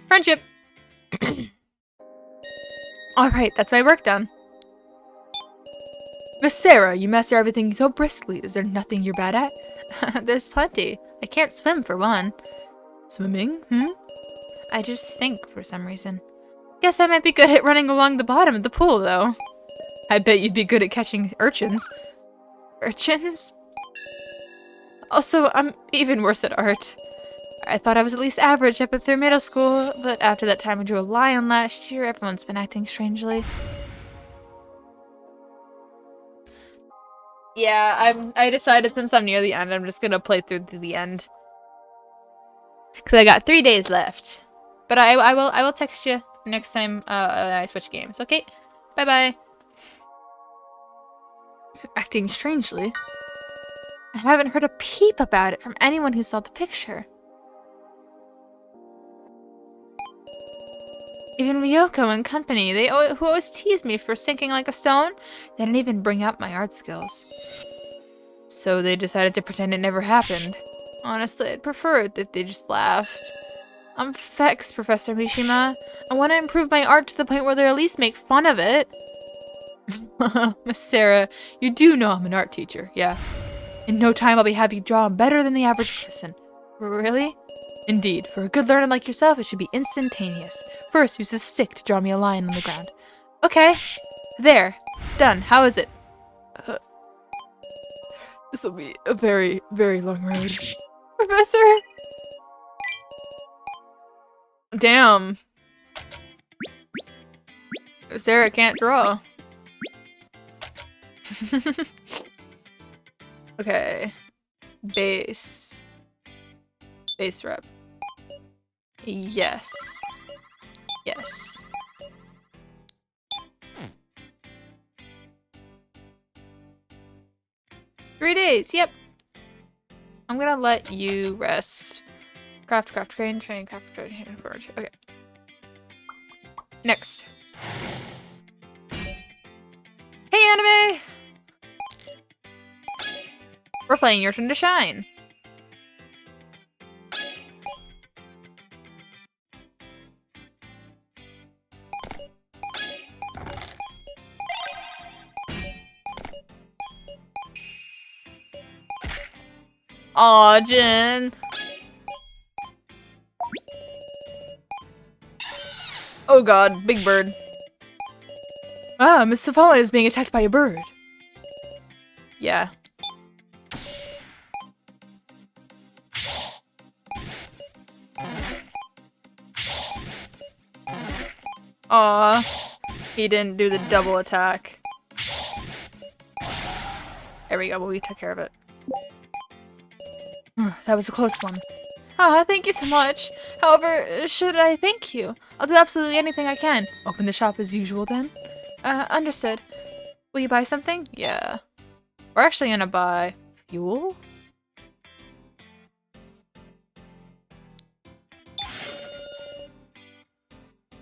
Friendship. Alright, that's my work done. Miss Sarah, you master everything so briskly. Is there nothing you're bad at? There's plenty. I can't swim, for one. Swimming? I just sink for some reason. Guess I might be good at running along the bottom of the pool, though. I bet you'd be good at catching urchins. Urchins? Also, I'm even worse at art. I thought I was at least average up through middle school, but after that time I drew a lion last year, everyone's been acting strangely. Yeah, I decided since I'm near the end, I'm just gonna play through to the end. Cause I got 3 days left. But I will text you next time I switch games, okay? Bye-bye. Acting strangely. I haven't heard a peep about it from anyone who saw the picture. Even Ryoko and company, who always tease me for sinking like a stone, they didn't even bring up my art skills. So they decided to pretend it never happened. Honestly, I'd prefer it if they just laughed. I'm vexed, Professor Mishima. I want to improve my art to the point where they at least make fun of it. Miss Sarah, you do know I'm an art teacher, yeah? In no time I'll be happy drawing better than the average person. Really? Indeed, for a good learner like yourself, it should be instantaneous. First, use a stick to draw me a line on the ground. Okay. There. Done. How is it? This will be a very, very long road. Professor? Damn. Sarah can't draw. Okay. Base. Base rep. Yes. Yes. "3 days, yep. I'm gonna let you rest. Craft, train, craft, train, forge. Okay. Next. Hey, anime! We're playing Your Turn to Shine. Aw, Jin. Oh god, big bird. Ah, Miss Safala is being attacked by a bird. Yeah. Aw, he didn't do the double attack. There we go, but we took care of it. That was a close one. Ah, thank you so much. However, should I thank you? I'll do absolutely anything I can. Open the shop as usual then? Understood. Will you buy something? Yeah. We're actually gonna buy fuel?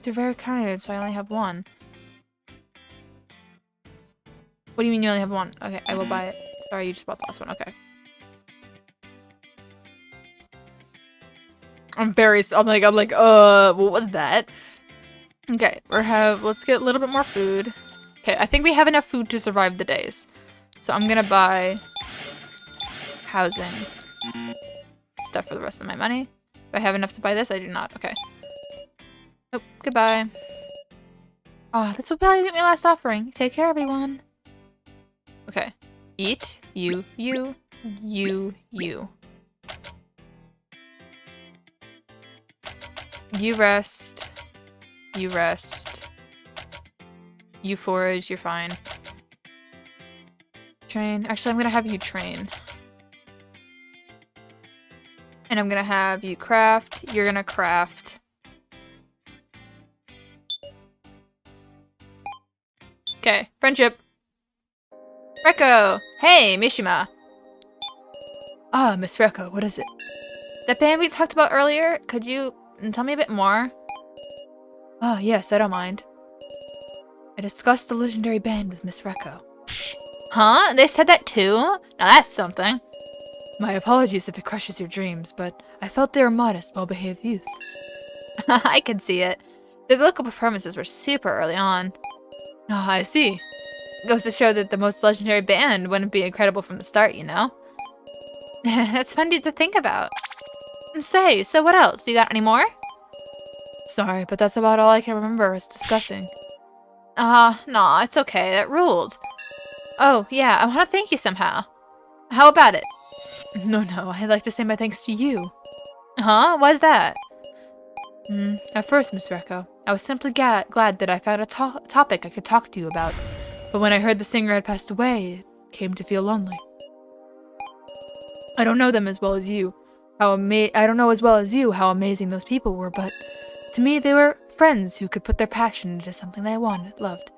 They're very kind, so I only have one. What do you mean you only have one? Okay, I will buy it. Sorry, you just bought the last one. Okay. I'm like, what was that? Okay, let's get a little bit more food. Okay, I think we have enough food to survive the days. So I'm gonna buy housing stuff for the rest of my money. Do I have enough to buy this? I do not. Okay. Nope. Goodbye. Oh, this will probably be my last offering. Take care, everyone. Okay. Eat. You. You rest. You rest. You forage. You're fine. Train. Actually, I'm gonna have you train. And I'm gonna have you craft. You're gonna craft. Okay. Friendship. Reko! Hey, Mishima! Ah, Miss Reko, what is it? The band we talked about earlier, could you tell me a bit more? Ah, yes, I don't mind. I discussed the legendary band with Miss Reko. Huh? They said that too? Now that's something. My apologies if it crushes your dreams, but I felt they were modest, well-behaved youths. I can see it. The local performances were super early on. Ah, I see. Goes to show that the most legendary band wouldn't be incredible from the start, you know? That's funny to think about. Say, so what else? You got any more? Sorry, but that's about all I can remember us discussing. No, it's okay. That ruled. Oh, yeah, I want to thank you somehow. How about it? No, I'd like to say my thanks to you. Huh? Why's that? At first, Miss Reko, I was simply glad that I found a topic I could talk to you about. But when I heard the singer had passed away, it came to feel lonely. I don't know them as well as you. I don't know as well as you how amazing those people were, but to me they were friends who could put their passion into something they loved.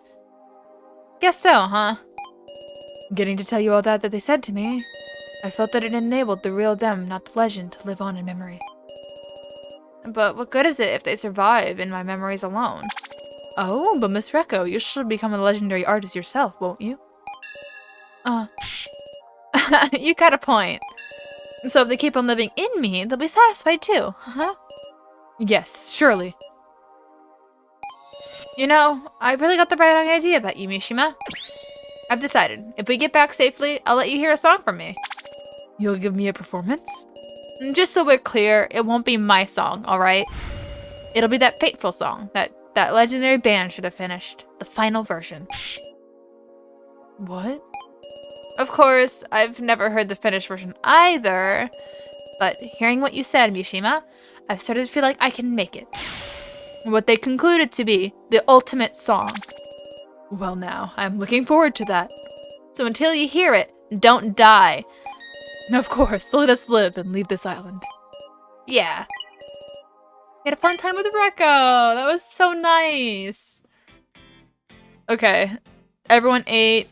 Guess so, huh? Getting to tell you all that they said to me, I felt that it enabled the real them, not the legend, to live on in memory. But what good is it if they survive in my memories alone? Oh, but Miss Reko, you should become a legendary artist yourself, won't you? You got a point. So if they keep on living in me, they'll be satisfied too, huh? Yes, surely. You know, I really got the right idea about you, Mishima. I've decided, if we get back safely, I'll let you hear a song from me. You'll give me a performance? Just so we're clear, it won't be my song, alright? It'll be that fateful song that legendary band should have finished. The final version. What? Of course, I've never heard the finished version either. But hearing what you said, Mishima, I've started to feel like I can make it. What they concluded to be the ultimate song. Well now, I'm looking forward to that. So until you hear it, don't die. Of course, let us live and leave this island. Yeah. We had a fun time with Rekko. That was so nice. Okay. Everyone ate.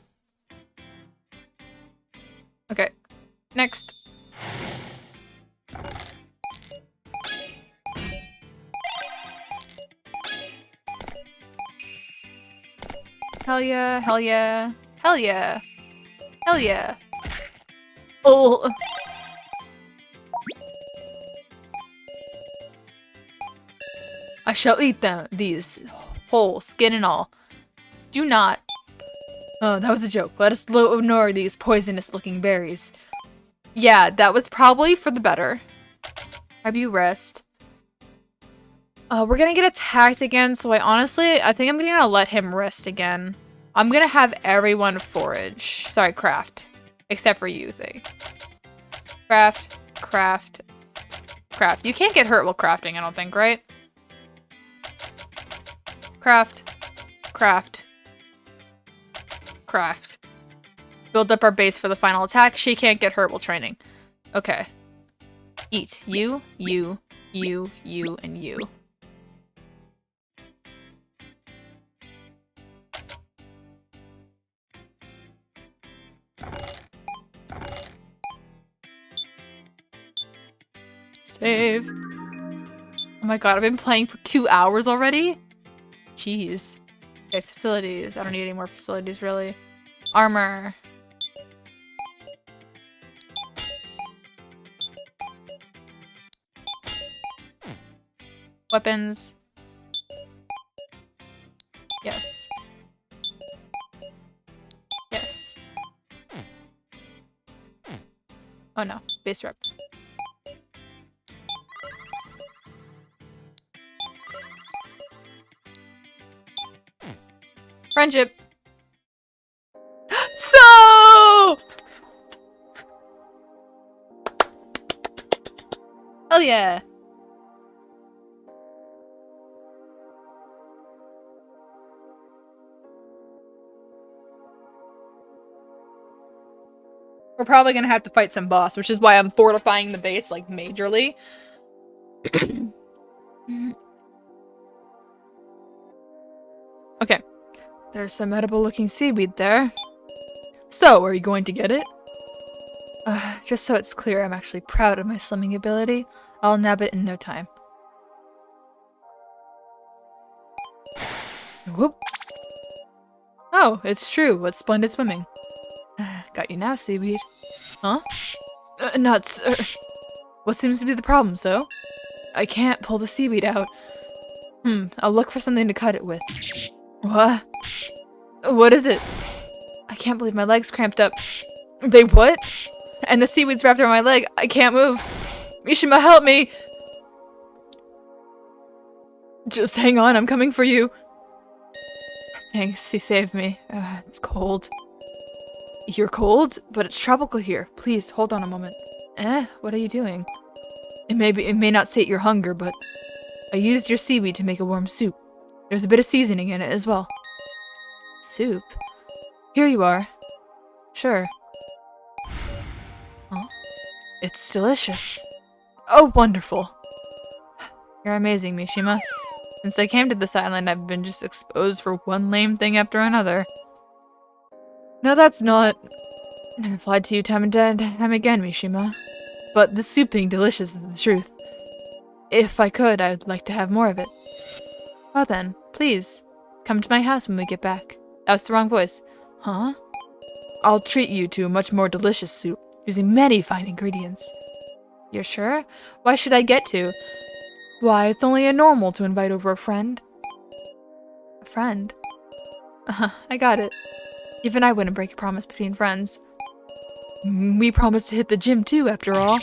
Okay. Next. Hell yeah, hell yeah, hell yeah, hell yeah. Oh. I shall eat them, these, whole, skin and all. Do not. Oh, that was a joke. Let us ignore these poisonous-looking berries. Yeah, that was probably for the better. Have you rest? We're gonna get attacked again, so I think I'm gonna let him rest again. I'm gonna have everyone forage. Sorry, craft. Except for you, thing. Craft, craft, craft. You can't get hurt while crafting, I don't think, right? Craft, craft, craft. Build up our base for the final attack. She can't get hurt while training. Okay. Eat. You, you, you, you, and you. Save. Oh my god, I've been playing for 2 hours already? Jeez. Okay, facilities. I don't need any more facilities, really. Armor. Weapons. Yes. Yes. Oh no, base rep. Friendship. So! Hell yeah. We're probably gonna have to fight some boss, which is why I'm fortifying the base, like, majorly. Okay. There's some edible-looking seaweed there. So, are you going to get it? Just so it's clear, I'm actually proud of my swimming ability. I'll nab it in no time. Whoop. Oh, it's true. What splendid swimming. Got you now, seaweed. Huh? Nuts. What seems to be the problem, so? I can't pull the seaweed out. I'll look for something to cut it with. What? What is it? I can't believe my leg's cramped up. They what? And the seaweed's wrapped around my leg. I can't move. Mishima, help me! Just hang on, I'm coming for you. Thanks, you saved me. It's cold. You're cold? But it's tropical here. Please, hold on a moment. What are you doing? It may not sate your hunger, but I used your seaweed to make a warm soup. There's a bit of seasoning in it as well. Soup? Here you are. Sure. Huh? It's delicious. Oh, wonderful. You're amazing, Mishima. Since I came to this island, I've been just exposed for one lame thing after another. No, that's not. I've lied to you time and time again, Mishima. But the soup being delicious is the truth. If I could, I'd like to have more of it. Well then, please, come to my house when we get back. That's the wrong voice. Huh? I'll treat you to a much more delicious soup, using many fine ingredients. You're sure? Why should I get to? Why, it's only normal to invite over a friend. A friend? I got it. Even I wouldn't break a promise between friends. We promised to hit the gym too, after all.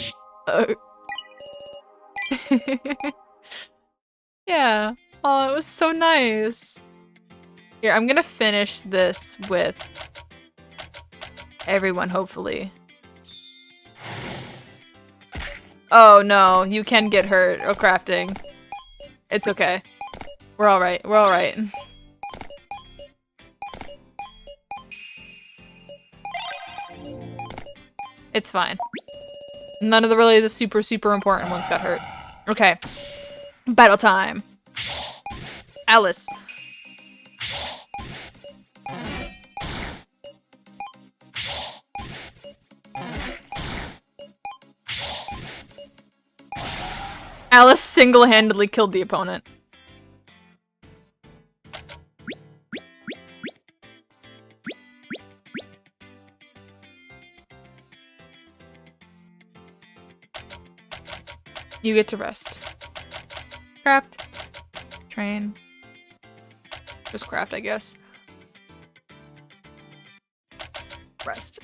Yeah. Oh, it was so nice. Here, I'm gonna finish this with everyone, hopefully. Oh no, you can get hurt. Oh, crafting. It's okay. We're alright. We're alright. It's fine. None of the super, super important ones got hurt. Okay. Battle time. Alice. Alice single-handedly killed the opponent. You get to rest. Craft. Train. Just craft, I guess. Rest.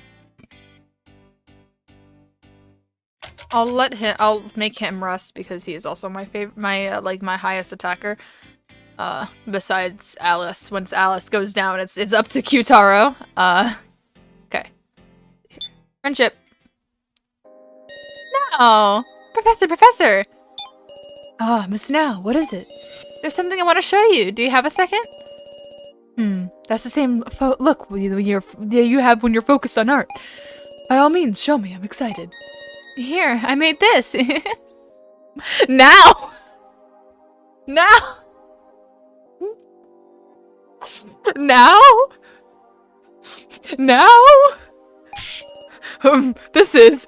I'll make him rest because he is also my favorite, my highest attacker. Besides Alice. Once Alice goes down, it's up to Q-Taro. Okay. Friendship. No! Professor! Ah, Miss Now, what is it? There's something I want to show you. Do you have a second? That's the same look you have when you're focused on art. By all means, show me. I'm excited. Here, I made this. Now! Now! Now? Now? This is...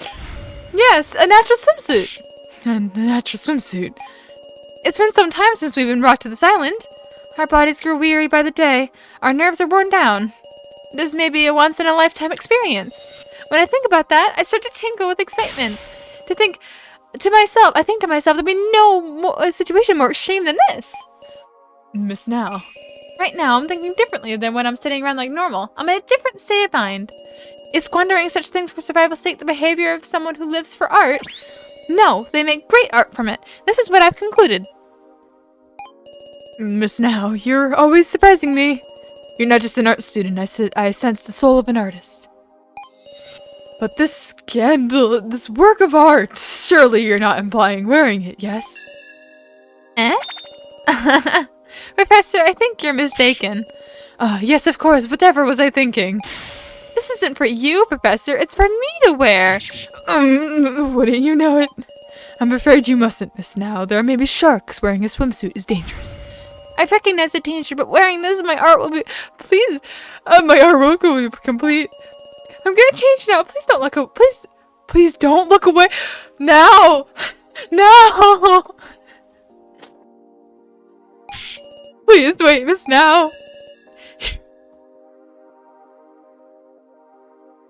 Yes, a natural swimsuit. A natural swimsuit. It's been some time since we've been brought to this island. Our bodies grew weary by the day. Our nerves are worn down. This may be a once-in-a-lifetime experience. When I think about that, I start to tingle with excitement. I think to myself, there'd be no situation more extreme than this. Miss Now. Right now, I'm thinking differently than when I'm sitting around like normal. I'm in a different state of mind. Is squandering such things for survival sake the behavior of someone who lives for art? No, they make great art from it. This is what I've concluded. Miss Now, you're always surprising me. You're not just an art student, I sense the soul of an artist. But this scandal, this work of art, surely you're not implying wearing it, yes? Eh? Professor, I think you're mistaken. Yes, of course, whatever was I thinking? This isn't for you, Professor, it's for me to wear. Wouldn't you know it? I'm afraid you mustn't, Miss Now. There may be sharks. Wearing a swimsuit is dangerous. I recognize the danger, but wearing this, my art will be... Please, my artwork will be complete. I'm gonna change now. Please don't look away. Please don't look away. Now! No! Please wait, Miss Now.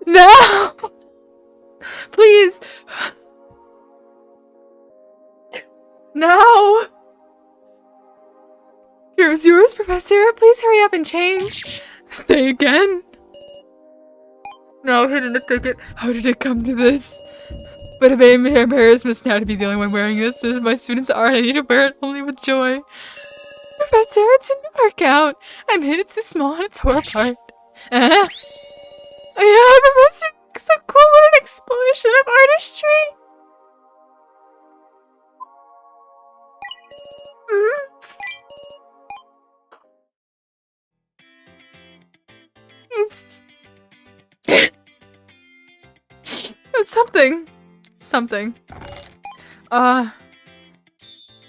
No! Please! No! Here's yours, Professor. Please hurry up and change. Stay again. No, I didn't think it. How did it come to this? But it embarrassed Miss Now to be the only one wearing this. This is my student's art. I need to wear it only with joy. Professor, it didn't work out. I made it too small and it's tore apart. Yeah, Professor, so cool. What an explosion of artistry. It's something.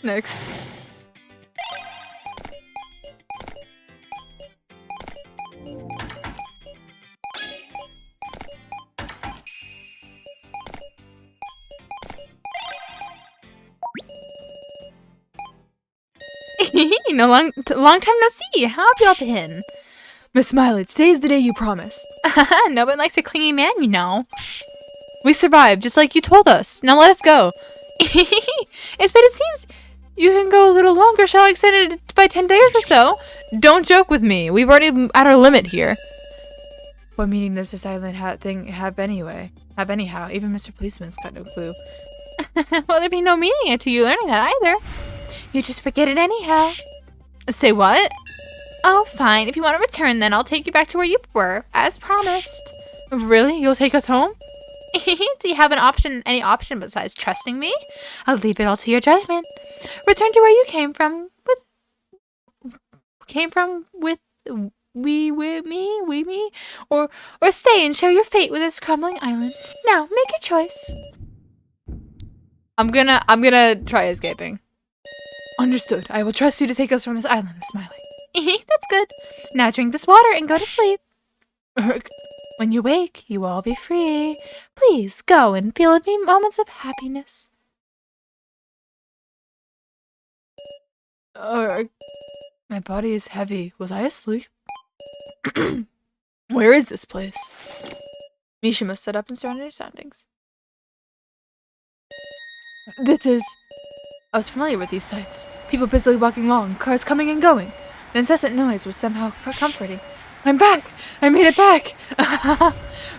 Next. Long time no see. How have y'all been? Miss Smiley, today's the day you promised. No one likes a clingy man, you know. We survived, just like you told us. Now let us go. If it seems you can go a little longer, shall I extend it by 10 days or so? Don't joke with me. We've already at our limit here. What meaning does this island have anyhow? Even Mr. Policeman's got no clue. Well, there'd be no meaning to you learning that either. You just forget it anyhow. Say what? Oh, fine. If you want to return, then I'll take you back to where you were, as promised. Really? You'll take us home? Do you have any option besides trusting me? I'll leave it all to your judgment. Return to where you came from with me, or stay and share your fate with this crumbling island. Now, make your choice. I'm gonna try escaping. Understood. I will trust you to take us from this island of smiling. That's good. Now drink this water and go to sleep. When you wake, you will all be free. Please go and feel me moments of happiness. My body is heavy. Was I asleep? Where is this place? Mishima stood up and surrounded her surroundings. I was familiar with these sights. People busily walking along, cars coming and going. The incessant noise was somehow comforting. I'm back! I made it back!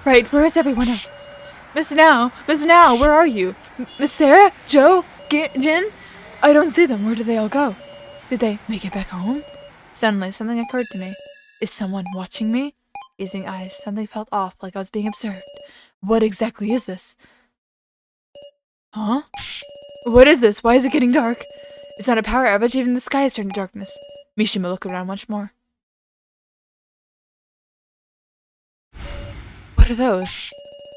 Right, where is everyone else? Miss Now, where are you? Miss Sarah? Joe? Jin? I don't see them. Where did they all go? Did they make it back home? Suddenly, something occurred to me. Is someone watching me? Gazing eyes suddenly felt off, like I was being observed. What exactly is this? Huh? What is this? Why is it getting dark? It's not a power outage, even the sky has turned to darkness. Mishima looked around once more. What are those?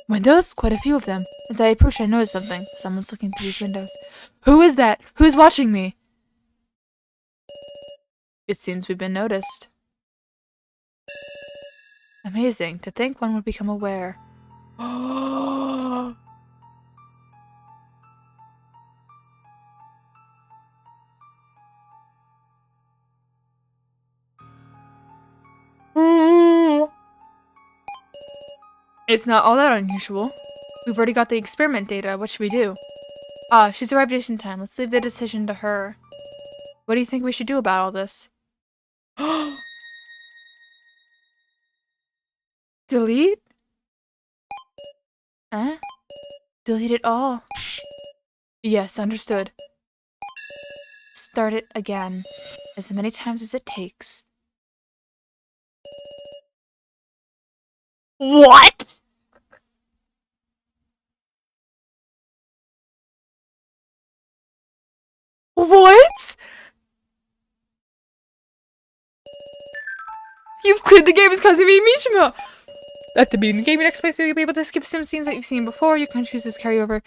Windows? Quite a few of them. As I approached, I noticed something. Someone's looking through these windows. Who is that? Who's watching me? It seems we've been noticed. Amazing. To think one would become aware. It's not all that unusual. We've already got the experiment data. What should we do? She's arrived just in time. Let's leave the decision to her. What do you think we should do about all this? Delete? Huh? Delete it all. Yes, understood. Start it again. As many times as it takes. What? What? You've cleared the game as Kazumi and Mishima! After beating the game, your next playthrough, you'll be able to skip some scenes that you've seen before. You can choose this carryover.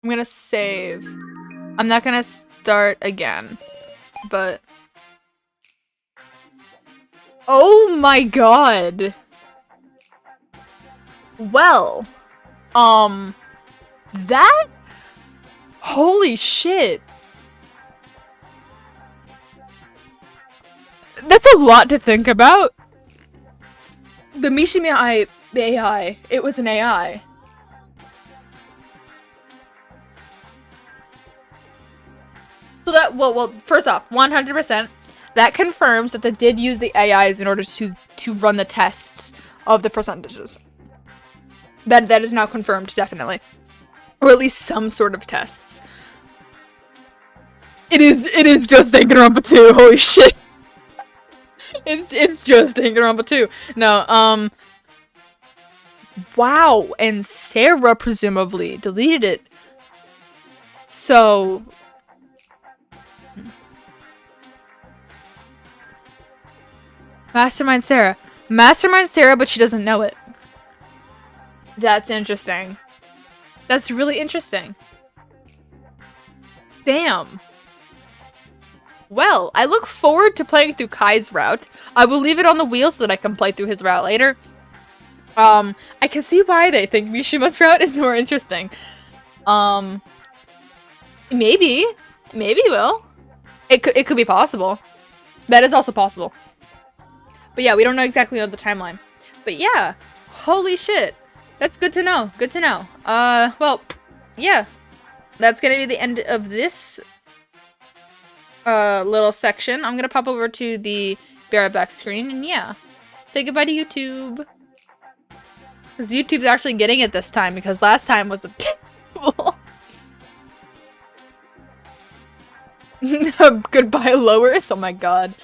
I'm gonna save. I'm not gonna start again, but... Oh my god! Well, that? Holy shit! That's a lot to think about. The Mishima AI, it was an AI. So that, well, first off, 100%, that confirms that they did use the AIs in order to run the tests of the percentages. That is now confirmed, definitely. Or at least some sort of tests. It is just Danganronpa 2, holy shit. It's just Danganronpa 2. No, wow, and Sarah presumably deleted it. So... Mastermind Sarah, but she doesn't know it. That's interesting. That's really interesting. Damn. Well, I look forward to playing through Kai's route. I will leave it on the wheel so that I can play through his route later. I can see why they think Mishima's route is more interesting. Maybe will. It could be possible. That is also possible. But yeah, we don't know exactly on the timeline. But yeah, holy shit. That's good to know. Good to know. Well, yeah. That's gonna be the end of this little section. I'm gonna pop over to the Be Right Back screen, and yeah. Say goodbye to YouTube. Because YouTube's actually getting it this time, because last time was a terrible. Goodbye, Lois. Oh my god.